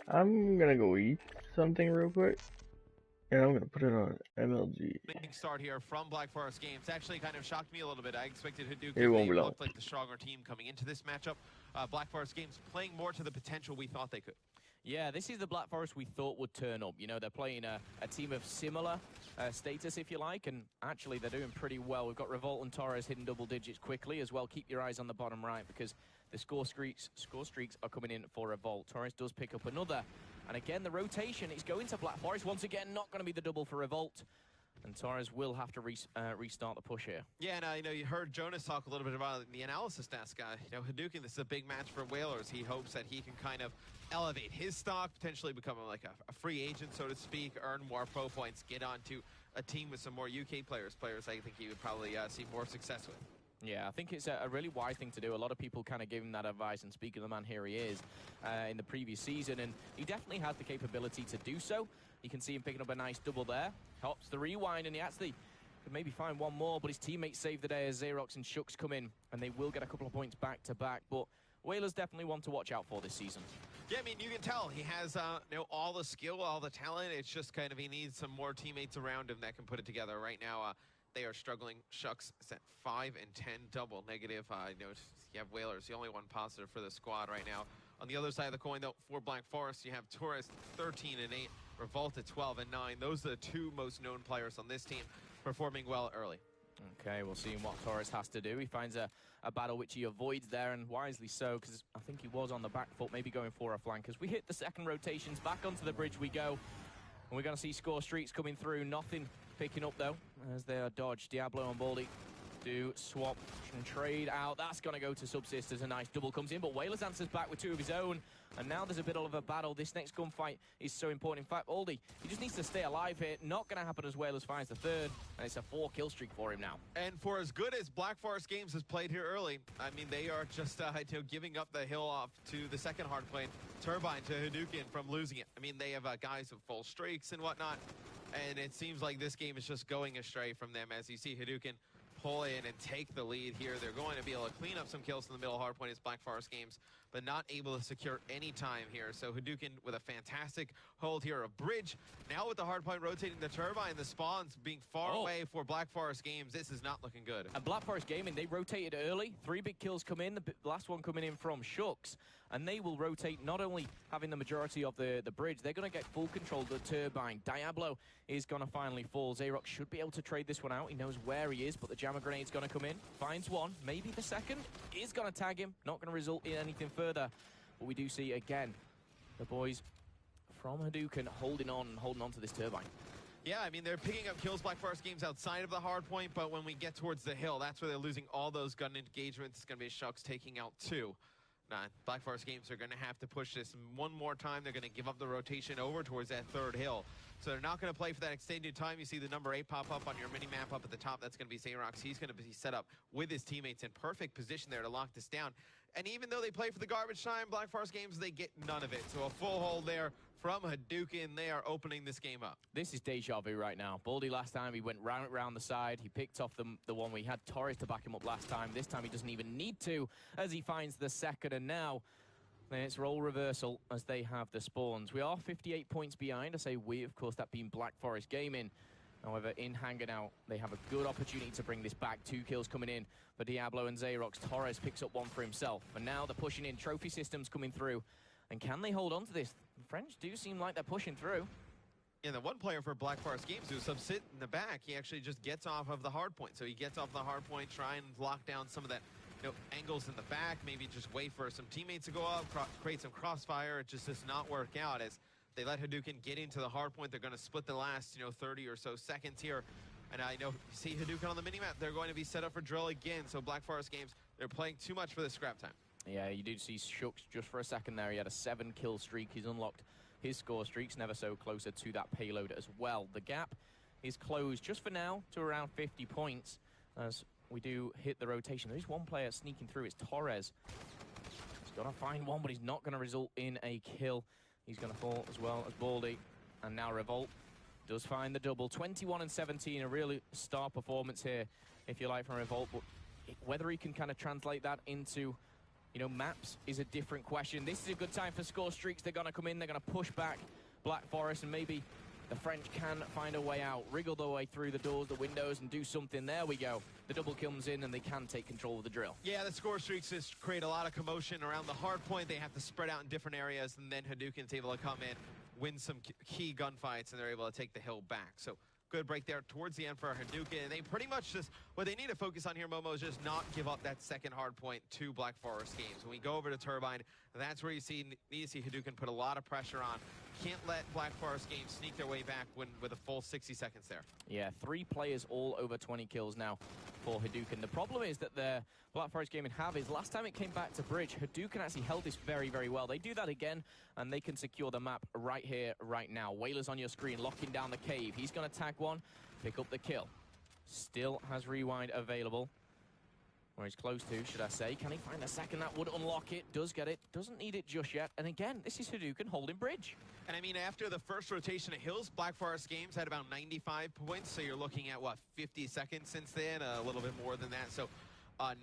I'm gonna go eat something real quick, and I'm gonna put it on MLG. Big start here from Black Forest Games. Actually kind of shocked me a little bit. I expected It Hadouken won't be maybe long. looked like the stronger team coming into this matchup. Black Forest Games playing more to the potential we thought they could. Yeah, this is the Black Forest we thought would turn up. You know, they're playing a team of similar status, if you like, and actually they're doing pretty well. We've got Revolt and Torres hitting double digits quickly as well. Keep your eyes on the bottom right because the score streaks are coming in for Revolt. Torres does pick up another. And again, the rotation is going to Black Forest. Once again, not going to be the double for Revolt. And Torres will have to restart the push here. Yeah, and you know, you heard Jonas talk a little bit about the analysis desk guy. You know, Hadouken, this is a big match for Whalers. He hopes that he can kind of elevate his stock, potentially become like a free agent, so to speak, earn more pro points, get onto a team with some more UK players I think he would probably see more success with. Yeah, I think it's a really wise thing to do. A lot of people kind of give him that advice, and speaking of the man, here he is in the previous season, and he definitely has the capability to do so. You can see him picking up a nice double there. Hops the rewind, and he actually could maybe find one more, but his teammates save the day as Xerox and Shucks come in, and they will get a couple of points back-to-back, but Whalers definitely one to watch out for this season. Yeah, I mean, you can tell he has you know, all the skill, all the talent. It's just kind of he needs some more teammates around him that can put it together. Right now, they are struggling. Shucks is at 5 and 10 double negative. You know, you have Whalers, the only one positive for the squad right now. On the other side of the coin, though, for Black Forest, you have Torres 13 and 8, Revolt at 12 and 9. Those are the two most known players on this team performing well early. Okay, we'll see what Torres has to do. He finds a battle which he avoids there, and wisely so, because I think he was on the back foot, maybe going for a flank. As we hit the second rotations, back onto the bridge we go. And we're going to see score streaks coming through. Nothing picking up, though, as they are dodged. Diablo and Baldy do swap and trade out. That's going to go to Subsisters. A nice double comes in, but Whalers answers back with two of his own. And now there's a bit of a battle. This next gunfight is so important. In fact, Baldy, he just needs to stay alive here. Not going to happen as Whalers finds the third, and it's a 4-kill streak for him now. And for as good as Black Forest Games has played here early, I mean, they are just you know, giving up the hill off to the second hard plane, Turbine to Hadouken from losing it. I mean, they have guys with full streaks and whatnot, and it seems like this game is just going astray from them. As you see Hadouken pull in and take the lead here. They're going to be able to clean up some kills in the middle. Hardpoint is Black Forest Games, but not able to secure any time here. So Hadouken with a fantastic hold here of Bridge. Now with the hardpoint rotating the turbine, the spawns being far away for Black Forest Games. This is not looking good. And Black Forest Gaming, they rotated early. 3 big kills come in. The last one coming in from Shucks. And they will rotate, not only having the majority of the bridge, they're going to get full control of the turbine. Diablo is going to finally fall. Xerox should be able to trade this one out. He knows where he is, but the jammer grenade's going to come in. Finds one, maybe the second. Is going to tag him. Not going to result in anything further. But we do see, again, the boys from Hadouken holding on to this turbine. Yeah, I mean, they're picking up kills, Black Forest Games, outside of the hard point, but when we get towards the hill, that's where they're losing all those gun engagements. It's going to be Shucks taking out 2. Black Forest Games are going to have to push this one more time. They're going to give up the rotation over towards that third hill. So they're not going to play for that extended time. You see the number 8 pop up on your mini-map up at the top. That's going to be Xerox. He's going to be set up with his teammates in perfect position there to lock this down. And even though they play for the garbage time, Black Forest Games, they get none of it. So a full hold there from Hadouken. They are opening this game up. This is deja vu right now. Baldy last time, he went round the side. He picked off the one where he had Torres to back him up last time. This time he doesn't even need to as he finds the second. And now it's role reversal as they have the spawns. We are 58 points behind. I say we, of course, that being Black Forest Gaming. However, in hanging out, they have a good opportunity to bring this back. 2 kills coming in for Diablo and Xerox. Torres picks up 1 for himself. And now they're pushing in. Trophy systems coming through. And can they hold on to this? The French do seem like they're pushing through. Yeah, the one player for Black Forest Games who's sit in the back, he actually just gets off of the hard point. So he gets off the hard point, try and lock down some of that angles in the back, maybe just wait for some teammates to go up, create some crossfire. It just does not work out as they let Hadouken get into the hard point. They're going to split the last, 30 or so seconds here. And I know you see Hadouken on the minimap. They're going to be set up for drill again. So Black Forest Games, they're playing too much for the scrap time. Yeah, you do see Shucks just for a second there. He had a 7-kill streak. He's unlocked his score streaks, never so closer to that payload as well. The gap is closed just for now to around 50 points as we do hit the rotation. There is one player sneaking through. It's Torres. He's going to find one, but he's not going to result in a kill. He's going to fall as well as Baldy. And now Revolt does find the double. 21 and 17, a really star performance here, if you like, from Revolt. But whether he can kind of translate that into, maps is a different question. This is a good time for score streaks. They're going to come in. They're going to push back Black Forest, and maybe the French can find a way out, wriggle their way through the doors, the windows, and do something. There we go. The double comes in, and they can take control of the drill. Yeah, the score streaks just create a lot of commotion around the hard point. They have to spread out in different areas, and then Hadouken's able to come in, win some key gunfights, and they're able to take the hill back. So good break there towards the end for Hadouken. They pretty much just, what they need to focus on here, Momo, is just not give up that second hard point to Black Forest Games. When we go over to Turbine, that's where you need to see Hadouken put a lot of pressure on. Can't let Black Forest Games sneak their way back with a full 60 seconds there. Yeah, 3 players all over 20 kills now for Hadouken. The problem is that the Black Forest Gaming have is last time it came back to Bridge, Hadouken actually held this very, very well. They do that again, and they can secure the map right here, right now. Whaler's on your screen, locking down the cave. He's going to tag one, pick up the kill. Still has rewind available. Where he's close to, should I say. Can he find a second? That would unlock it. Does get it. Doesn't need it just yet. And again, this is Hadouken holding Bridge. And I mean, after the first rotation of Hills, Black Forest Games had about 95 points. So you're looking at, 50 seconds since then? A little bit more than that. So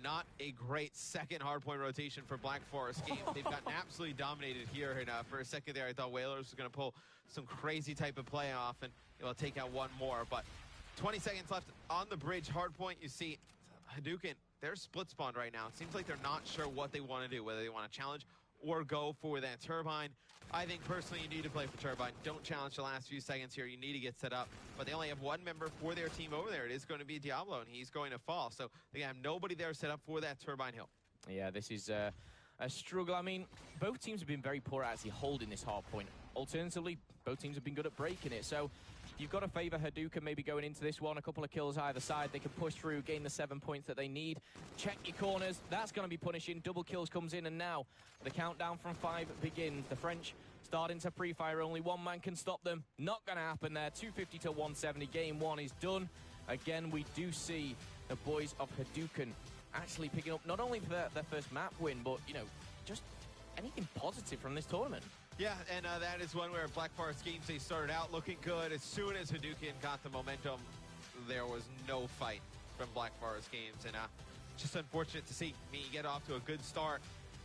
not a great second hardpoint rotation for Black Forest Games. They've gotten absolutely dominated here. And for a second there, I thought Whalers was going to pull some crazy type of play off and take out one more. But 20 seconds left on the Bridge hardpoint. You see Hadouken. They're split spawned right now. It seems like they're not sure what they want to do, whether they want to challenge or go for that Turbine. I think personally you need to play for Turbine. Don't challenge the last few seconds here. You need to get set up. But they only have one member for their team over there. It is going to be Diablo, and he's going to fall. So they have nobody there set up for that Turbine hill. Yeah, this is a struggle. I mean, both teams have been very poor at actually holding this hard point. Alternatively, both teams have been good at breaking it. So you've got to favor Hadouken maybe going into this one. A couple of kills either side. They can push through, gain the 7 points that they need. Check your corners. That's going to be punishing. Double kills comes in, and now the countdown from 5 begins. The French starting to pre-fire. Only one man can stop them. Not going to happen there. 250 to 170. Game 1 is done. Again, we do see the boys of Hadouken actually picking up not only their first map win, but, just anything positive from this tournament. Yeah, and that is one where Black Forest Games, they started out looking good. As soon as Hadouken got the momentum, there was no fight from Black Forest Games. And just unfortunate to see me get off to a good start.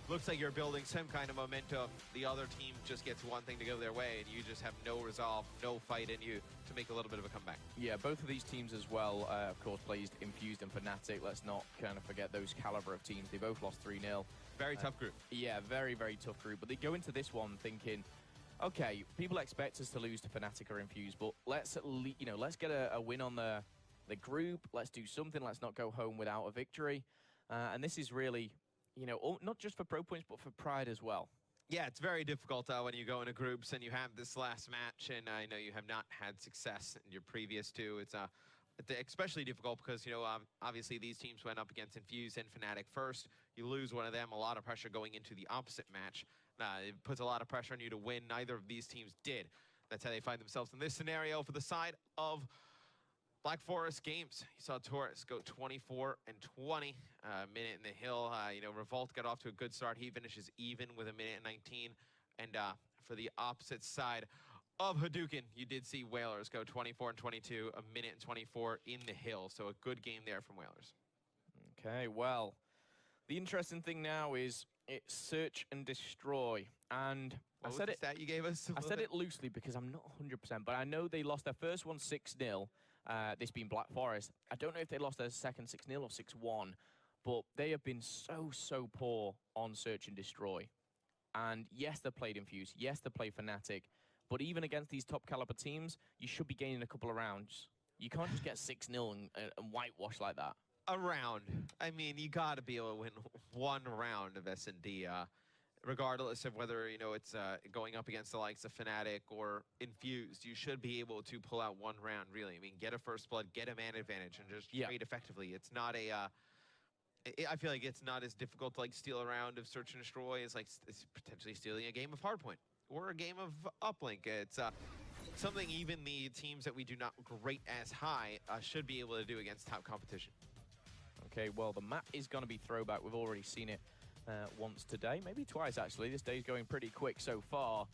Looks like you're building some kind of momentum. The other team just gets one thing to go their way, and you just have no resolve, no fight in you to make a little bit of a comeback. Yeah, both of these teams as well, of course, plays Infused and Fnatic. Let's not kind of forget those caliber of teams. They both lost 3-0. Very tough group. Yeah, very, very tough group. But they go into this one thinking, okay, people expect us to lose to Fnatic or Infused, but let's let's get a win on the group. Let's do something. Let's not go home without a victory. And this is really, not just for Pro Points, but for Pride as well. Yeah, it's very difficult when you go into groups and you have this last match, and I know you have not had success in your previous two. It's especially difficult because, you know, obviously these teams went up against Infuse and Fnatic first. You lose one of them, a lot of pressure going into the opposite match. It puts a lot of pressure on you to win. Neither of these teams did. That's how they find themselves in this scenario. For the side of Black Forest Games, you saw Torres go 24 and 20, minute in the hill. You know, Revolt got off to a good start. He finishes even with a minute and 19. And for the opposite side of Hadouken, you did see Whalers go 24 and 22, a minute and 24 in the hill. So a good game there from Whalers. Okay, well, the interesting thing now is it's search and destroy. And what was the stat you gave us? I said it loosely because I'm not 100%, but I know they lost their first one 6-0. This being Black Forest. I don't know if they lost their second 6-0 or 6-1, but they have been so poor on search and destroy. And yes, they played Infuse. Yes, they played Fnatic. But even against these top caliber teams, you should be gaining a couple of rounds. You can't just get 6-0 and whitewash like that. A round. I mean, you got to be able to win one round of S&D. Regardless of whether, you know, it's going up against the likes of Fnatic or Infused, you should be able to pull out one round, really. I mean, get a first blood, get a man advantage, and just trade effectively. It's not a... I feel like it's not as difficult to, like, steal a round of Search and Destroy as, like, it's potentially stealing a game of Hardpoint or a game of Uplink. It's something even the teams that we do not rate as high should be able to do against top competition. Okay, well, the map is going to be Throwback. We've already seen it once today, maybe twice actually. This day's going pretty quick so far.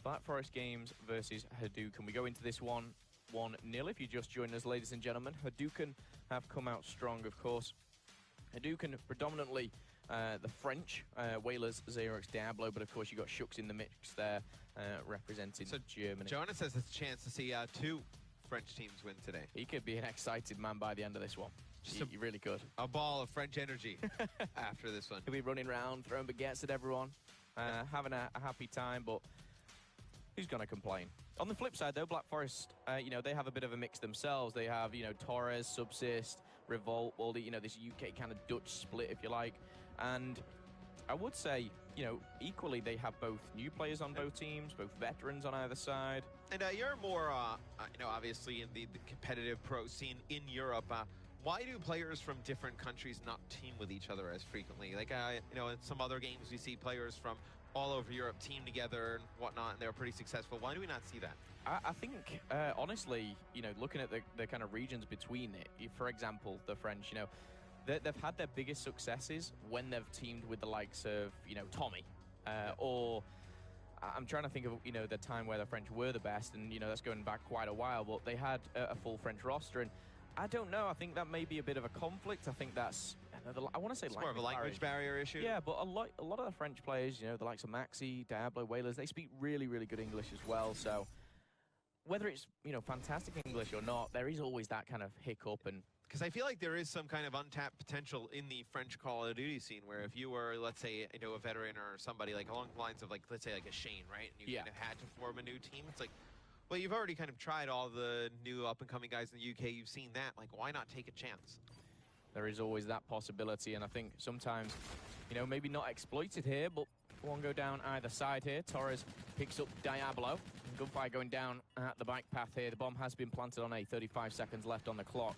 Black Forest Games versus Hadouken. We go into this one 1-0. If you just joined us, ladies and gentlemen, Hadouken have come out strong, of course. Hadouken predominantly the French, Whalers, Xerox, Diablo, but of course you got Shooks in the mix there representing Germany. Jonas has a chance to see 2 French teams win today. He could be an excited man by the end of this one. He really could. A ball of French energy after this one. He'll be running around, throwing baguettes at everyone, having a happy time, but who's going to complain? On the flip side, though, Black Forest, you know, they have a bit of a mix themselves. They have, you know, Torres, Subsist, Revolt, all the, you know, this UK kind of Dutch split, if you like. And I would say, you know, equally they have both new players on both teams, both veterans on either side. And you're more, you know, obviously in the competitive pro scene in Europe. Why do players from different countries not team with each other as frequently? Like, you know, in some other games we see players from all over Europe team together and whatnot, and they're pretty successful. Why do we not see that? I think, honestly, you know, looking at the kind of regions between it, for example, the French, you know, they've had their biggest successes when they've teamed with the likes of, you know, Tommy, or I'm trying to think of, you know, the time where the French were the best, and, you know, that's going back quite a while, but they had a full French roster, and I don't know. I think that may be a bit of a conflict. I think that's, I want to say, it's more of a language barrier issue. Yeah, but a lot of the French players, you know, the likes of Maxi, Diablo, Whalers, they speak really, really good English as well. So whether it's, you know, fantastic English or not, there is always that kind of hiccup. And because I feel like there is some kind of untapped potential in the French Call of Duty scene where if you were, let's say, you know, a veteran or somebody like along the lines of, like, let's say, like a Shane, right? And you kind of had to form a new team. It's like, well, you've already kind of tried all the new up-and-coming guys in the UK. You've seen that. Like, why not take a chance? There is always that possibility, and I think sometimes, you know, maybe not exploited here, but one go down either side here. Torres picks up Diablo. Gunfire going down at the bike path here. The bomb has been planted on A. 35 seconds left on the clock.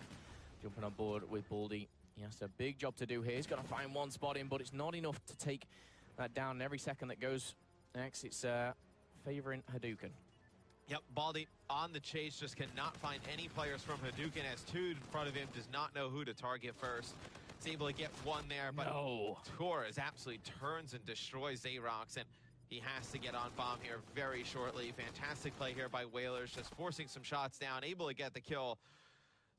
Jumping on board with Baldy. He has a big job to do here. He's got to find one spot in, but it's not enough to take that down. And every second that goes next, it's favouring Hadouken. Yep, Baldy on the chase, just cannot find any players from Hadouken as 2 in front of him, does not know who to target first. He's able to get one there, but Torres absolutely turns and destroys Xerox, and he has to get on bomb here very shortly. Fantastic play here by Whalers, just forcing some shots down, able to get the kill.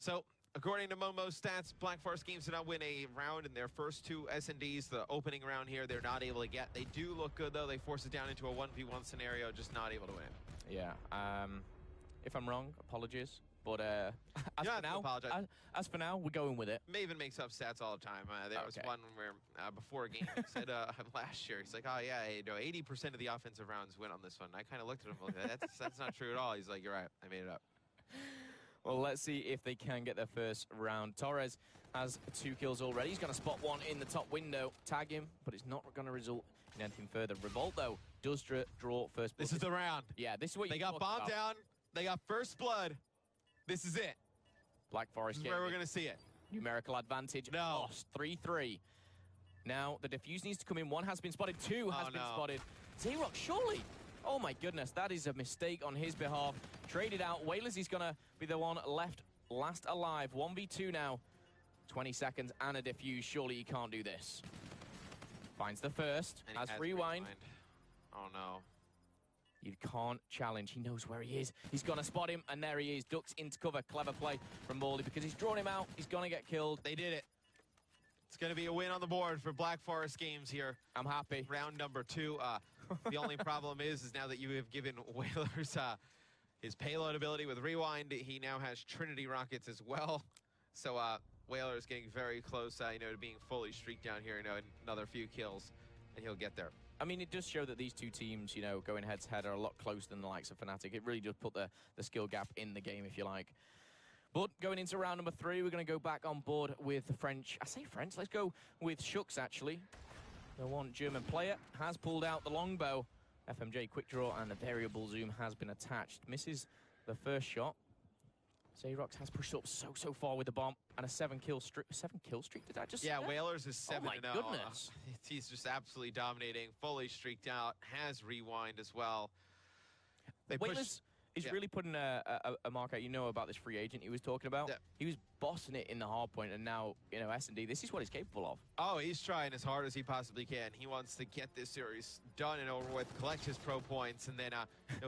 So, according to Momo's stats, Black Forest Games did not win a round in their first 2 S&Ds. The opening round here, they're not able to get. They do look good, though. They force it down into a 1v1 scenario, just not able to win. Yeah, if I'm wrong, apologies. But as for now, we're going with it. Maven makes up stats all the time. There was one where before a game he said last year, he's like, oh yeah, you know, 80% of the offensive rounds win on this one. I kind of looked at him like, that's not true at all. He's like, you're right, I made it up. Well, let's see if they can get their first round. Torres has 2 kills already. He's going to spot one in the top window, tag him, but it's not going to result in anything further. Revolt, though, does draw first blood. This is the round. Yeah, this is what they got bombed down. They got first blood. This is it. Black Forest. This is where we're going to see it. Numerical advantage. No. Lost 3-3. Now the defuse needs to come in. 1 has been spotted. 2 has been spotted. Z-Rock, surely. Oh my goodness, that is a mistake on his behalf. Traded out. Whalers, he's going to be the one left last alive. 1v2 now. 20 seconds and a defuse. Surely he can't do this. Finds the first. Has rewind. Oh no. You can't challenge. He knows where he is. He's going to spot him, and there he is. Ducks into cover. Clever play from Morley because he's drawn him out. He's going to get killed. They did it. It's going to be a win on the board for Black Forest Games here. I'm happy. Round number 2. The only problem is now that you have given Whalers his payload ability with rewind, he now has Trinity rockets as well. So Whalers getting very close, to being fully streaked down here. Another few kills, and he'll get there. I mean, it does show that these two teams, going head-to-head are a lot closer than the likes of Fnatic. It really does put the skill gap in the game, if you like. But going into round number 3, we're going to go back on board with the French. I say French, let's go with Shucks, actually. The one German player has pulled out the longbow. FMJ quick draw and the variable zoom has been attached. Misses the first shot. Xerox has pushed up so far with the bomb and a 7-kill streak. 7-kill streak, did I just say that? Whalers is 7-0. Oh my goodness. He's just absolutely dominating, fully streaked out, has rewind as well. Whalers is really putting a mark out. You know about this free agent he was talking about? Yeah. He was bossing it in the hard point, and now, S&D, this is what he's capable of. Oh, he's trying as hard as he possibly can. He wants to get this series done and over with, collect his pro points, and then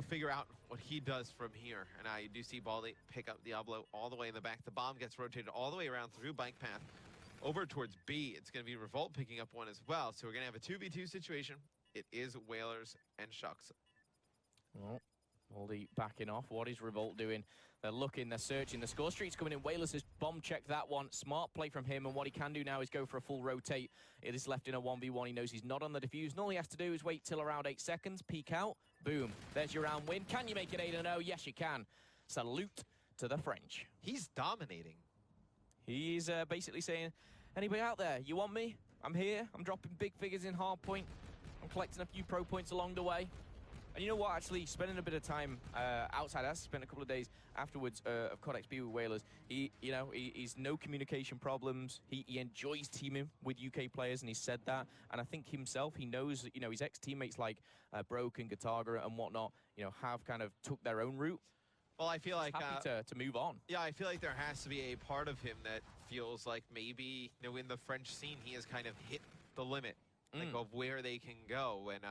figure out what he does from here. And you do see Baldy pick up Diablo all the way in the back. The bomb gets rotated all the way around through bike path over towards B. It's going to be Revolt picking up one as well. So we're going to have a 2v2 situation. It is Whalers and Shucks. Well, Baldy backing off. What is Revolt doing? They're looking, they're searching. The score streak's coming in. Whalers has bomb-checked that one. Smart play from him, and what he can do now is go for a full rotate. It is left in a 1v1. He knows he's not on the defuse, and all he has to do is wait till around 8 seconds, peek out, boom. There's your round win. Can you make it 8-0? Yes, you can. Salute to the French. He's dominating. He's basically saying, anybody out there, you want me? I'm here. I'm dropping big figures in hardpoint. I'm collecting a few pro points along the way. And you know what, actually, spending a bit of time outside, I spent a couple of days afterwards of COD XP with Whalers. He's no communication problems. He enjoys teaming with UK players, and he said that. And I think himself, he knows, his ex-teammates like Broken, Gataga, and whatnot, have kind of took their own route. Well, I feel like happy to move on. Yeah, I feel like there has to be a part of him that feels like maybe, in the French scene, he has kind of hit the limit, of where they can go. And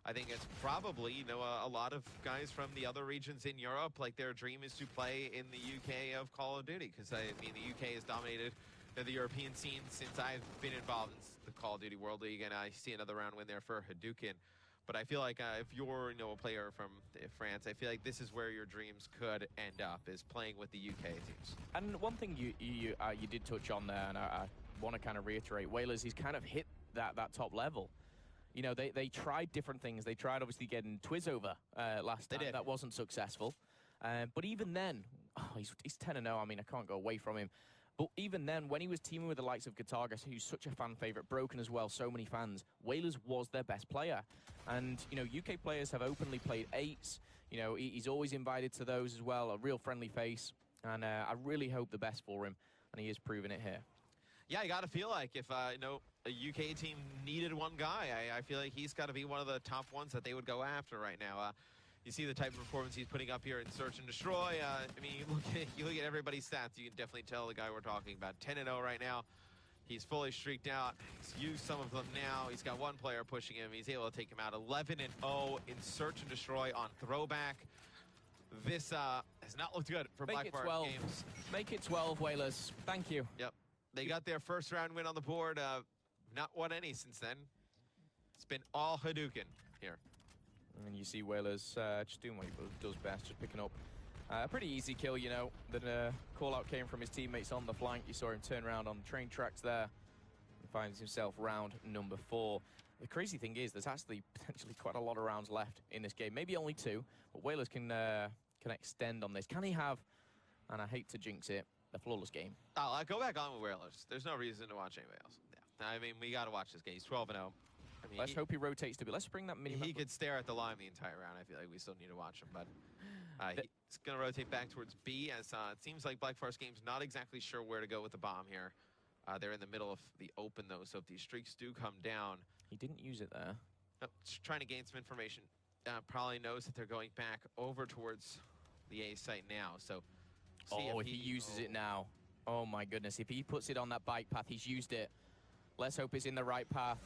I think it's probably, a lot of guys from the other regions in Europe, like their dream is to play in the UK of Call of Duty, because the UK has dominated the European scene since I've been involved in the Call of Duty World League, and I see another round win there for Hadouken. But I feel like if you're, a player from France, I feel like this is where your dreams could end up, is playing with the UK teams. And one thing you did touch on there, and I want to kind of reiterate, Whalers, he's kind of hit that top level. They tried different things. They tried, obviously, getting Twiz over last time. That wasn't successful. But even then, he's 10-0. I mean, I can't go away from him. But even then, when he was teaming with the likes of Gatagas, who's such a fan favorite, Broken as well, so many fans, Whalers was their best player. And, UK players have openly played 8s. He's always invited to those as well, a real friendly face. And I really hope the best for him. And he is proving it here. Yeah, you got to feel like if, a UK team needed one guy, I feel like he's got to be one of the top ones that they would go after right now. You see the type of performance he's putting up here in Search and Destroy. I mean, you look at everybody's stats, you can definitely tell the guy we're talking about. 10-0 right now. He's fully streaked out. He's used some of them now. He's got one player pushing him. He's able to take him out. 11-0 in Search and Destroy on throwback. This has not looked good for Black Forest Games. Make it 12, Whalers. Thank you. Yep. They got their first round win on the board. Not won any since then. It's been all Hadouken here. And you see Whalers just doing what he does best, just picking up a pretty easy kill, The call-out came from his teammates on the flank. You saw him turn around on the train tracks there and finds himself round number 4. The crazy thing is there's actually potentially quite a lot of rounds left in this game. Maybe only 2, but Whalers can extend on this. Can he have, and I hate to jinx it, a flawless game. Oh, I'll go back on with Whalers. There's no reason to watch anybody else. Yeah. I mean, we got to watch this game. He's 12-0. I mean, Let's hope he rotates to be. Let's bring that mini. He could stare at the line the entire round. I feel like we still need to watch him, but he's going to rotate back towards B as it seems like Black Forest Games not exactly sure where to go with the bomb here. They're in the middle of the open, though, so if these streaks do come down... He didn't use it there. No, just trying to gain some information. Probably knows that they're going back over towards the A site now, so... Oh, if he uses it now. Oh, my goodness. If he puts it on that bike path, he's used it. Let's hope it's in the right path.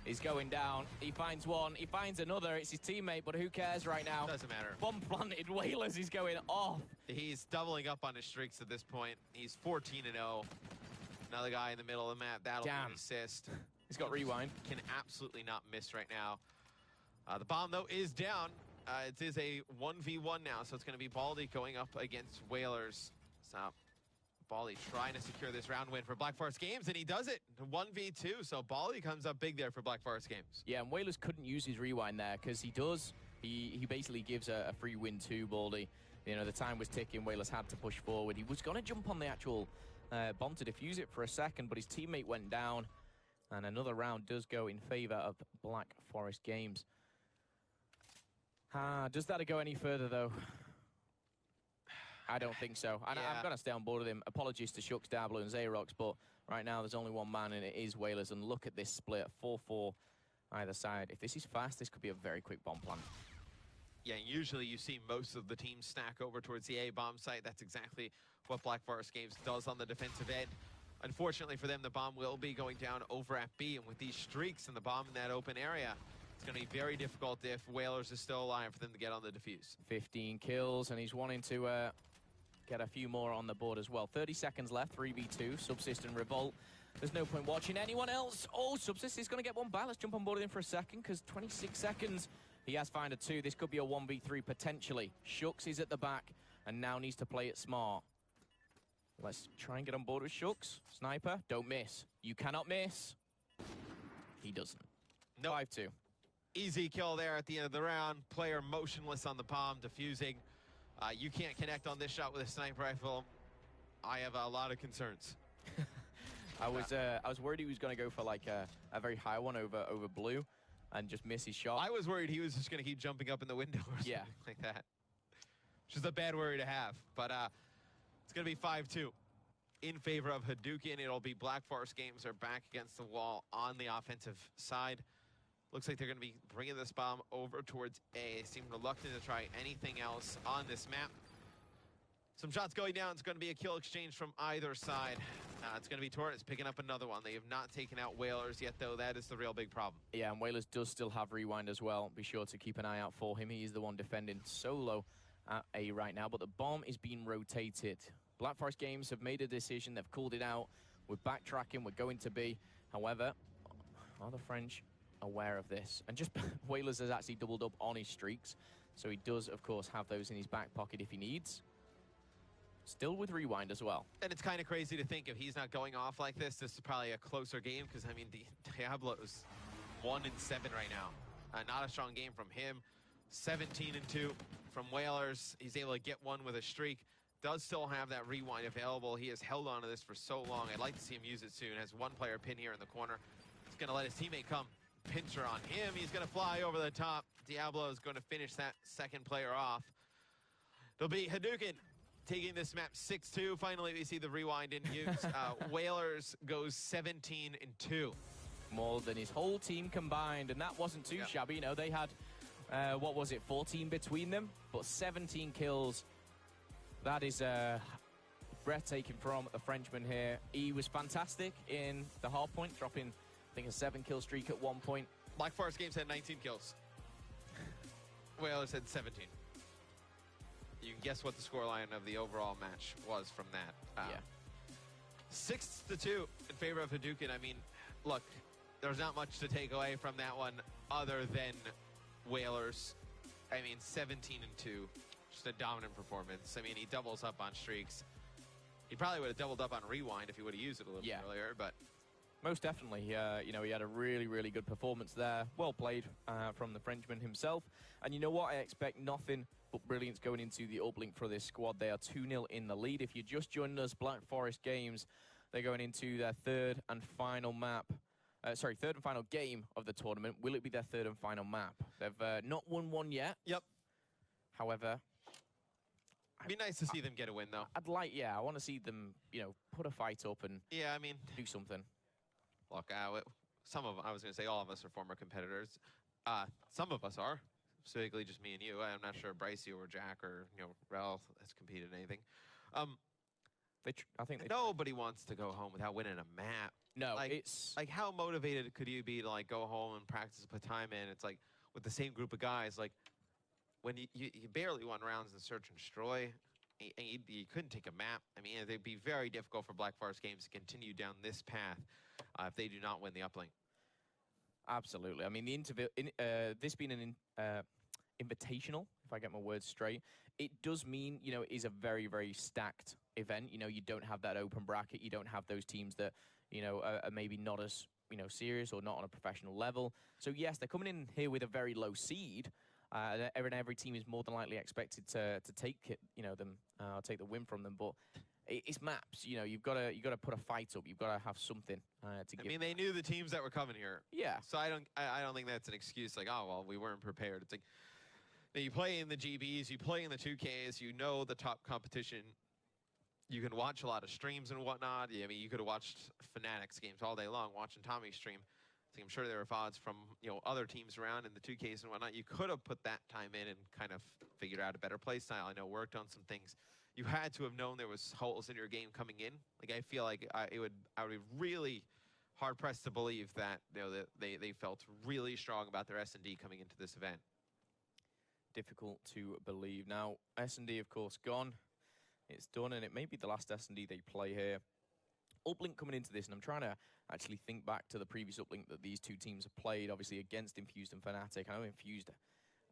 He's going down. He finds one. He finds another. It's his teammate, but who cares right now? Doesn't matter. Bomb planted. Whalers is going off. He's doubling up on his streaks at this point. He's 14-0. Another guy in the middle of the map. That'll be an assist. He's got rewind. Can absolutely not miss right now. The bomb, though, is down. It is a 1v1 now, so it's going to be Baldy going up against Whalers. So Baldy trying to secure this round win for Black Forest Games, and he does it. 1v2, so Baldy comes up big there for Black Forest Games. Yeah, and Whalers couldn't use his rewind there because he does. He basically gives a free win to Baldy. You know, the time was ticking. Whalers had to push forward. He was going to jump on the actual bomb to defuse it for a second, but his teammate went down, and another round does go in favor of Black Forest Games. Does that go any further, though? I don't think so. And I'm going to stay on board with him. Apologies to Shux, Diablo, and Xerox, but right now there's only one man, and it is Whalers. And look at this split, 4-4 either side. If this is fast, this could be a very quick bomb plant. Yeah, usually you see most of the teams stack over towards the A bomb site. That's exactly what Black Forest Games does on the defensive end. Unfortunately for them, the bomb will be going down over at B, and with these streaks and the bomb in that open area, it's going to be very difficult if Whalers is still alive for them to get on the defuse. 15 kills, and he's wanting to get a few more on the board as well. 30 seconds left, 3v2, Subsist and Revolt. There's no point watching anyone else. Oh, Subsist is going to get one back. Let's jump on board with him for a second, because 26 seconds. He has found a 2. This could be a 1v3 potentially. Shux is at the back and now needs to play it smart. Let's try and get on board with Shux. Sniper, don't miss. You cannot miss. He doesn't. No. 5-2. Easy kill there at the end of the round. Player motionless on the bomb, defusing. You can't connect on this shot with a sniper rifle. I have a lot of concerns. I was worried he was going to go for like a very high one over blue and just miss his shot. I was worried he was just going to keep jumping up in the window or something like that. Which is a bad worry to have. But it's going to be 5-2 in favor of Hadouken. It'll be Black Forest Games are back against the wall on the offensive side. Looks like they're going to be bringing this bomb over towards A. They seem reluctant to try anything else on this map. Some shots going down. It's going to be a kill exchange from either side. It's going to be Torrents picking up another one. They have not taken out Whalers yet, though. That is the real big problem. Yeah, and Whalers does still have rewind as well. Be sure to keep an eye out for him. He is the one defending solo at A right now, but the bomb is being rotated. Black Forest Games have made a decision. They've called it out. We're backtracking. We're going to B. However, are the French aware of this? And just Whalers has actually doubled up on his streaks, so he does, of course, have those in his back pocket if he needs. Still with rewind as well. And it's kind of crazy to think if he's not going off like this is probably a closer game, because, I mean, the Diablo's 1-7 right now. Not a strong game from him. 17-2 from Whalers. He's able to get one with a streak. Does still have that rewind available. He has held on to this for so long. I'd like to see him use it soon. Has one player pin here in the corner. He's going to let his teammate come. Pincher on him. He's going to fly over the top. Diablo is going to finish that second player off. It'll be Hadouken taking this map 6-2. Finally, we see the rewind in use. Whalers goes 17-2. More than his whole team combined, and that wasn't too shabby. You know, they had, what was it, 14 between them, but 17 kills. That is breathtaking from the Frenchman here. He was fantastic in the hard point, dropping, I think, a 7-kill streak at one point. Black Forest Games had 19 kills. Whalers had 17. You can guess what the scoreline of the overall match was from that. 6-2 in favor of Hadouken. I mean, look, there's not much to take away from that one other than Whalers. I mean, 17-2. Just a dominant performance. I mean, he doubles up on streaks. He probably would have doubled up on rewind if he would have used it a little bit earlier, but Most definitely. You know, he had a really, really good performance there. Well played from the Frenchman himself. And you know what? I expect nothing but brilliance going into the uplink for this squad. They are 2-0 in the lead. If you're just joining us, Black Forest Games, they're going into their third and final game of the tournament. Will it be their third and final map? They've not won one yet. Yep. However, it'd be nice to see them get a win, though. I want to see them, you know, put a fight up and I mean, do something. Look, I was going to say all of us are former competitors. Some of us are, specifically just me and you. I'm not sure Brycey or Jack or, you know, Rel has competed in anything. I think nobody wants to go home without winning a map. No, like, it's like how motivated could you be to like go home and practice, put time in? It's like with the same group of guys, like when you barely won rounds in Search and Destroy, and you couldn't take a map. I mean, it'd be very difficult for Black Forest Games to continue down this path if they do not win the uplink. Absolutely. I mean, this being an invitational, if I get my words straight, it does mean, you know, it is a very, very stacked event. You know, you don't have that open bracket. You don't have those teams that, you know, are maybe not as, you know, serious or not on a professional level. So, yes, they're coming in here with a very low seed. Every team is more than likely expected to take it, you know, take the win from them. But it's maps. You know, you've got to put a fight up. You've got to have something to give. I mean, they knew the teams that were coming here. Yeah. So I don't think that's an excuse. Like, oh well, we weren't prepared. It's like you play in the GBs, you play in the 2Ks, you know the top competition. You can watch a lot of streams and whatnot. I mean, you could have watched Fanatics games all day long, watching Tommy stream. I'm sure there were VODs from, you know, other teams around in the 2Ks and whatnot. You could have put that time in and kind of figured out a better play style. I know worked on some things. You had to have known there was holes in your game coming in. Like I feel like I would be really hard pressed to believe that, you know, that they felt really strong about their S&D coming into this event. Difficult to believe. Now S&D of course gone. It's done, and it may be the last S&D they play here. Uplink coming into this, and I'm trying to actually think back to the previous Uplink that these two teams have played, obviously against Infused and Fnatic. I know Infused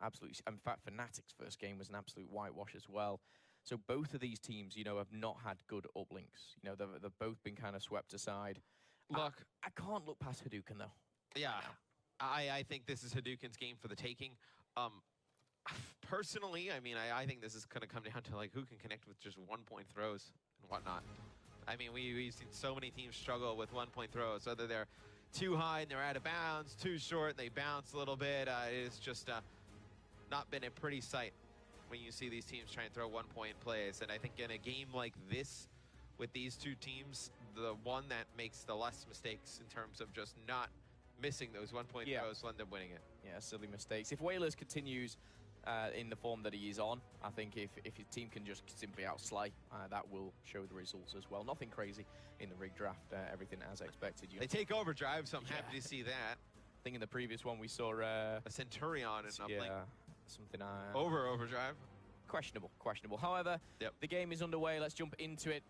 absolutely, in fact, Fnatic's first game was an absolute whitewash as well. So both of these teams, you know, have not had good Uplinks. You know, they've both been kind of swept aside. Look, I can't look past Hadouken, though. Yeah, I think this is Hadouken's game for the taking. Personally, I mean, I think this is going to come down to, like, who can connect with just one-point throws and whatnot. I mean, we've seen so many teams struggle with one-point throws, whether they're too high and they're out of bounds, too short and they bounce a little bit. It's just not been a pretty sight when you see these teams try and throw one-point plays. And I think in a game like this, with these two teams, the one that makes the less mistakes in terms of just not missing those one-point throws will end up winning it. Yeah, silly mistakes. If Whalers continues in the form that he is on, I think if his team can just simply outslay, that will show the results as well. Nothing crazy in the rig draft, everything as expected. They take overdrive, so I'm happy to see that. I think in the previous one we saw a Centurion and something overdrive. Questionable. However, the game is underway. Let's jump into it.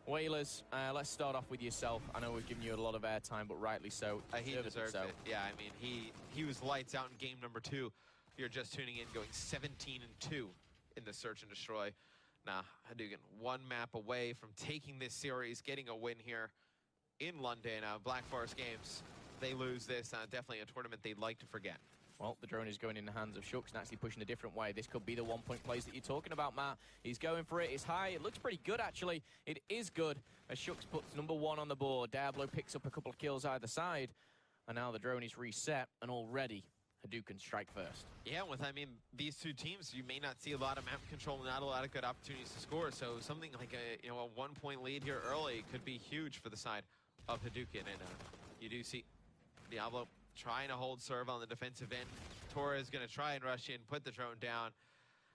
Whalers, let's start off with yourself. I know we've given you a lot of airtime, but rightly so. He deserves it. Yeah, I mean, he was lights out in game number 2. If you're just tuning in, going 17-2 in the Search and Destroy. Now, Hadouken one map away from taking this series, getting a win here in London. Black Forest Games, they lose this. Definitely a tournament they'd like to forget. Well, the drone is going in the hands of Shucks and actually pushing a different way. This could be the one-point plays that you're talking about, Matt. He's going for it. It's high. It looks pretty good, actually. It is good as Shucks puts number 1 on the board. Diablo picks up a couple of kills either side. And now the drone is reset, and already Hadouken strike first. Yeah, I mean, these two teams, you may not see a lot of map control, not a lot of good opportunities to score. So something like a 1-point lead here early could be huge for the side of Hadouken. And you do see Diablo trying to hold serve on the defensive end. Torres is going to try and rush in, put the drone down.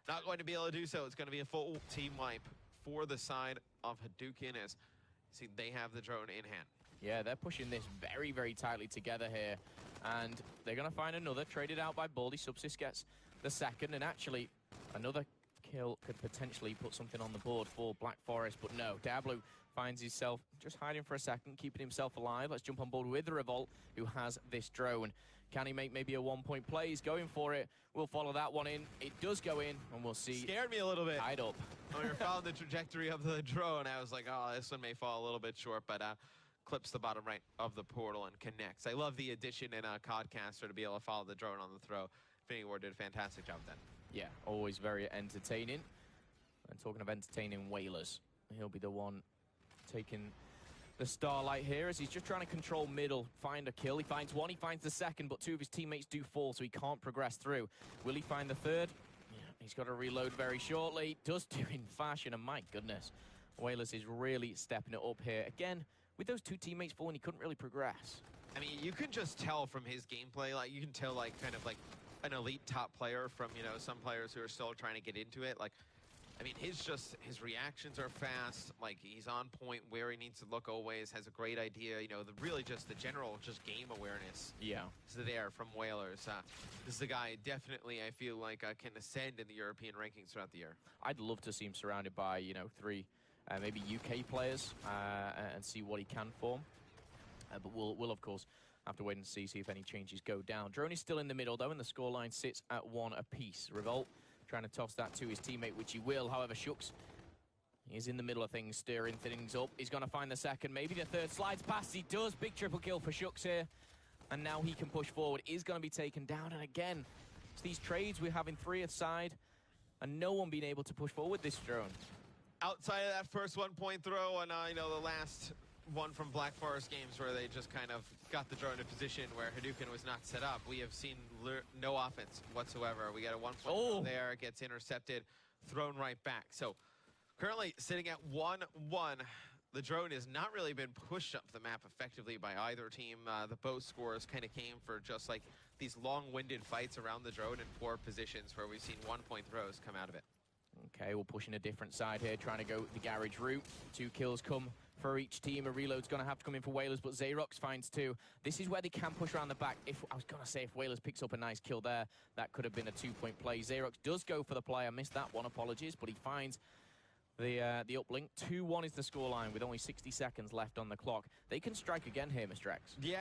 Not going to be able to do so. It's going to be a full team wipe for the side of Hadouken as see they have the drone in hand. Yeah, they're pushing this very, very tightly together here. And they're going to find another, traded out by Baldy. Subsys gets the second, and actually another kill could potentially put something on the board for Black Forest, but no, Diablo finds himself just hiding for a second, keeping himself alive. Let's jump on board with the Revolt, who has this drone. Can he make maybe a 1-point play? He's going for it. We'll follow that one in. It does go in, and we'll see. Scared me a little bit. Tied up. When we were following the trajectory of the drone, I was like, oh, this one may fall a little bit short, but clips the bottom right of the portal and connects. I love the addition in a CODcaster to be able to follow the drone on the throw. Infinity Ward did a fantastic job then. Yeah, always very entertaining. And talking of entertaining, Whalers, he'll be the one taking the starlight here as he's just trying to control middle, find a kill. He finds one, he finds the second, but two of his teammates do fall, so he can't progress through. Will he find the third? Yeah, he's got to reload very shortly. Does do in fashion, and my goodness, Whalers is really stepping it up here. Again, with those two teammates falling, he couldn't really progress. I mean, you can just tell from his gameplay, like, you can tell, like, kind of like an elite top player from, you know, some players who are still trying to get into it. Like, I mean, his reactions are fast. Like, he's on point where he needs to look always, has a great idea. You know, really just the general game awareness. Yeah. Is there from Whalers. This is a guy definitely, I feel like, can ascend in the European rankings throughout the year. I'd love to see him surrounded by, you know, three, maybe UK players and see what he can form. But we'll, of course, have to wait and see if any changes go down. Drone is still in the middle, though, and the scoreline sits at 1 apiece. Revolt trying to toss that to his teammate, which he will. However, Shooks is in the middle of things, stirring things up. He's going to find the second, maybe the third. Slides past, he does. Big triple kill for Shooks here. And now he can push forward. Is going to be taken down. And again, it's these trades. We're having 3 aside, and no one being able to push forward this drone. Outside of that first 1-point throw, and you know, the last one from Black Forest games where they just kind of got the drone in a position where Hadouken was not set up, we have seen no offense whatsoever. We got a 1-point throw there, gets intercepted, thrown right back. So currently sitting at 1-1. The drone has not really been pushed up the map effectively by either team. The both scores kind of came for just like these long-winded fights around the drone in poor positions where we've seen 1-point throws come out of it. Okay, we're pushing a different side here, trying to go the garage route. 2 kills come for each team. A reload's going to have to come in for Whalers, but Xerox finds 2. This is where they can push around the back. I was going to say, if Whalers picks up a nice kill there, that could have been a 2-point play. Xerox does go for the play. I missed that one, apologies, but he finds the uplink. 2-1 is the scoreline with only 60 seconds left on the clock. They can strike again here, Mr. X. Yeah.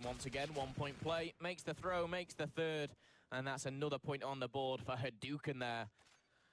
Once again, 1-point play, makes the throw, makes the third, and that's another point on the board for Hadouken there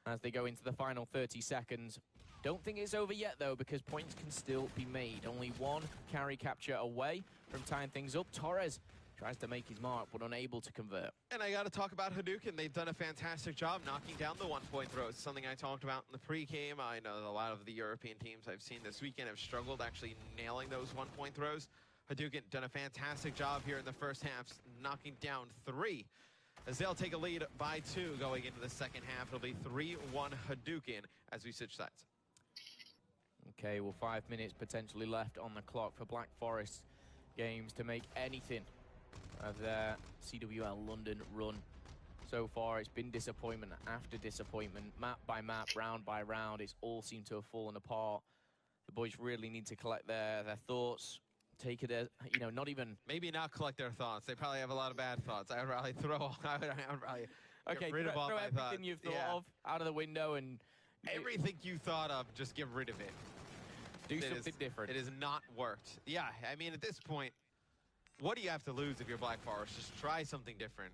as they go into the final 30 seconds. Don't think it's over yet, though, because points can still be made. Only 1 carry capture away from tying things up. Torres tries to make his mark, but unable to convert. And I got to talk about Hadouken. They've done a fantastic job knocking down the 1-point throws. Something I talked about in the pre-game. I know a lot of the European teams I've seen this weekend have struggled actually nailing those 1-point throws. Hadouken done a fantastic job here in the first half, knocking down 3. As they'll take a lead by 2 going into the second half. It'll be 3-1 Hadouken as we switch sides. Okay, well, 5 minutes potentially left on the clock for Black Forest Games to make anything of their CWL London run. So far, it's been disappointment after disappointment, map by map, round by round. It's all seemed to have fallen apart. The boys really need to collect their thoughts. Take it as, you know, not even... Maybe not collect their thoughts. They probably have a lot of bad thoughts. I would rather throw... I would rather get rid of all my thoughts. Throw everything you've thought of out of the window and... Everything you thought of, just get rid of it. Do something different. It has not worked. Yeah, I mean, at this point, what do you have to lose if you're Black Forest? Just try something different.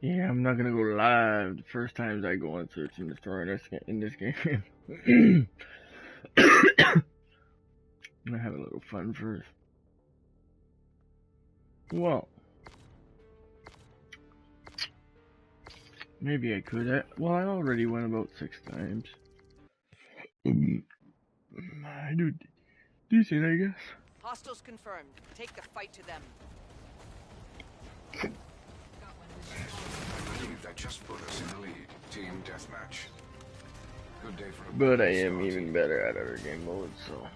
Yeah, I'm not gonna go live the first times I go on search and destroy in this game. I'm gonna have a little fun first. Well, maybe I could. Well, I already went about 6 times. I do decent, I guess. Hostiles confirmed. Take the fight to them. I believe that just put us in the lead. Team deathmatch. Good day for a But I am even better at other game modes, so.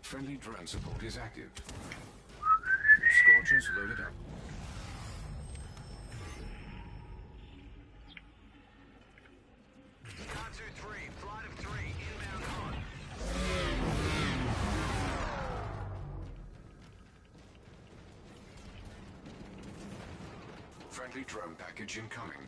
Friendly drone support is active. Scorchers loaded up. COD 2-3, flight of 3, inbound hunt. Friendly drone package incoming.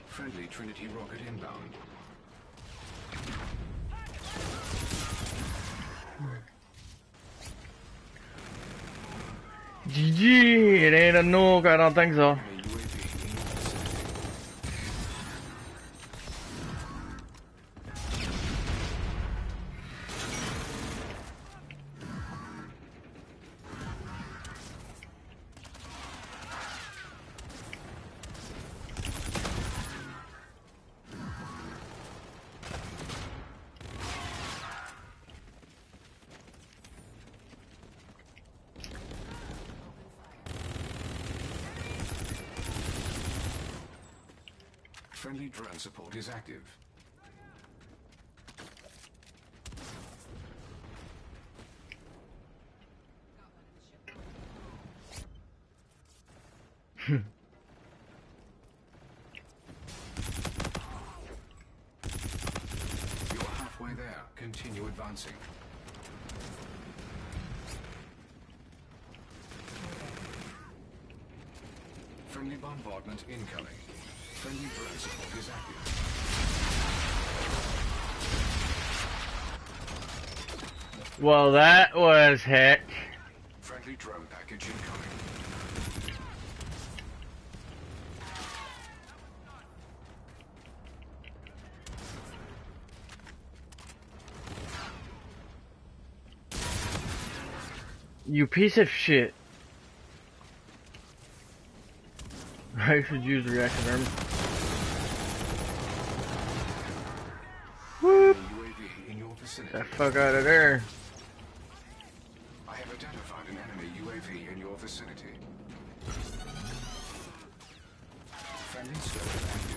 Friendly Trinity rocket inbound. GG, it ain't a nuke, I don't think so. Friendly drone support is active. You are halfway there. Continue advancing. Friendly bombardment incoming. Friendly drone support is active. Well, that was heck. Friendly drone package incoming. You piece of shit. I should use reactive armor. Whoop! Get the fuck out of there. I have identified an enemy UAV in your vicinity. Friendly stoker active.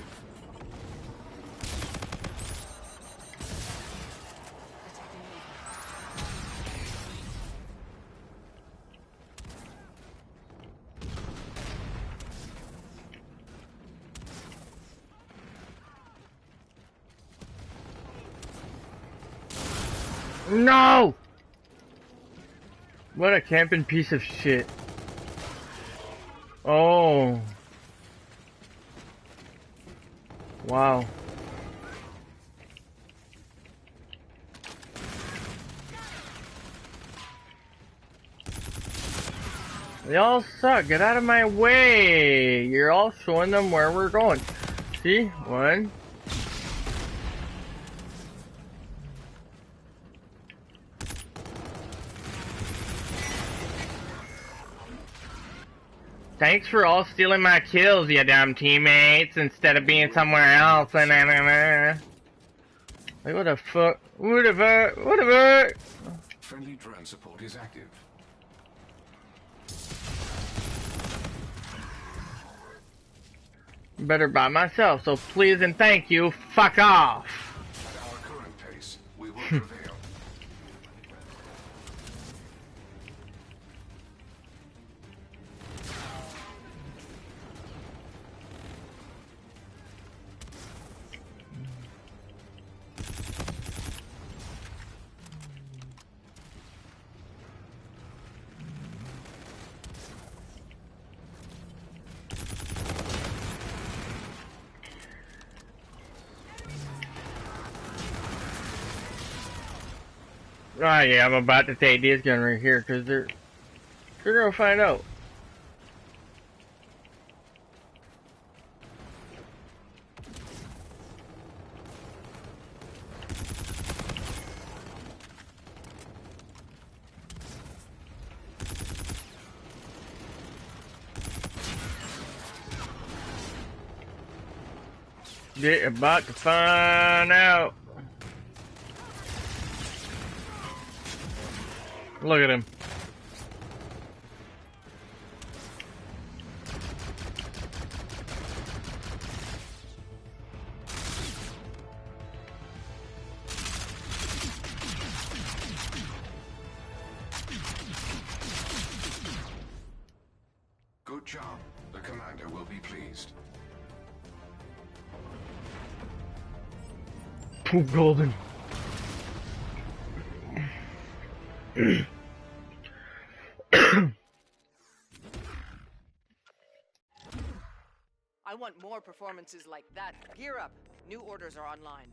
No! What a camping piece of shit. Oh. Wow. Y'all suck. Get out of my way. You're all showing them where we're going. See? One. Thanks for all stealing my kills, you dumb teammates, instead of being somewhere else. Like, what the fuck? Whatever. Friendly drone support is active. Better by myself, so please and thank you, fuck off. At our current pace, we will prevail. Oh yeah, I'm about to take this gun right here, cause they're gonna find out. They're about to find out. Look at him. Good job. The commander will be pleased. Poop golden. I want more performances like that. Gear up. New orders are online.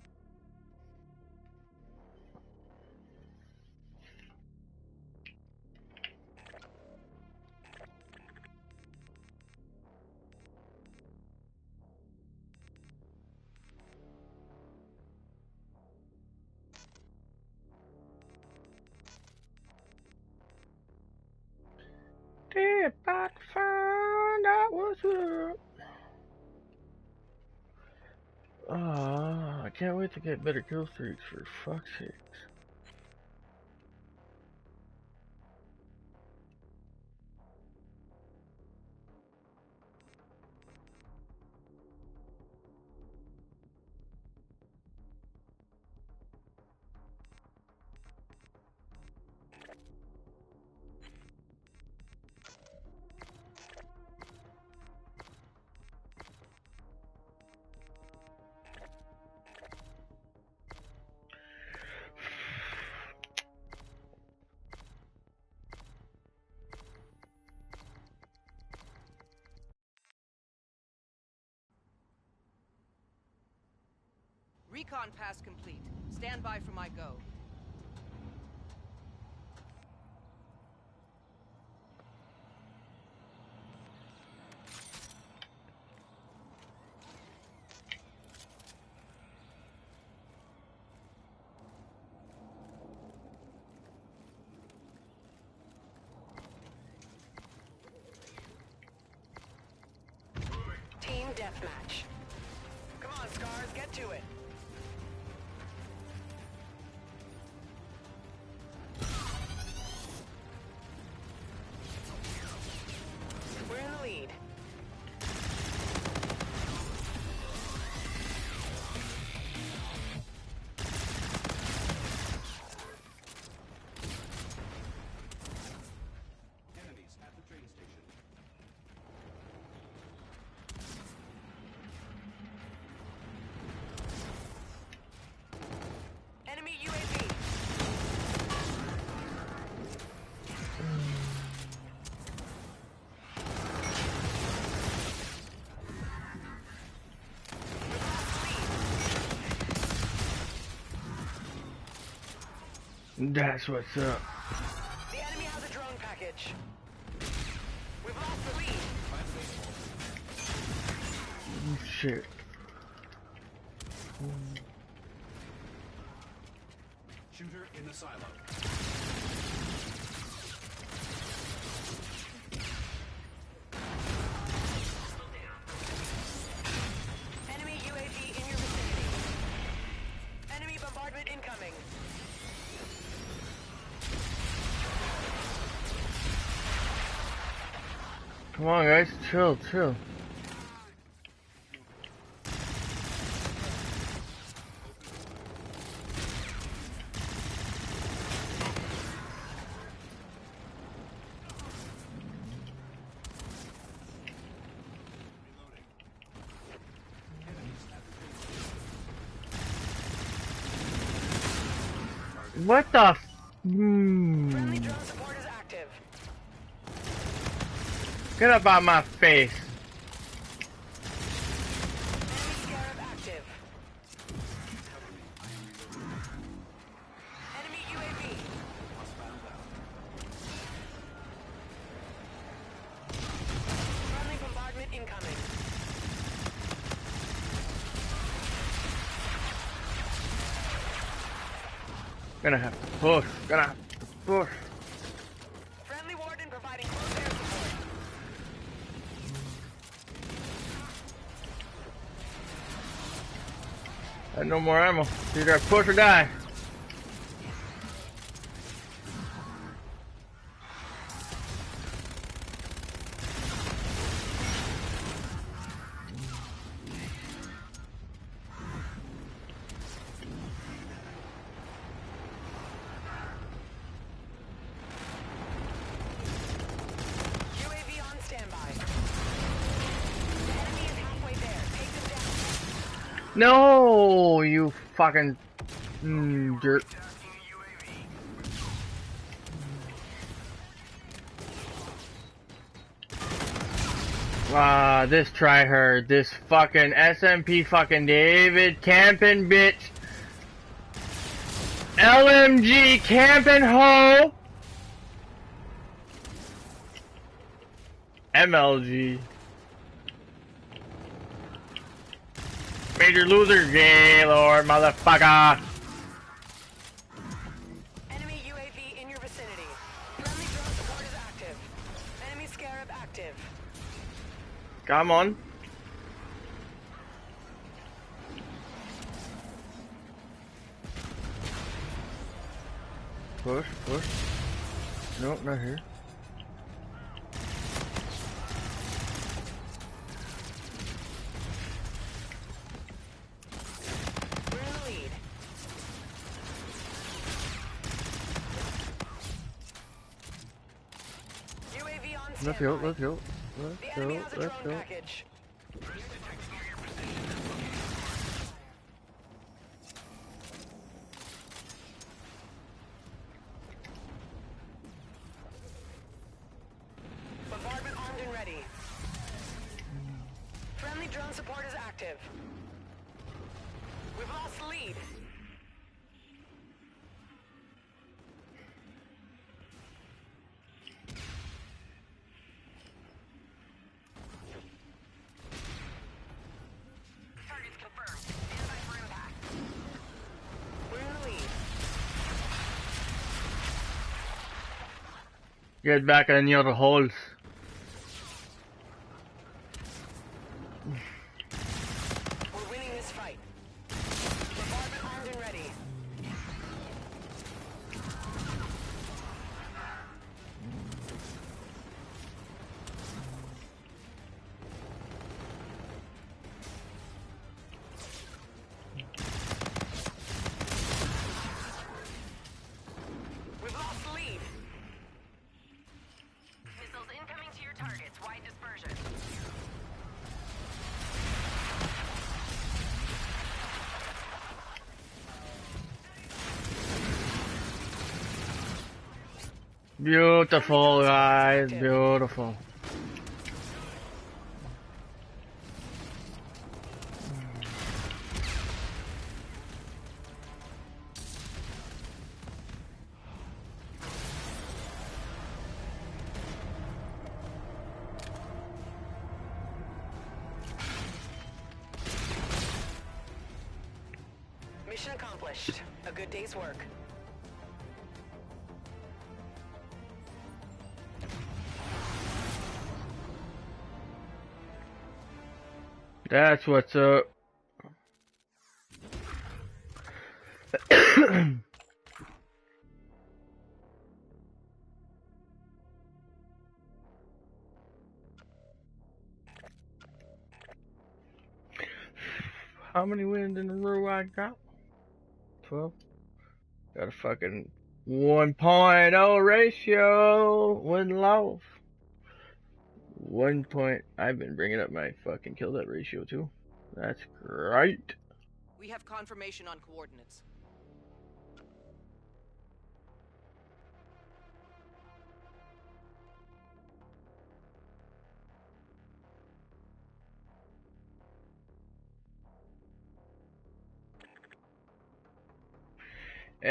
They're about to find out what's up. I can't wait to get better kill streaks, for fuck's sakes. Recon pass complete. Stand by for my go. Team deathmatch. Come on, Scars, get to it. We're in the lead. Enemies at the train station. Enemy UAV. That's what's up. The enemy has a drone package. We've lost the lead. Shit. Shooter in the silo. Enemy UAV in your vicinity. Enemy bombardment incoming. Come on, guys, chill, chill. What the f- Friendly drone support is active. Get up out my face. Enemy Scarab active. Enemy UAV. Friendly bombardment incoming. Gonna have to push. Gonna have to push. Friendly warden providing close air support. I have no more ammo. Either I push or die. UAV on standby. The enemy is halfway there. Take them down. No, you fucking jerk. Ah, this tryhard, this fucking SMP fucking David camping bitch. LMG camping hoe. MLG. Major loser, Gaylord, motherfucker. Enemy UAV in your vicinity. Friendly drone support is active. Enemy Scarab active. Come on. Push, push. No, not here. We're in the lead. UAV on standby. Let's go, let's go. The Let's enemy go, has a let's drone go. package. Bombardment armed and ready. Friendly drone support is active. We've lost the lead. Targets confirmed. Stand by for impact. We're in the lead. Get back in your holes. We're winning this fight. Bombardment armed and ready. We've lost the lead. Missiles incoming to your targets. Wide dispersion. Beautiful, guys. Beautiful. accomplished. A good day's work. That's what's up. How many wins in a row I got? 12. Got a fucking 1.0 ratio. Win loss. 1 point. I've been bringing up my fucking kill death ratio too. That's great. We have confirmation on coordinates.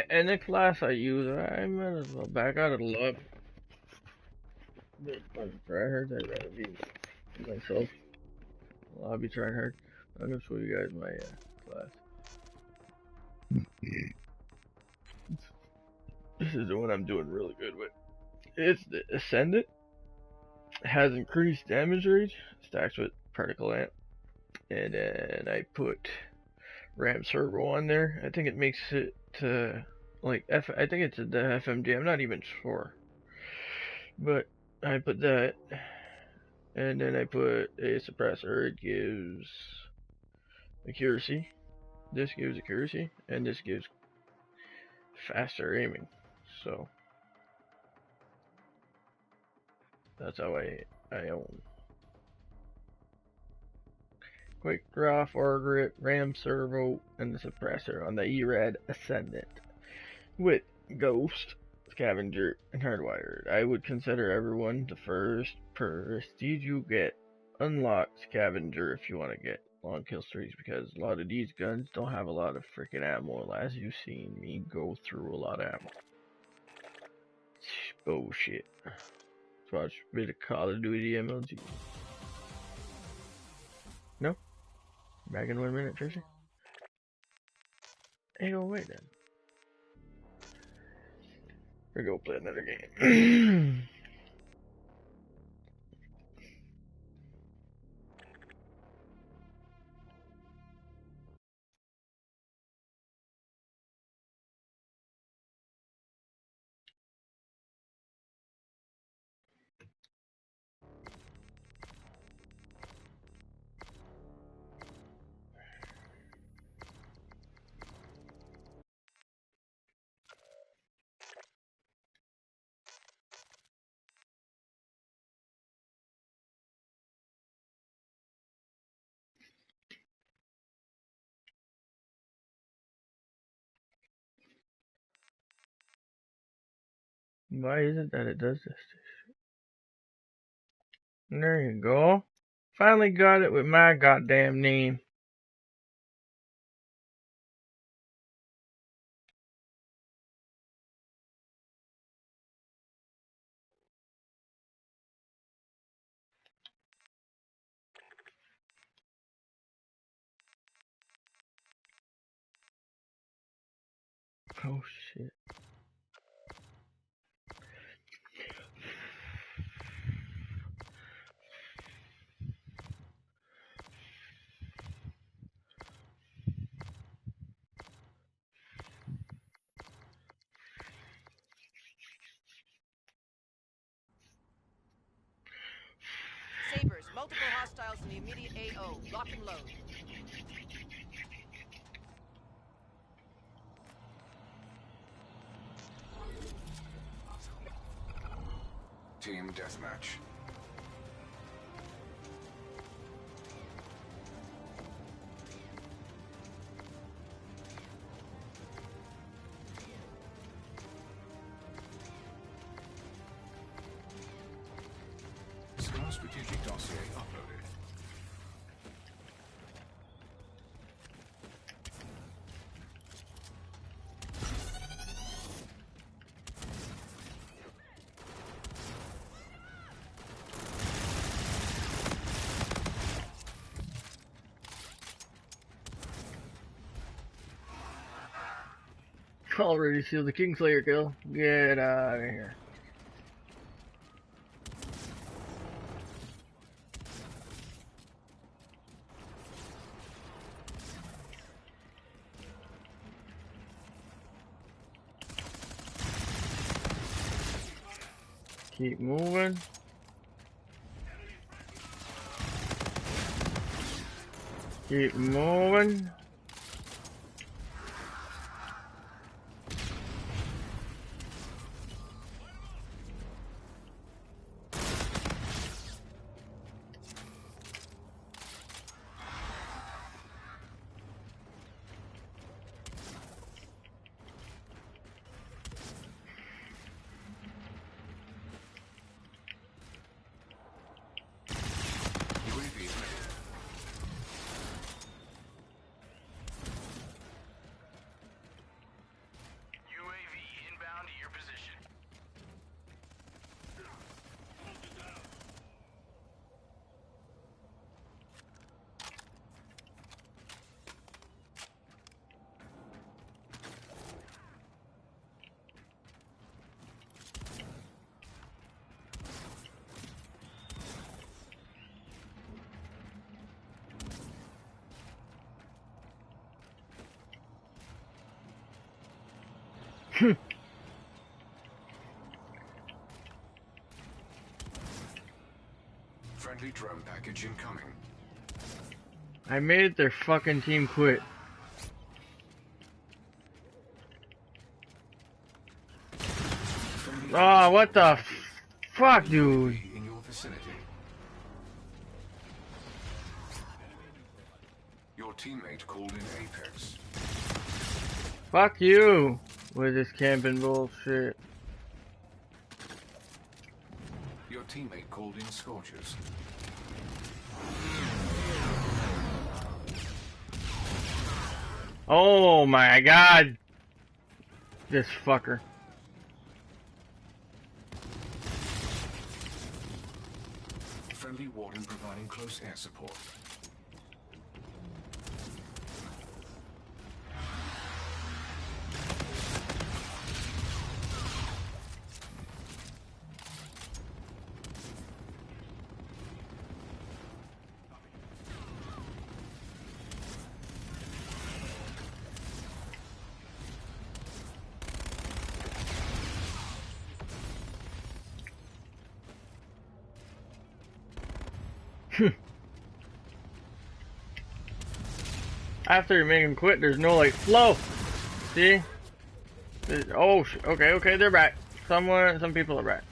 And the class I use, I might as well back out of the love. Tryhards, I'd rather be myself. I'll be trying hard. I'm gonna show you guys my class. This is the one I'm doing really good with. It's the Ascendant. It has increased damage range, stacks with particle amp, and then I put RAM servo on there. I think it makes it like I think it's the FMG. I'm not even sure, but I put that, and then I put a suppressor. It gives accuracy. This gives accuracy, and this gives faster aiming. So that's how I own. Quick draw, foregrip, RAM servo, and the suppressor on the ERAD Ascendant with Ghost, Scavenger, and Hardwired. I would consider everyone the first prestige you get. Unlock Scavenger if you want to get long kill streaks, because a lot of these guns don't have a lot of freaking ammo, as you've seen me go through a lot of ammo. Bullshit. Let's watch a bit of Call of Duty MLG. No? Back in 1 minute, Tracy? Hey, go wait then. We're gonna go play another game. Why is it that it does this? There you go. Finally got it with my goddamn name. Oh shit. Sabers, multiple hostiles in the immediate AO. Lock and load. Team deathmatch. Star strategic dossier uploaded. Already sealed the Kingslayer kill. Get out of here. Keep moving. Keep moving. UAV inbound to your position. Friendly drone package incoming. I made their fucking team quit. Oh, what the fuck, dude? In your vicinity. Your teammate called in Apex. Fuck you with this camping bullshit. Your teammate called in Scorchers. Oh my god. This fucker. Friendly warden providing close air support. After you make him quit, there's no like flow. See? Oh, okay, they're back. Some people are back.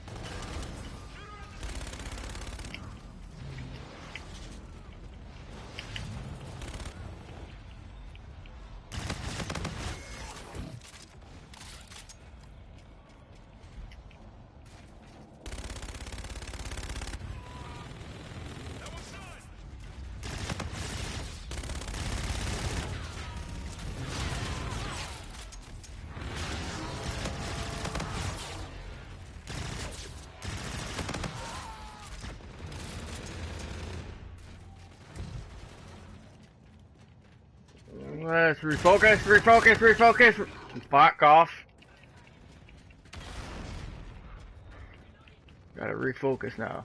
Let's refocus. Fuck off. Gotta refocus now.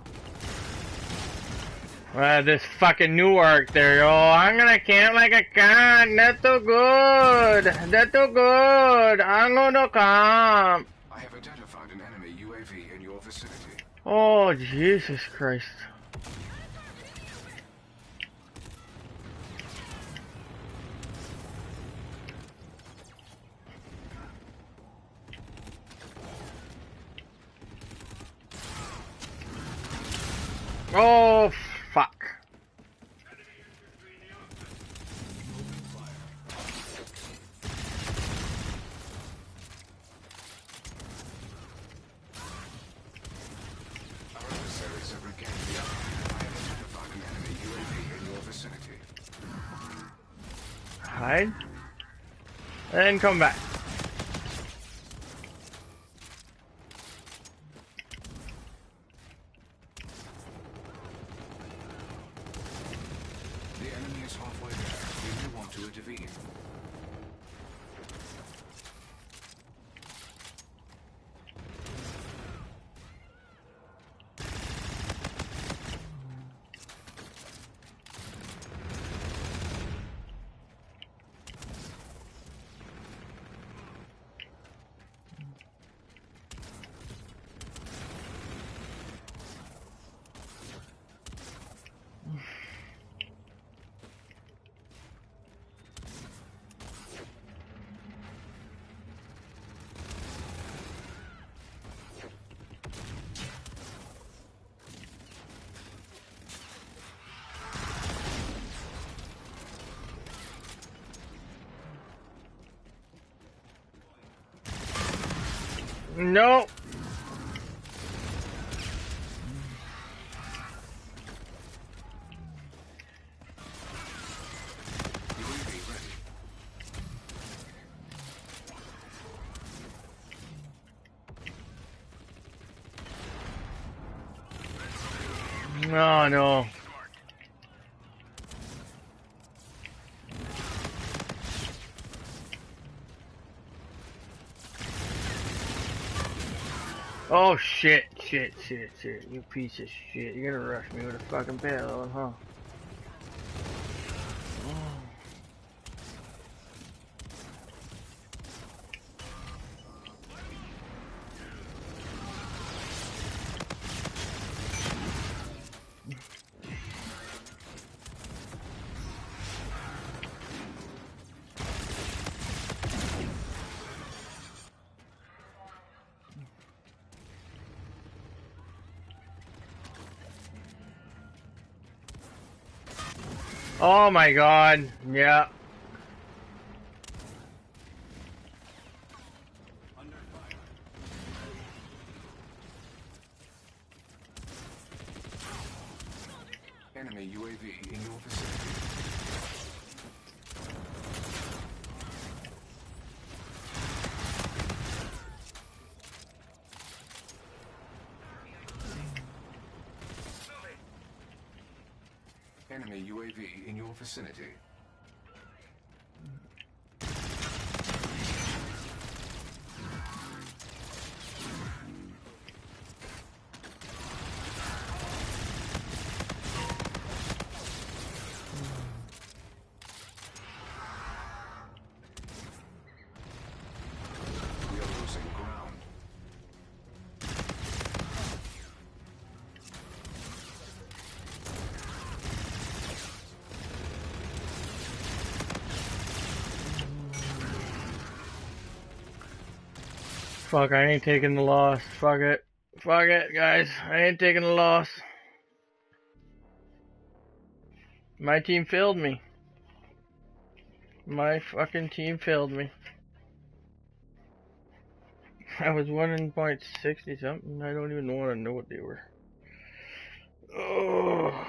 This fucking new arc there, yo. I'm gonna camp like a con. That's too good. I'm gonna camp. I have identified an enemy UAV in your vicinity. Oh, Jesus Christ. Oh, fuck. Our adversaries have regained the upper hand. I have identified an enemy UAV in your vicinity. Hide. And come back. The enemy is halfway there. You may want to intervene. No. No, no. Oh shit, shit, shit, shit. You piece of shit. You're gonna rush me with a fucking payload, huh? Oh my god. Yeah. Enemy UAV in your vicinity. Enemy UAV in your vicinity. We are losing ground. Fuck, I ain't taking the loss. Fuck it. Fuck it, guys. I ain't taking the loss. My team failed me. My fucking team failed me. I was 1.60 something. I don't even want to know what they were. Oh.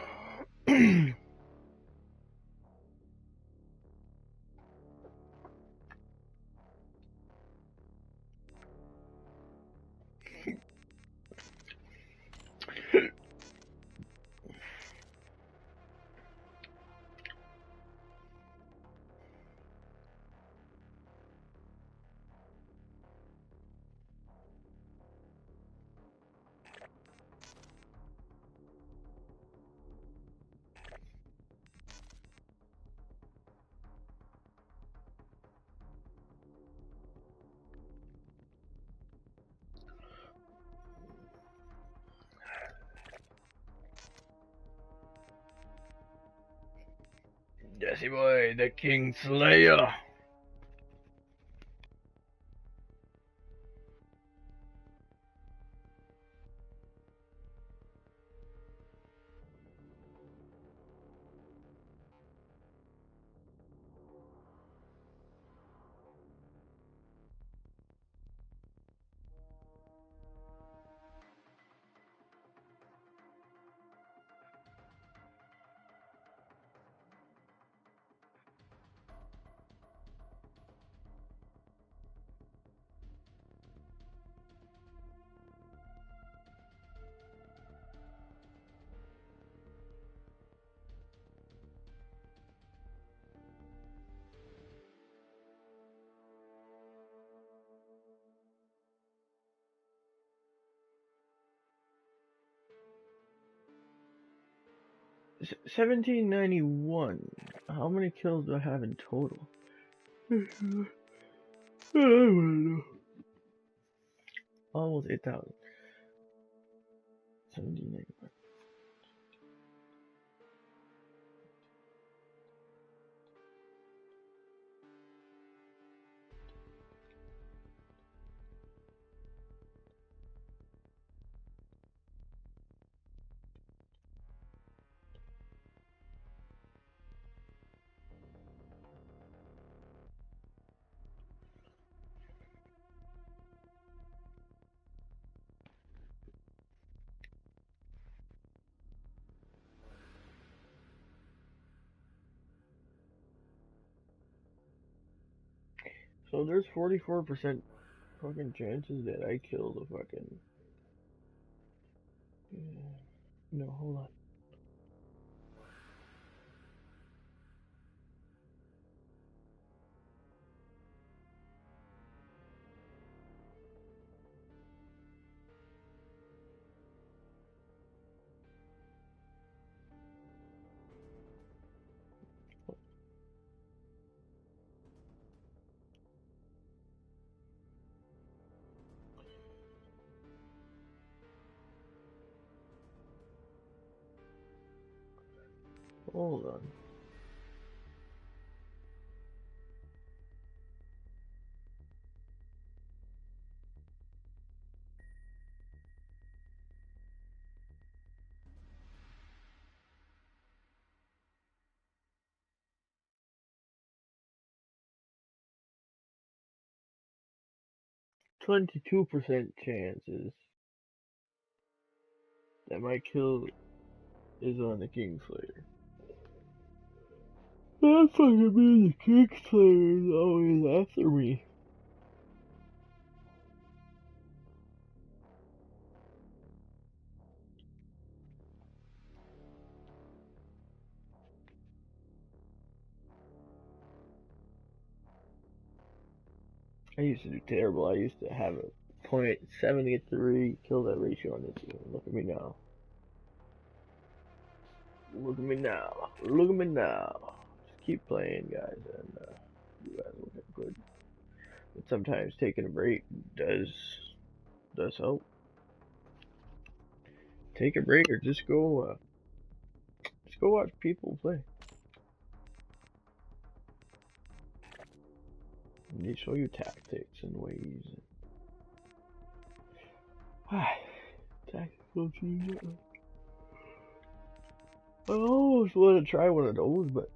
'Jesse boy, the King Slayer. S 1791. How many kills do I have in total? I don't know. Almost 8,000. 1791. So there's 44% fucking chances that I kill the fucking... No, hold on. Hold on. %22% chances that my kill is on the Kingslayer. That fucking means the Kingslayer is always after me. I used to do terrible. I used to have a .73 kill that ratio on this game. Look at me now. Look at me now. Look at me now. Just keep playing, guys, and you guys will get good. But sometimes taking a break does help. Take a break or just go watch people play. And they show you tactics and ways. Tactical team. I almost want to try one of those, but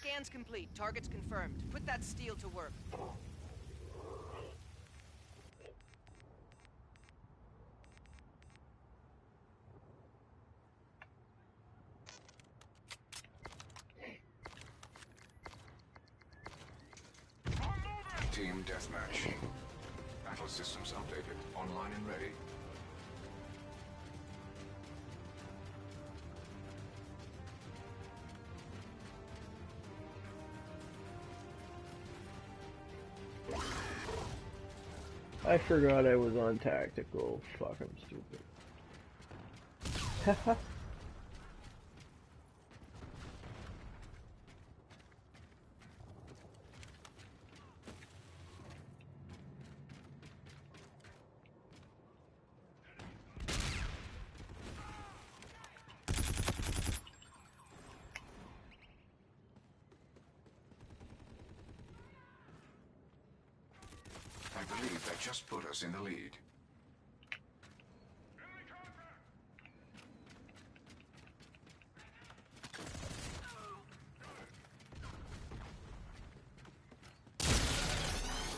Scans complete. Targets confirmed. Put that steel to work. Team deathmatch. Battle systems updated. Online and ready. I forgot I was on tactical. Fuck, I'm stupid. Haha. I believe that just put us in the lead.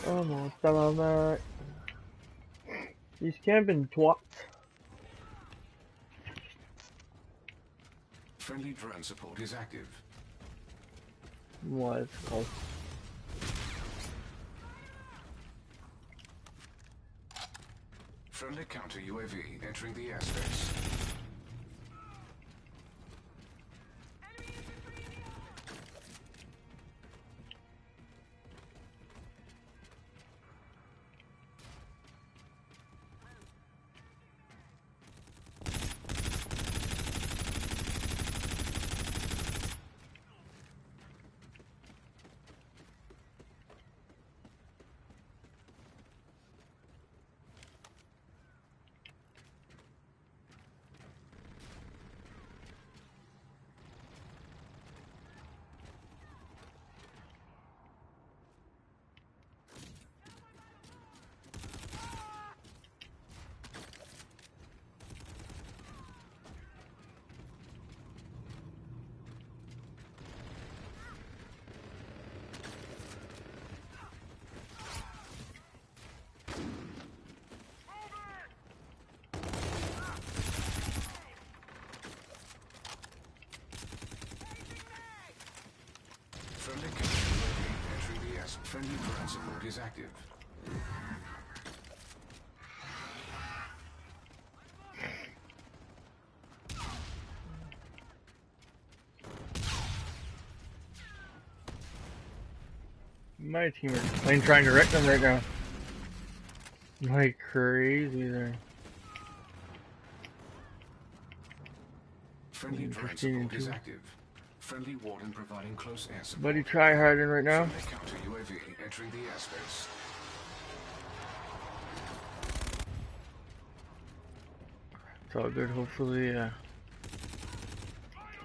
Almost on that. He's camping twat. Friendly drone support is active. What? Oh. Friendly counter UAV entering the airspace. Friendly ground support is active. My team is playing trying to wreck them right now. Like crazy there. Friendly drone support is active. Friendly warden providing close air support. Buddy try harding right now. Friendly counter UAV entering the airspace. It's all good. Hopefully,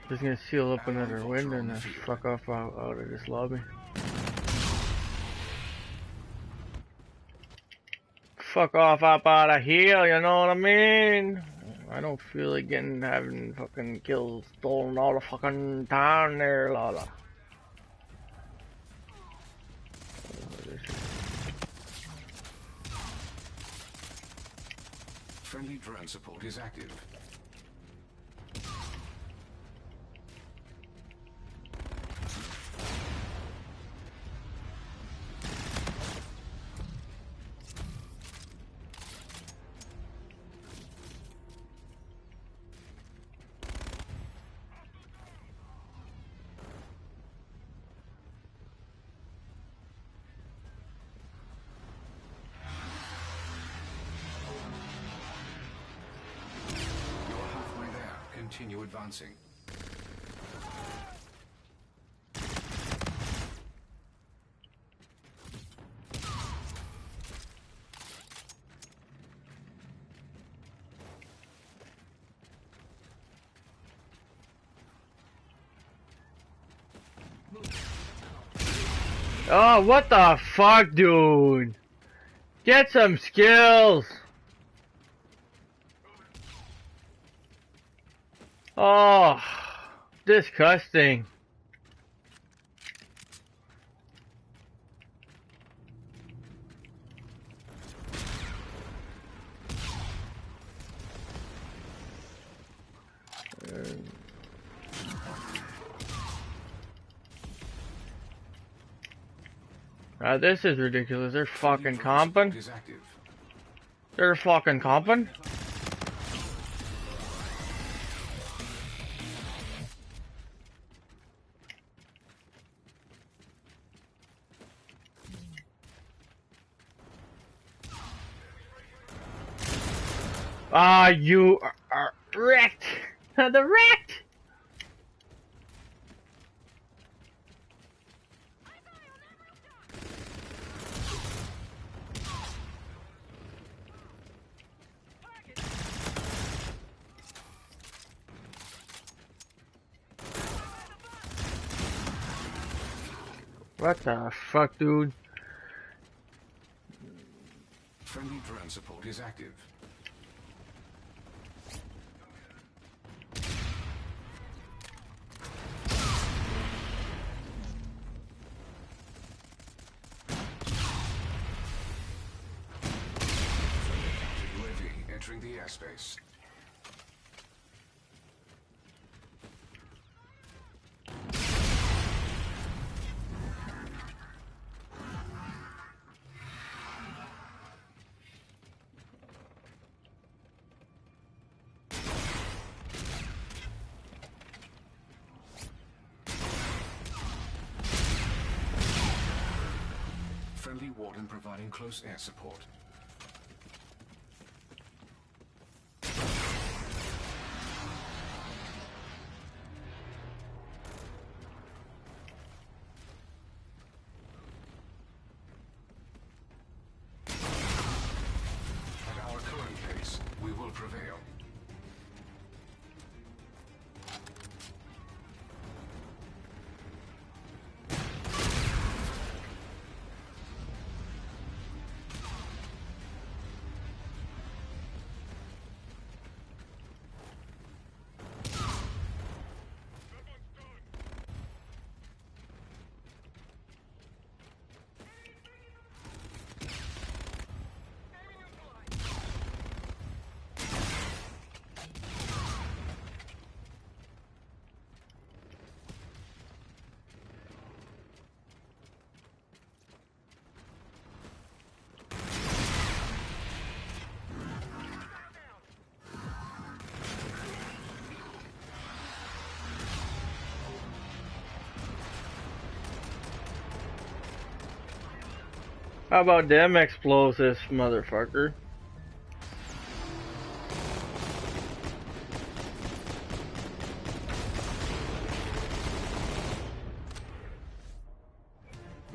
just gonna seal up another window and fuck off out of this lobby. Fuck off up out of here, you know what I mean? I don't feel like having fucking kills stolen all the fucking time there, Lala. Friendly drone support is active. Continue advancing. Oh, what the fuck, dude? Get some skills! Oh, disgusting. This is ridiculous. They're fucking comping. They're fucking comping. Ah, you are wrecked. The wrecked. What the fuck, dude? Friendly drone support is active. UAV entering the airspace. Friendly warden providing close air support. At our current pace, we will prevail. How about them explosives, motherfucker?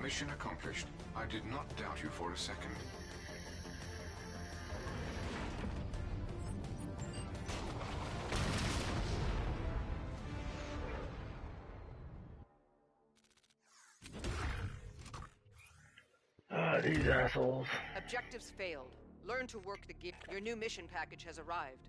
Mission accomplished. I did not doubt you for a second. Ah, these assholes. Objectives failed. Learn to work the gear. Your new mission package has arrived.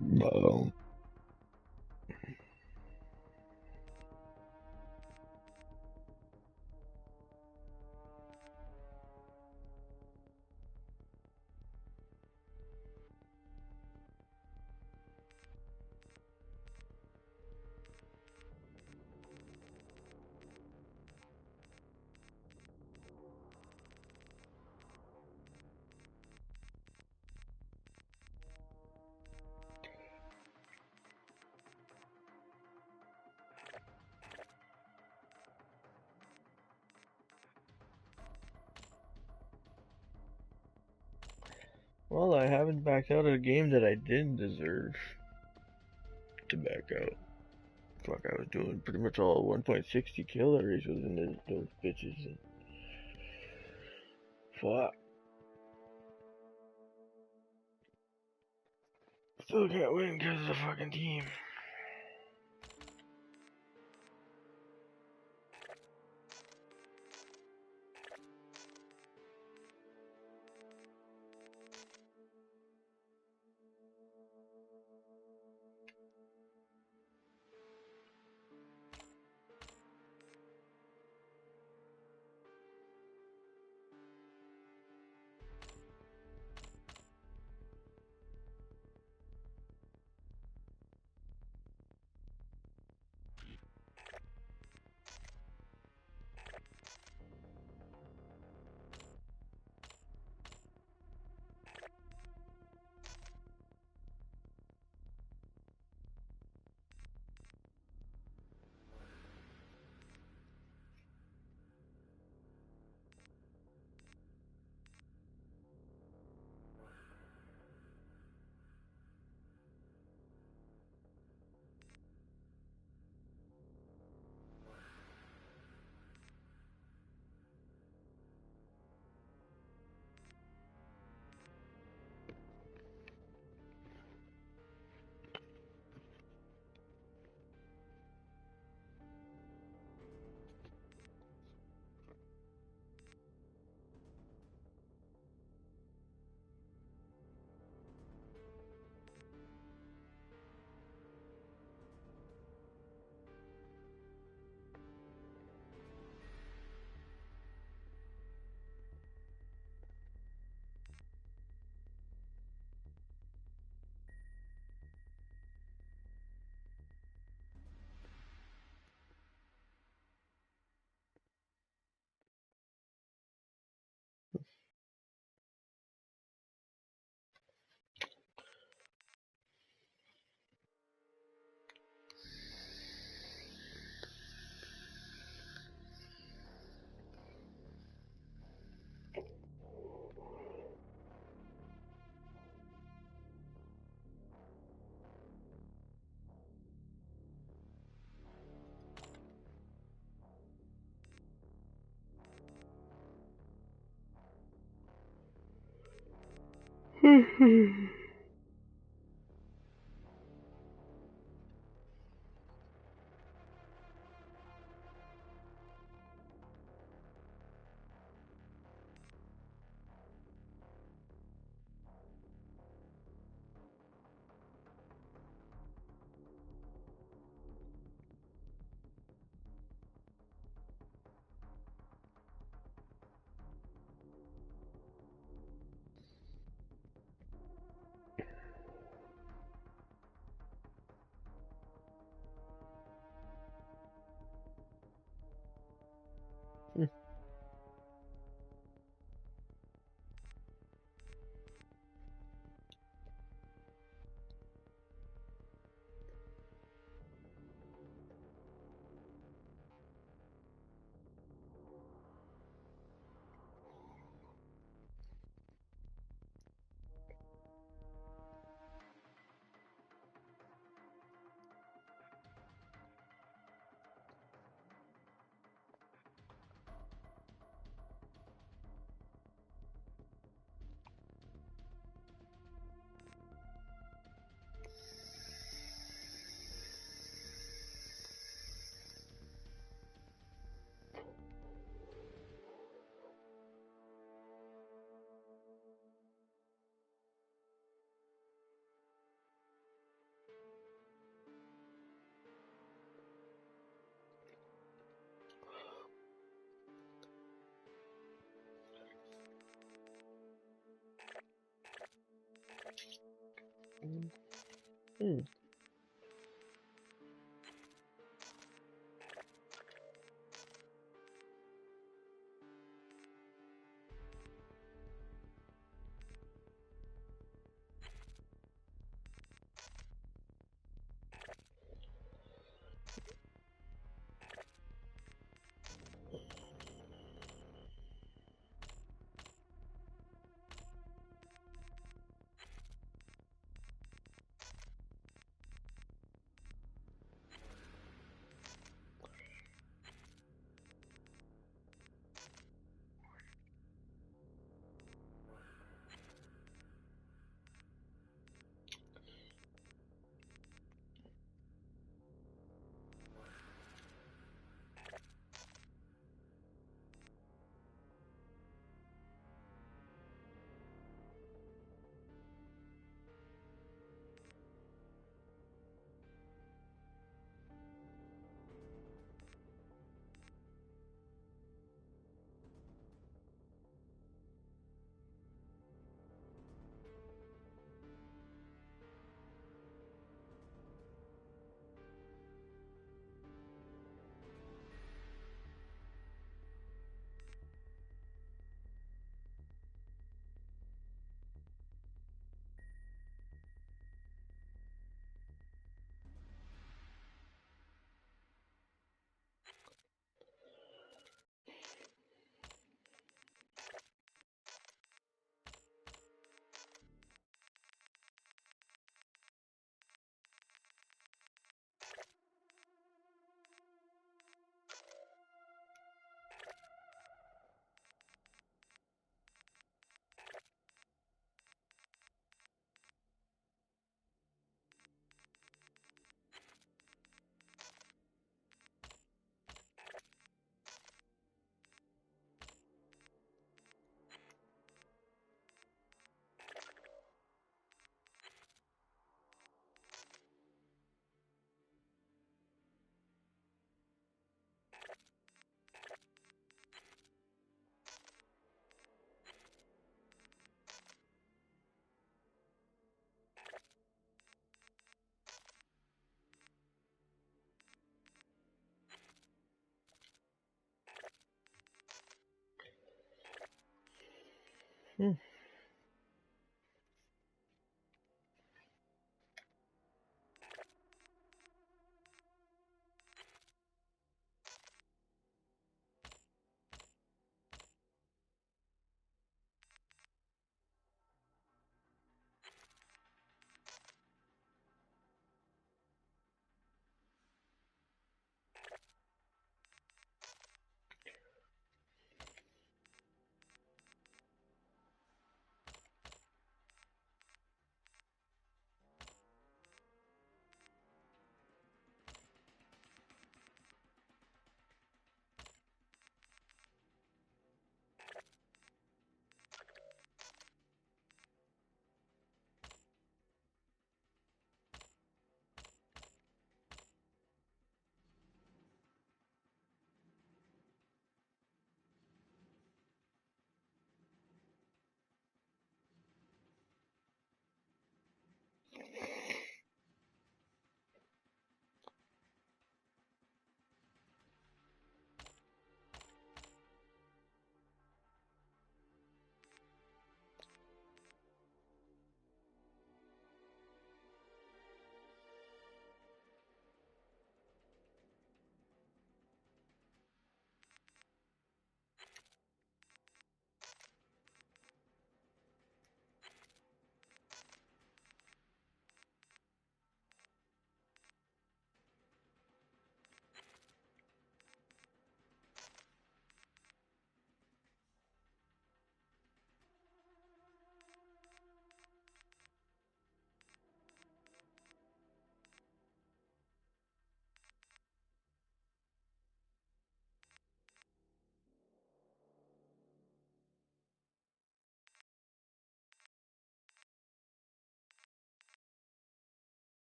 Boom. Well, I haven't backed out of a game that I didn't deserve to back out. Fuck, I was doing pretty much all 1.60 calories within those bitches. And fuck. Still can't win because of the fucking team. Hmm. Hmm.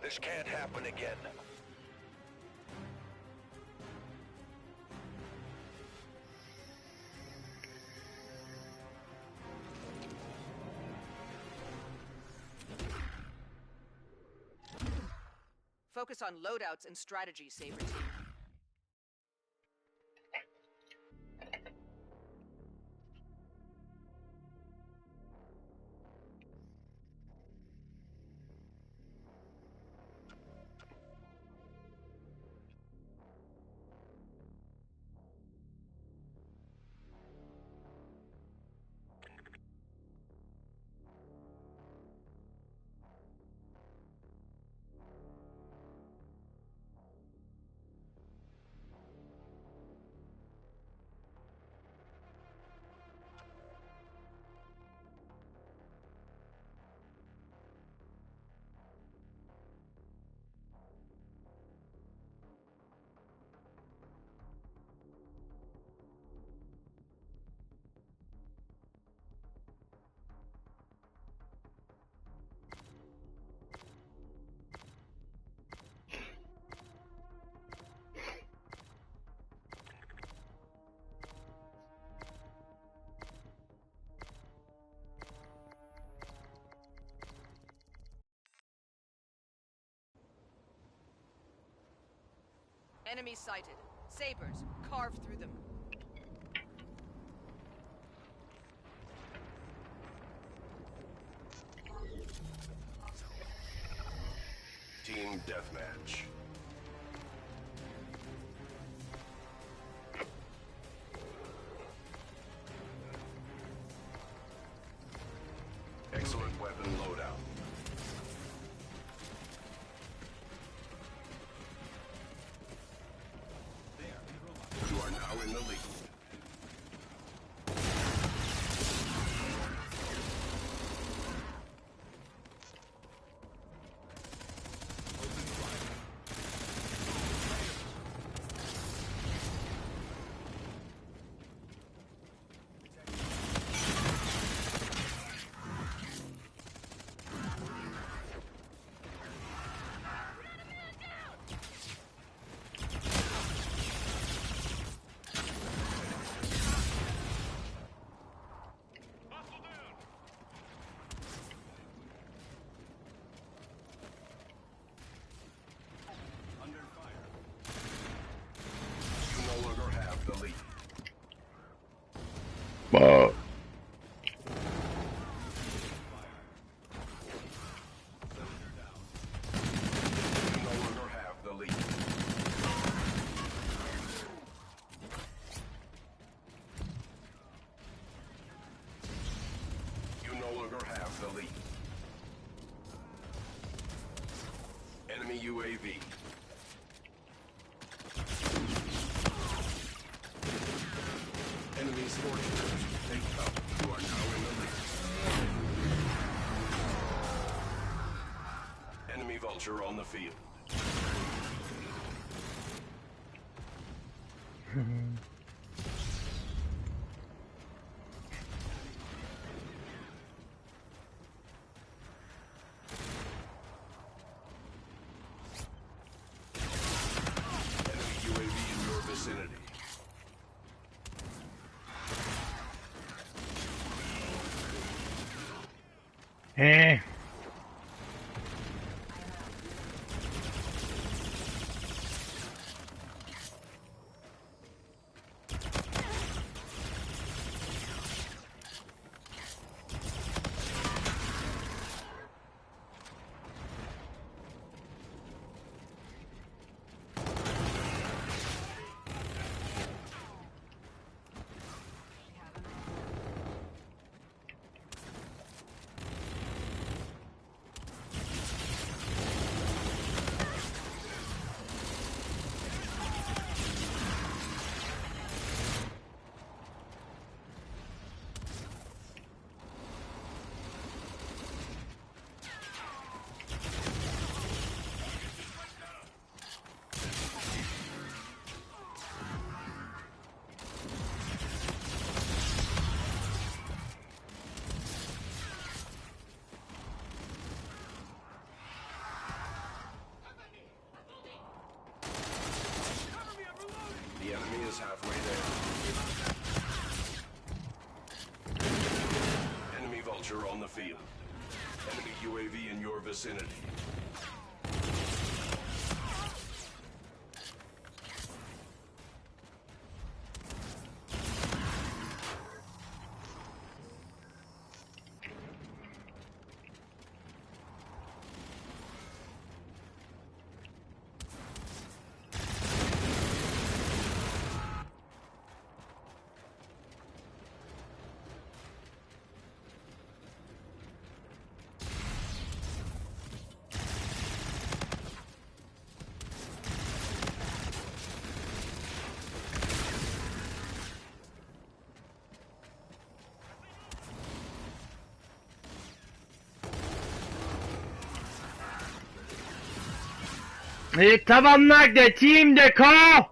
This can't happen again. Focus on loadouts and strategy, Saber Team. Enemy sighted. Sabers, carve through them. Team deathmatch. Excellent weapon loadout. You are now in the lead. Fuck. You no longer have the lead. Enemy UAV. Enemy's fortunate. Take cover. You are now in the lead. Enemy vulture on the field. Enemy UAV in your vicinity. Eh. Enemy UAV in your vicinity. Tamamlar the team the call!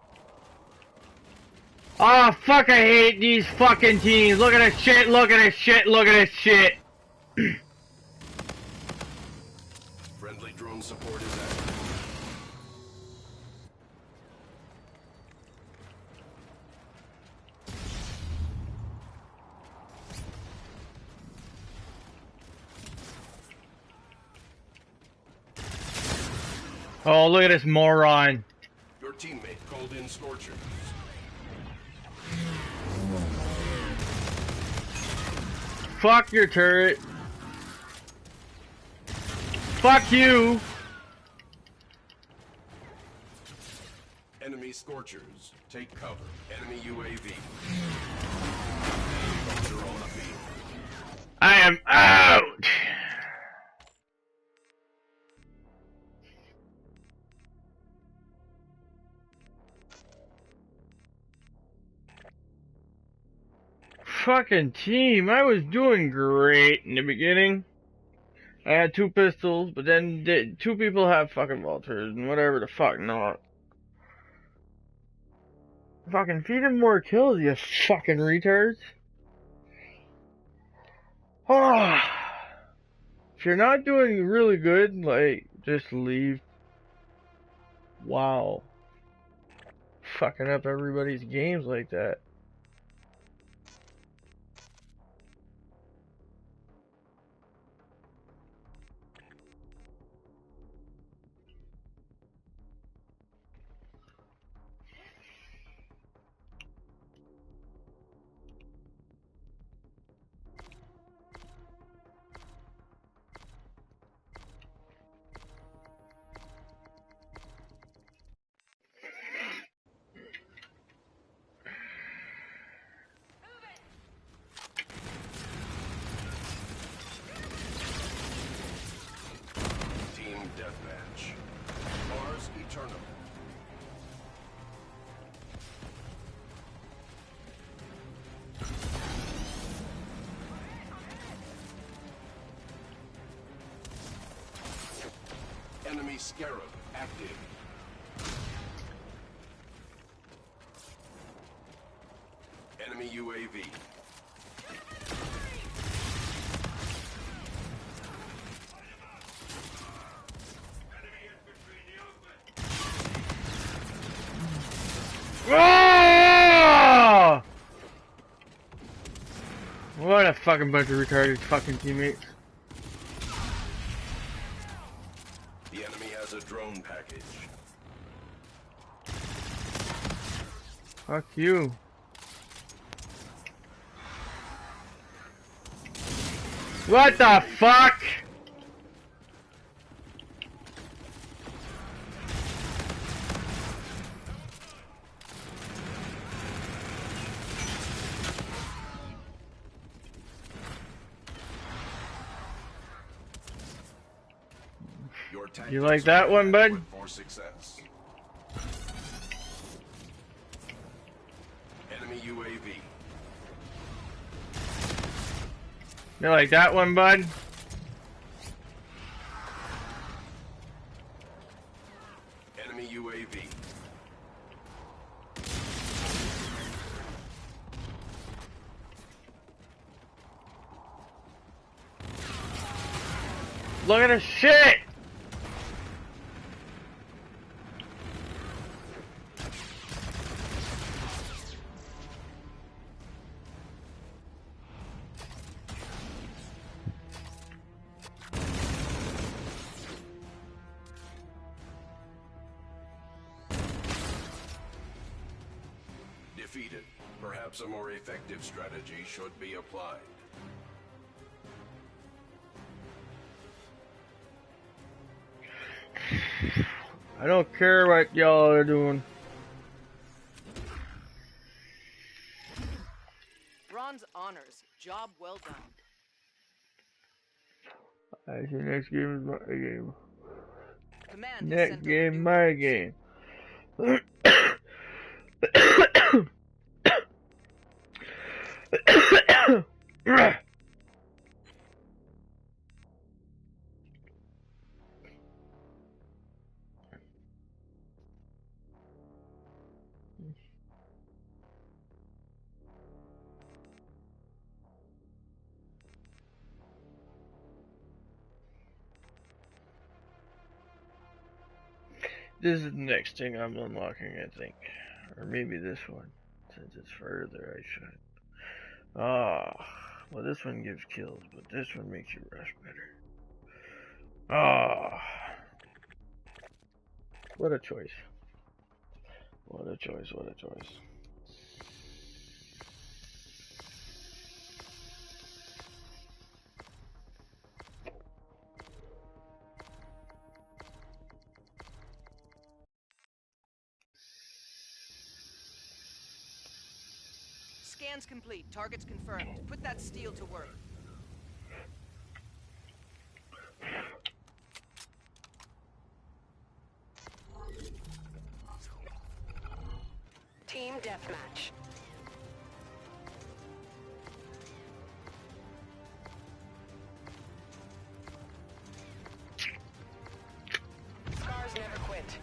Oh fuck, I hate these fucking teams. Look at this shit, look at this shit, look at this shit. Friendly drone support is active. Oh, look at this moron. Your teammate called in Scorchers. Fuck your turret. Fuck you. Enemy Scorchers. Take cover. Enemy UAV. Vulture on the field. I am out. Fucking team, I was doing great in the beginning. I had 2 pistols, but then 2 people have fucking vultures and whatever the fuck not. Fucking feed them more kills, you fucking retards. Oh. If you're not doing really good, like, just leave. Wow. Fucking up everybody's games like that. Team deathmatch. Mars Eternal. Enemy Scarab active. Enemy UAV. Oh! What a fucking bunch of retarded fucking teammates. The enemy has a drone package. Fuck you. What the fuck? Your You like that one, bud? for success. Enemy UAV. You like that one, bud? Enemy UAV. Look at this shit! defeated. Perhaps a more effective strategy should be applied. I don't care what y'all are doing. Bronze honors. Job well done. I see next game is my game. Command Next game, my game. This is the next thing I'm unlocking, I think. Or maybe this one. Since it's further, I should. Well, this one gives kills, but this one makes you rush better. What a choice. What a choice, what a choice. Scans complete. Targets confirmed. Put that steel to work. Team deathmatch. Scars never quit.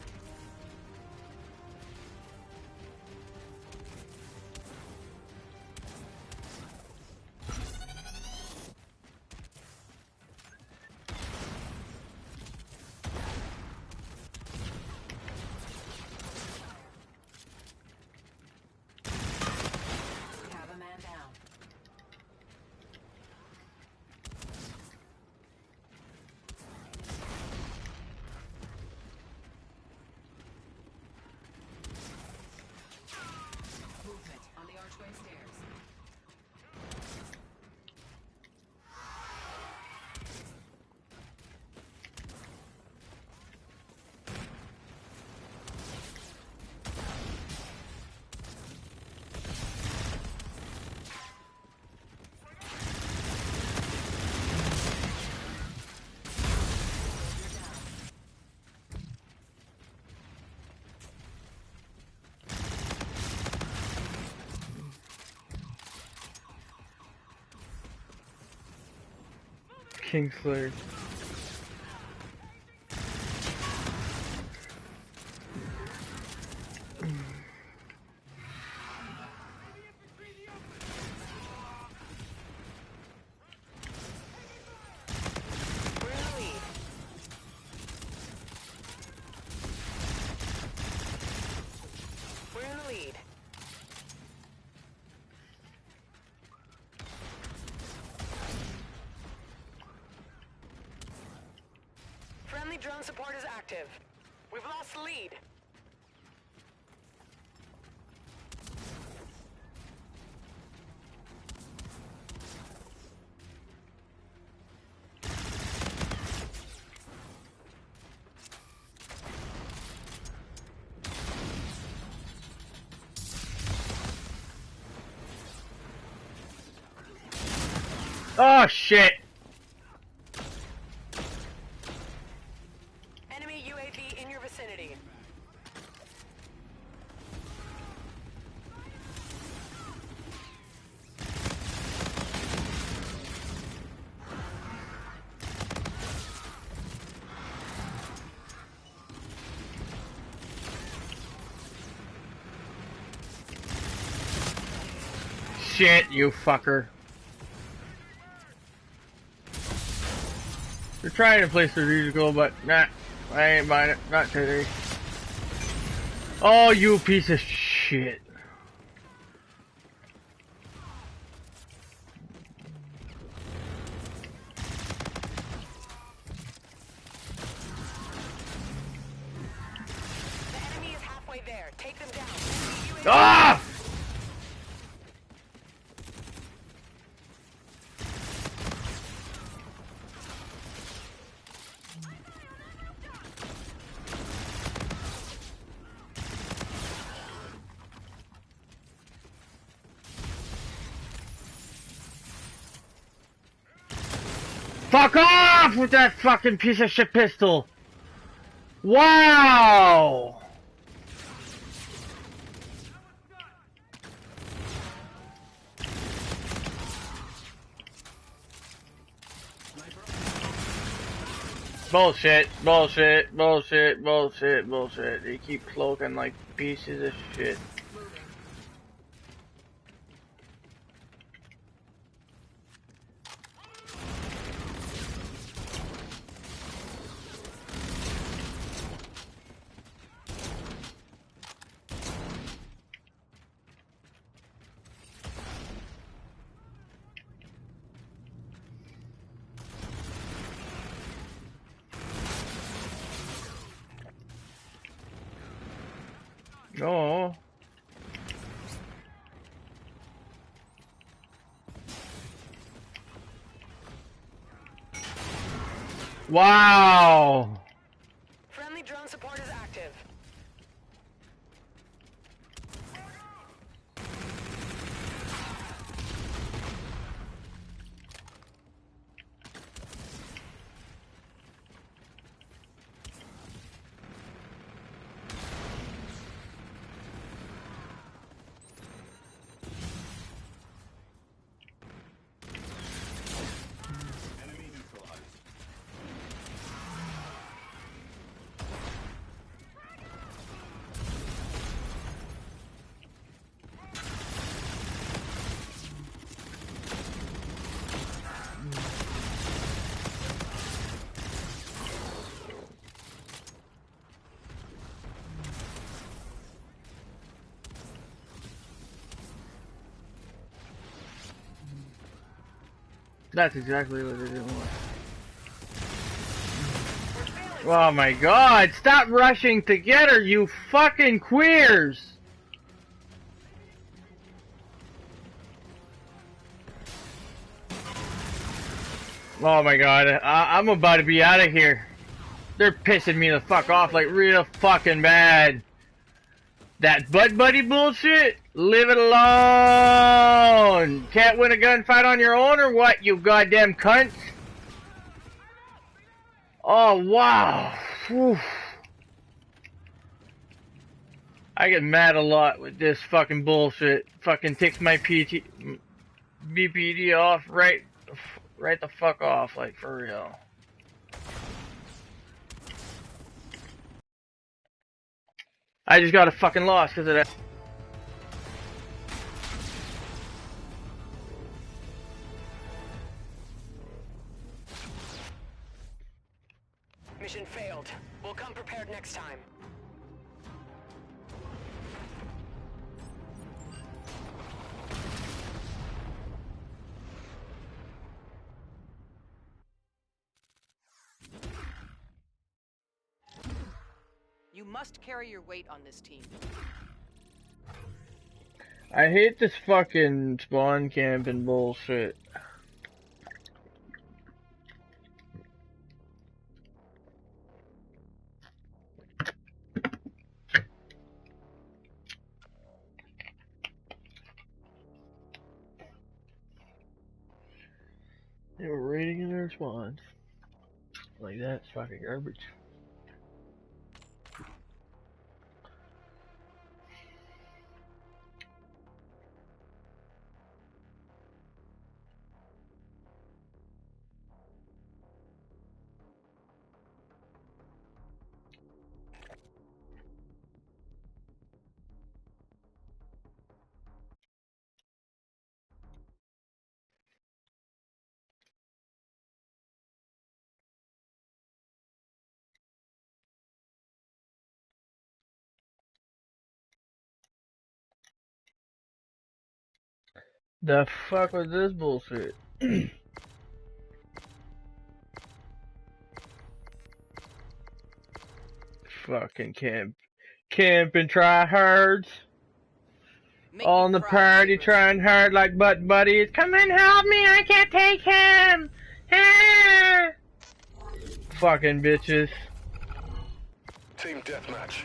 Kingslayer. We're in the lead. Friendly drone support is active. We've lost the lead. Oh shit! Enemy UAV in your vicinity. Shit, you fucker. They're trying to play strategical, but nah, I ain't buying it. Not today. Oh, you piece of shit. The enemy is halfway there. Take them down. Ah! Fuck off with that fucking piece of shit pistol! Wow! Bullshit, bullshit, bullshit, bullshit, bullshit. They keep cloaking like pieces of shit. No. Wow. Friendly drone support is active. That's exactly what they're doing. Oh my god, stop rushing together, you fucking queers! Oh my god, I'm about to be out of here. They're pissing me the fuck off like real fucking bad. That butt buddy bullshit? Leave it alone! Can't win a gunfight on your own or what, you goddamn cunt? Oh, wow. Whew. I get mad a lot with this fucking bullshit. Fucking takes my BPD off right the fuck off, like, for real. I just got a fucking loss because of that. Mission failed. We'll come prepared next time. You must carry your weight on this team. I hate this fucking spawn camping bullshit. They were raiding in their spawns. Like that's fucking garbage. The fuck was this bullshit? Fucking camp and try hards. On the party trying hard like butt buddies. Come and help me, I can't take him! Ah! Fucking bitches. Team deathmatch.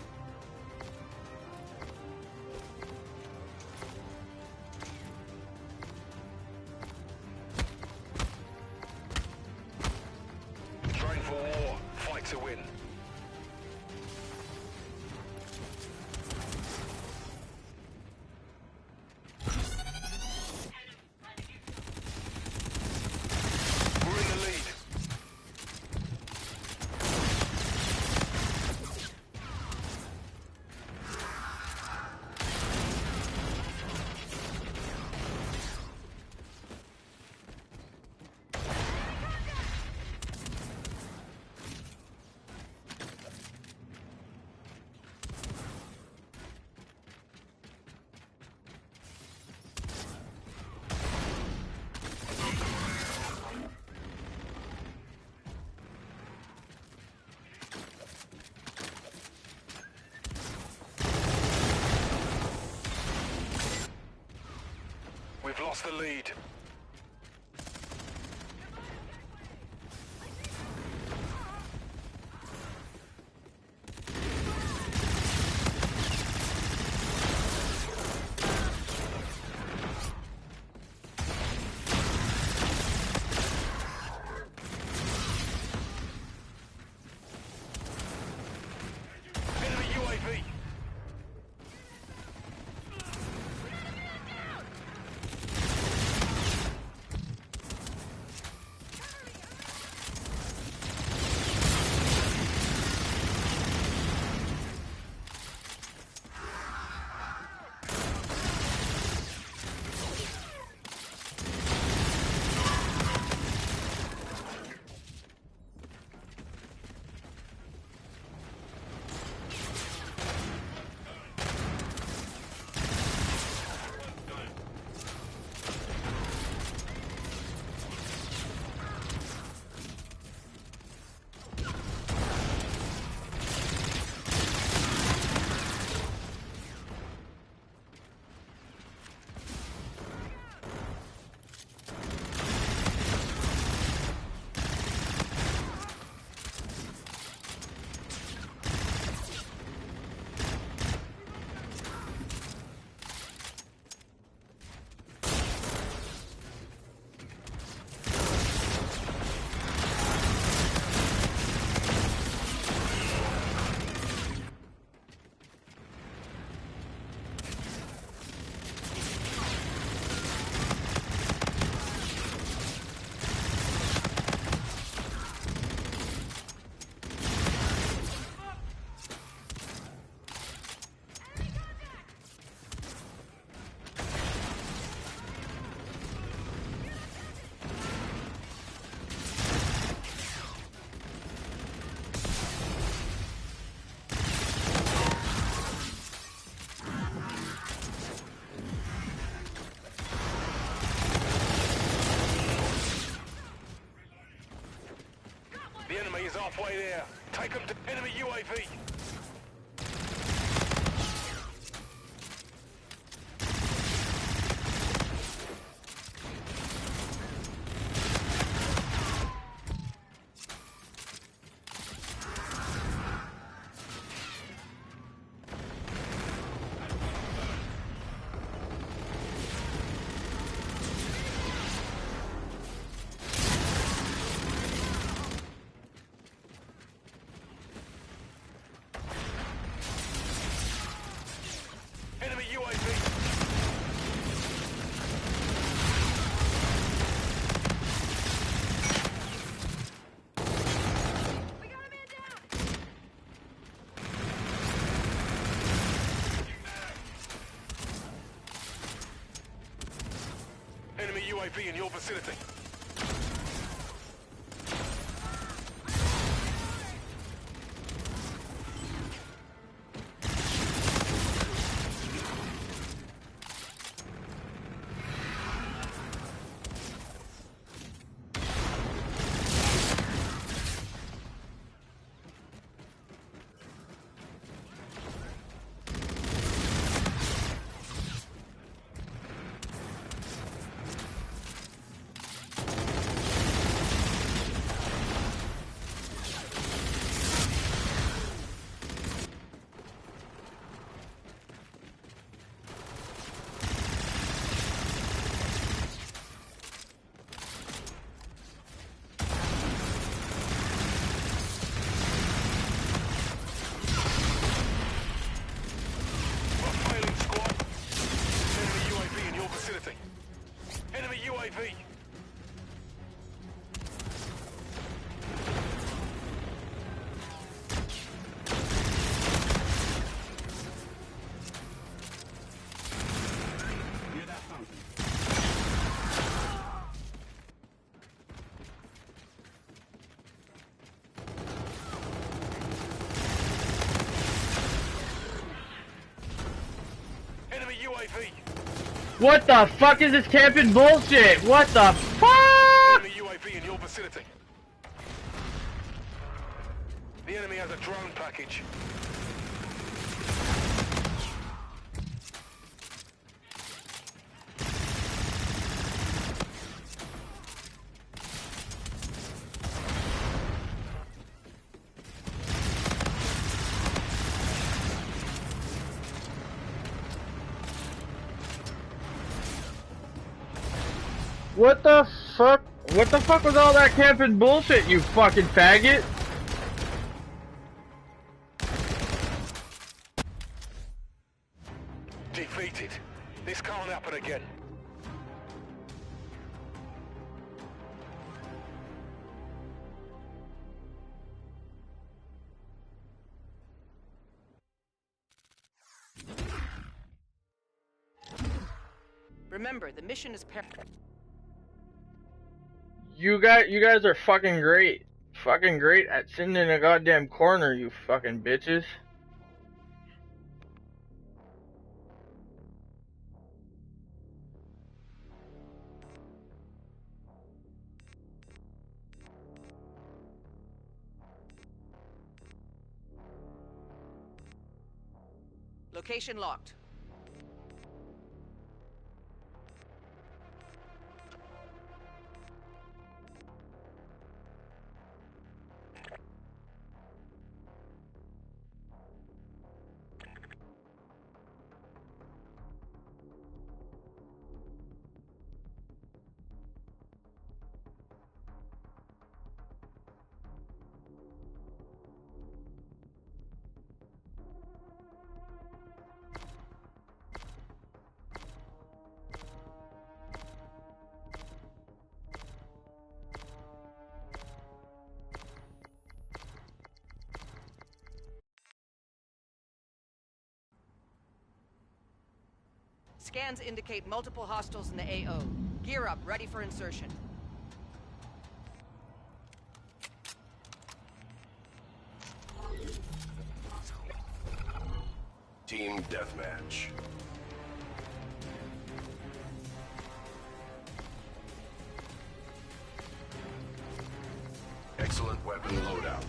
lost the lead. Enemy UAV. The enemy is halfway there. Take them to enemy UAV. Enemy UAV. Enemy UAV in your vicinity. Enemy UAV. Near that fountain. Enemy UAV. What the fuck is this camping bullshit? What the fuck? Enemy UAV in your vicinity. The enemy has a drone package. What the fuck? What the fuck was all that camping bullshit, you fucking faggot? Defeated. This can't happen again. Remember, the mission is You guys are fucking great. Fucking great at sitting in a goddamn corner, you fucking bitches. Location locked. Scans indicate multiple hostiles in the AO. Gear up, ready for insertion. Team deathmatch. Excellent weapon loadout.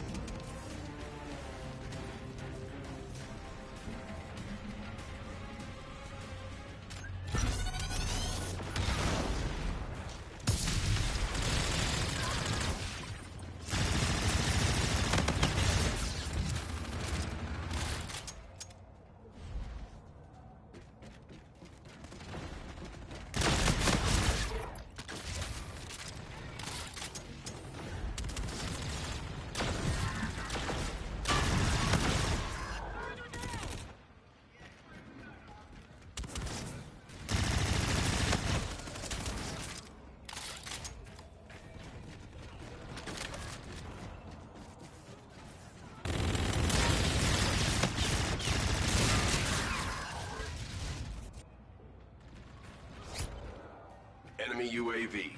Enemy UAV.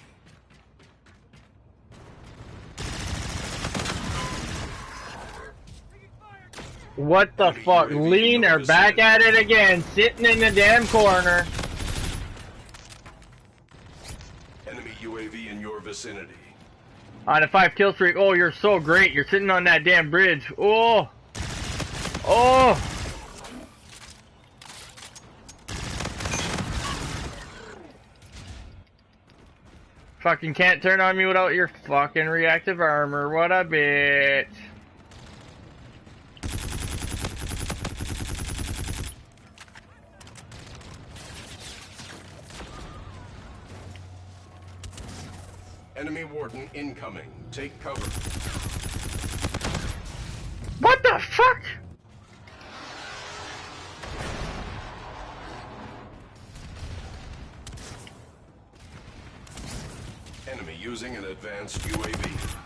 What the fuck? Lean are back at it again, sitting in the damn corner. Enemy UAV in your vicinity. On a 5 kill streak. Oh, you're so great. You're sitting on that damn bridge. Oh. Oh. Fucking can't turn on me without your fucking reactive armor. What a bitch. Enemy warden incoming. Take cover. What the fuck? Enemy using an advanced UAV.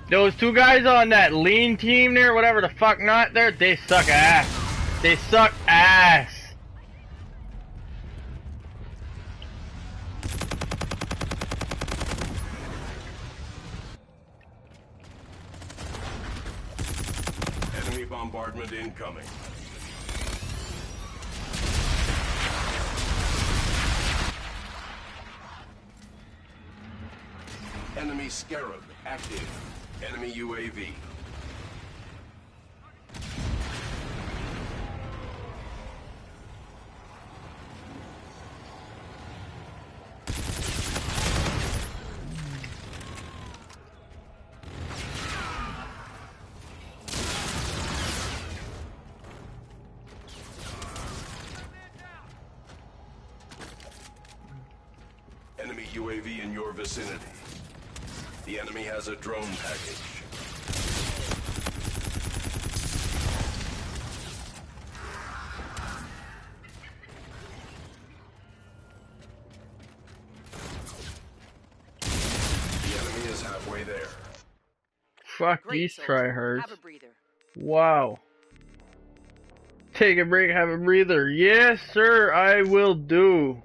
Those two guys on that lean team there, whatever the fuck not there, they suck ass. They suck ass. Enemy bombardment incoming. Enemy Scarab active. Enemy UAV. UAV in your vicinity. The enemy has a drone package. The enemy is halfway there. Fuck Great, these soldier. tryhards. Have a breather. Wow. Take a break, have a breather. Yes, sir, I will do.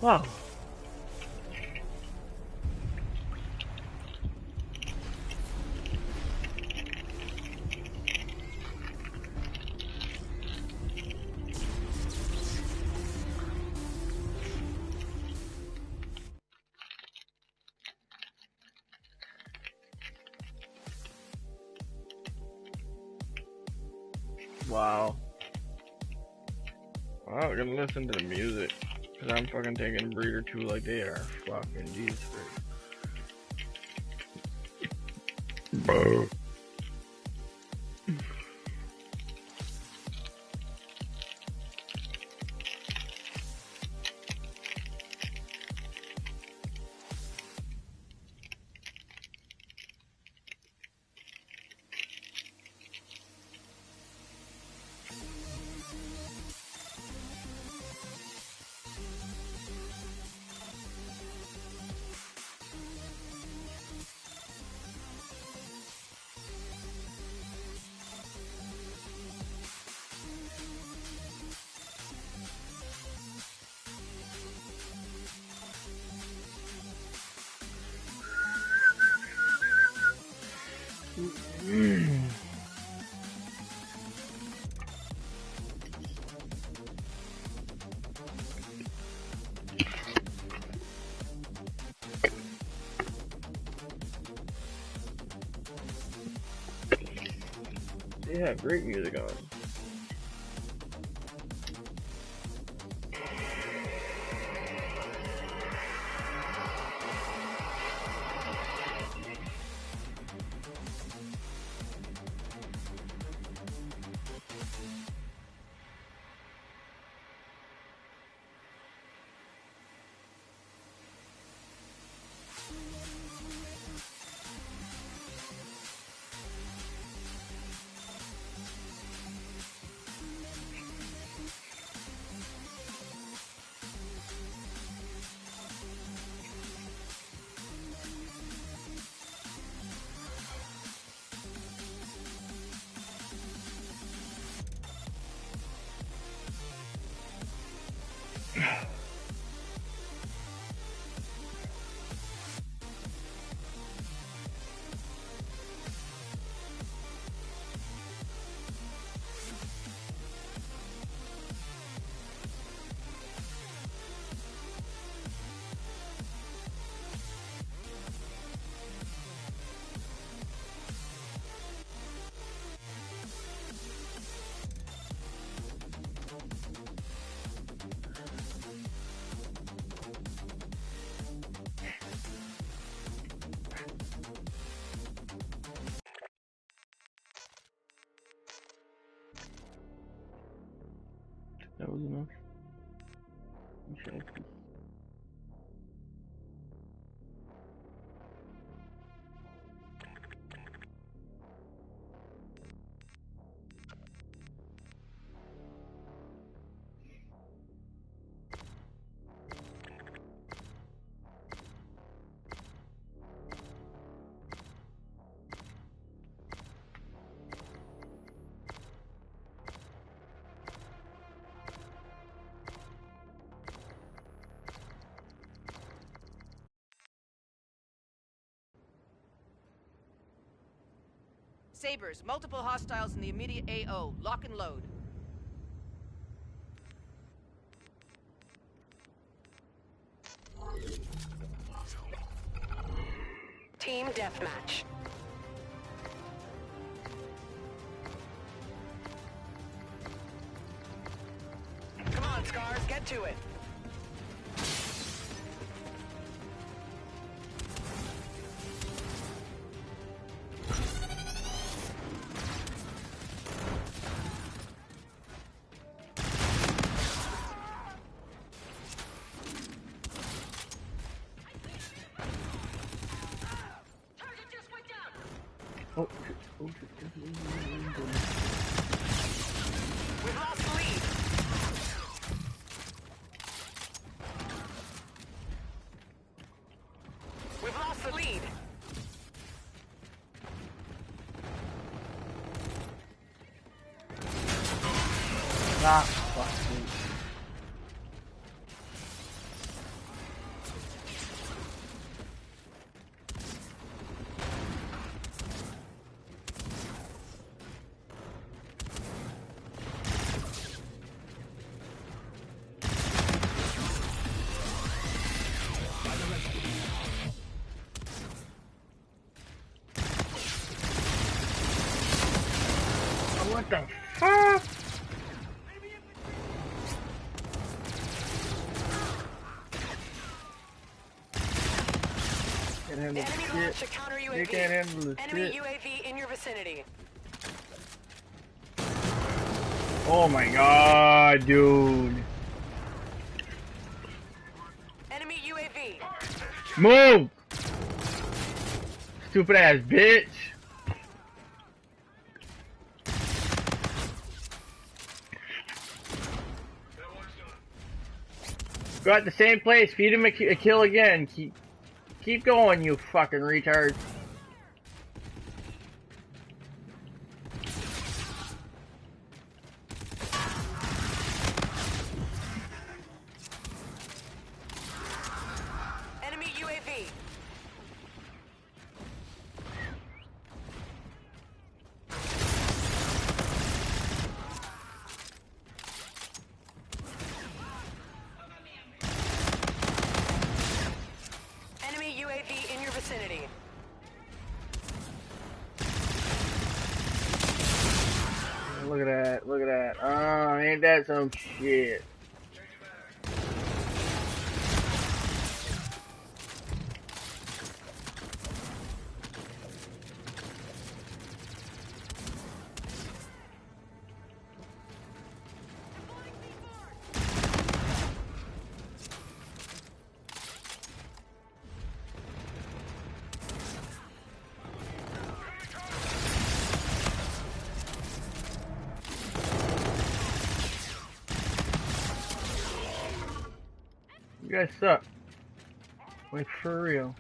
Wow. Wow. Wow, we're gonna listen to the music. Cause I'm fucking taking a breather too like they are. Fucking Jesus Christ. Bro. They have great music on. That was enough. Okay. Sabers, multiple hostiles in the immediate AO. Lock and load. Team deathmatch. Get to it. Oh, oh, We've lost the lead. We've lost the lead. ah, fuck me. What the fuck? Can't handle The enemy shit. launched a counter UAV. They can't handle the Enemy shit. UAV in your vicinity. Oh my god, dude. Enemy UAV. Move! Stupid ass bitch. Go at the same place, feed him a kill again. Keep going, you fucking retard. Enemy UAV. Enemy UAV in your vicinity. Look at that, look at that. Oh, ain't that some shit? You guys suck. Like, for real.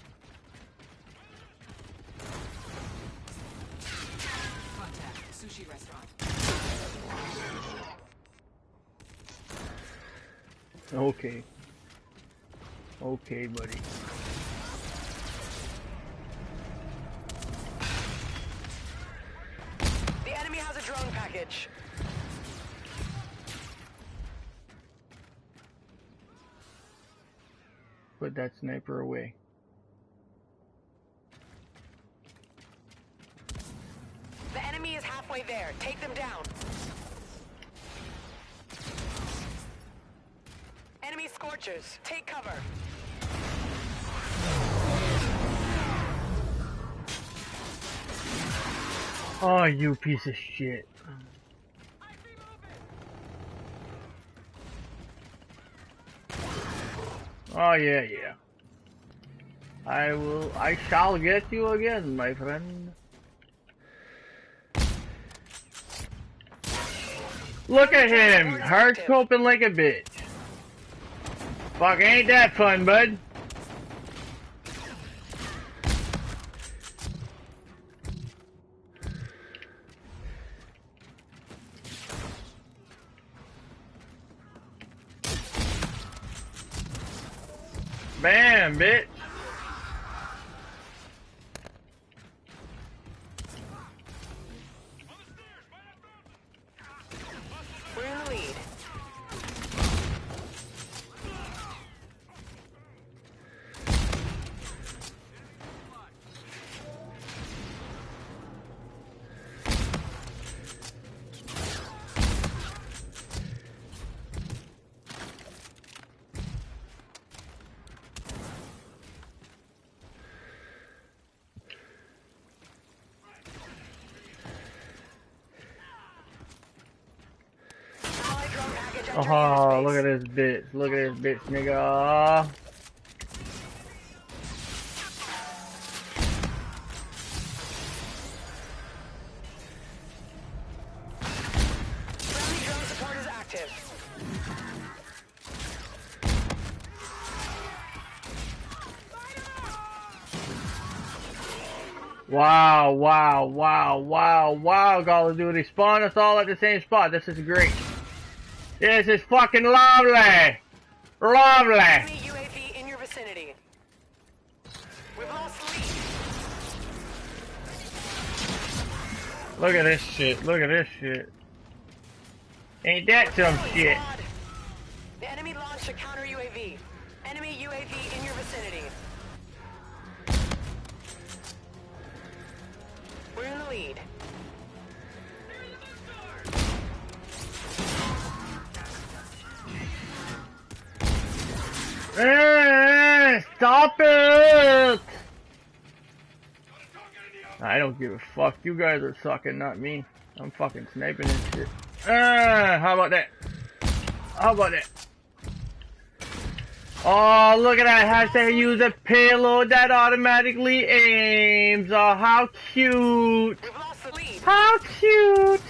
Contact. Sushi restaurant. Okay. Okay, buddy. The enemy has a drone package. Put that sniper away. The enemy is halfway there. Take them down. Enemy scorchers. Take cover. Oh, you piece of shit. Oh, yeah, yeah. I shall get you again, my friend. Look at him! Hard scoping like a bitch. Fuck, ain't that fun, bud? Bam, bitch. We're in the lead. Oh, look at this bitch. Look at this bitch, nigga. Friendly drone support is active. Wow, wow, wow, wow, wow, Call of Duty. Spawn us all at the same spot. This is great. This is fucking lovely. Lovely. Enemy UAV in your vicinity. We've lost lead. Look at this shit. Look at this shit. Ain't that some shit? The enemy launched a counter UAV. Enemy UAV in your vicinity. We're in the lead. Stop it! I don't give a fuck. You guys are sucking, not me. I'm fucking sniping and shit. How about that? How about that? Oh, look at that. Has to use a payload that automatically aims. Oh, how cute. How cute.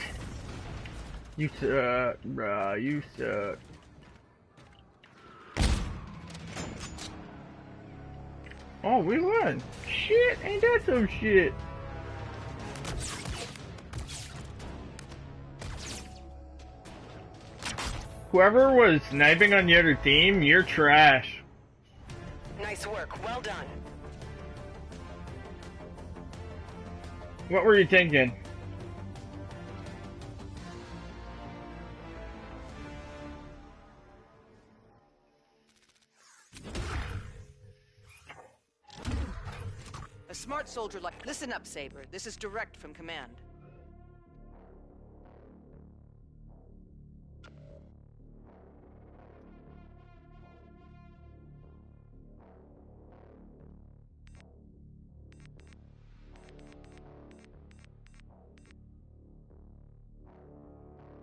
You suck, bruh. You suck. Oh, we won. Shit, ain't that some shit? Whoever was sniping on the other team, you're trash. Nice work. Well done. What were you thinking? A smart soldier like... Listen up, Saber. This is direct from command.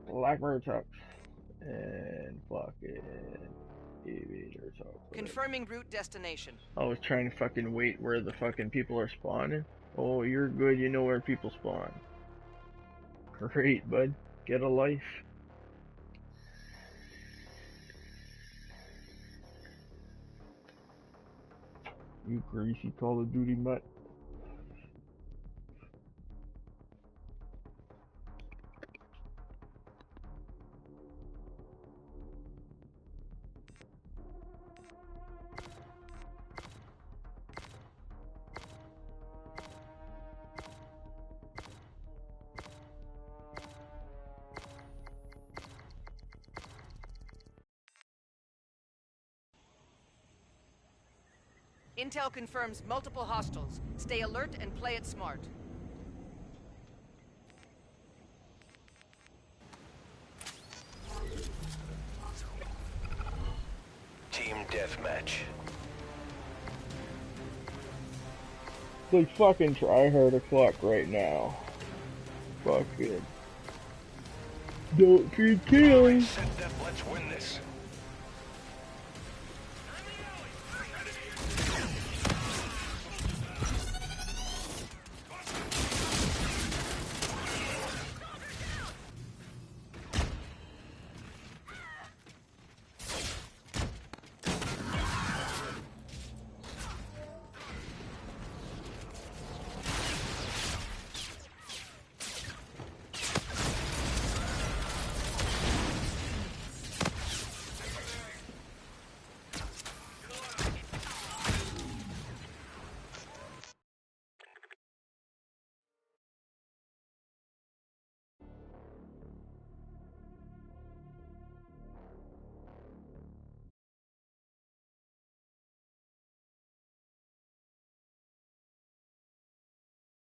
Blackbird trucks and fucking aviator trucks. Confirming route destination. I was trying to fucking wait where the fucking people are spawning. Oh, you're good. You know where people spawn. Great, bud. Get a life. You greasy Call of Duty mutt. Intel confirms multiple hostiles. Stay alert and play it smart. Team deathmatch. Like fucking try hard o'clock right now. Fucking. Don't feed killing. Set Def, let's win this.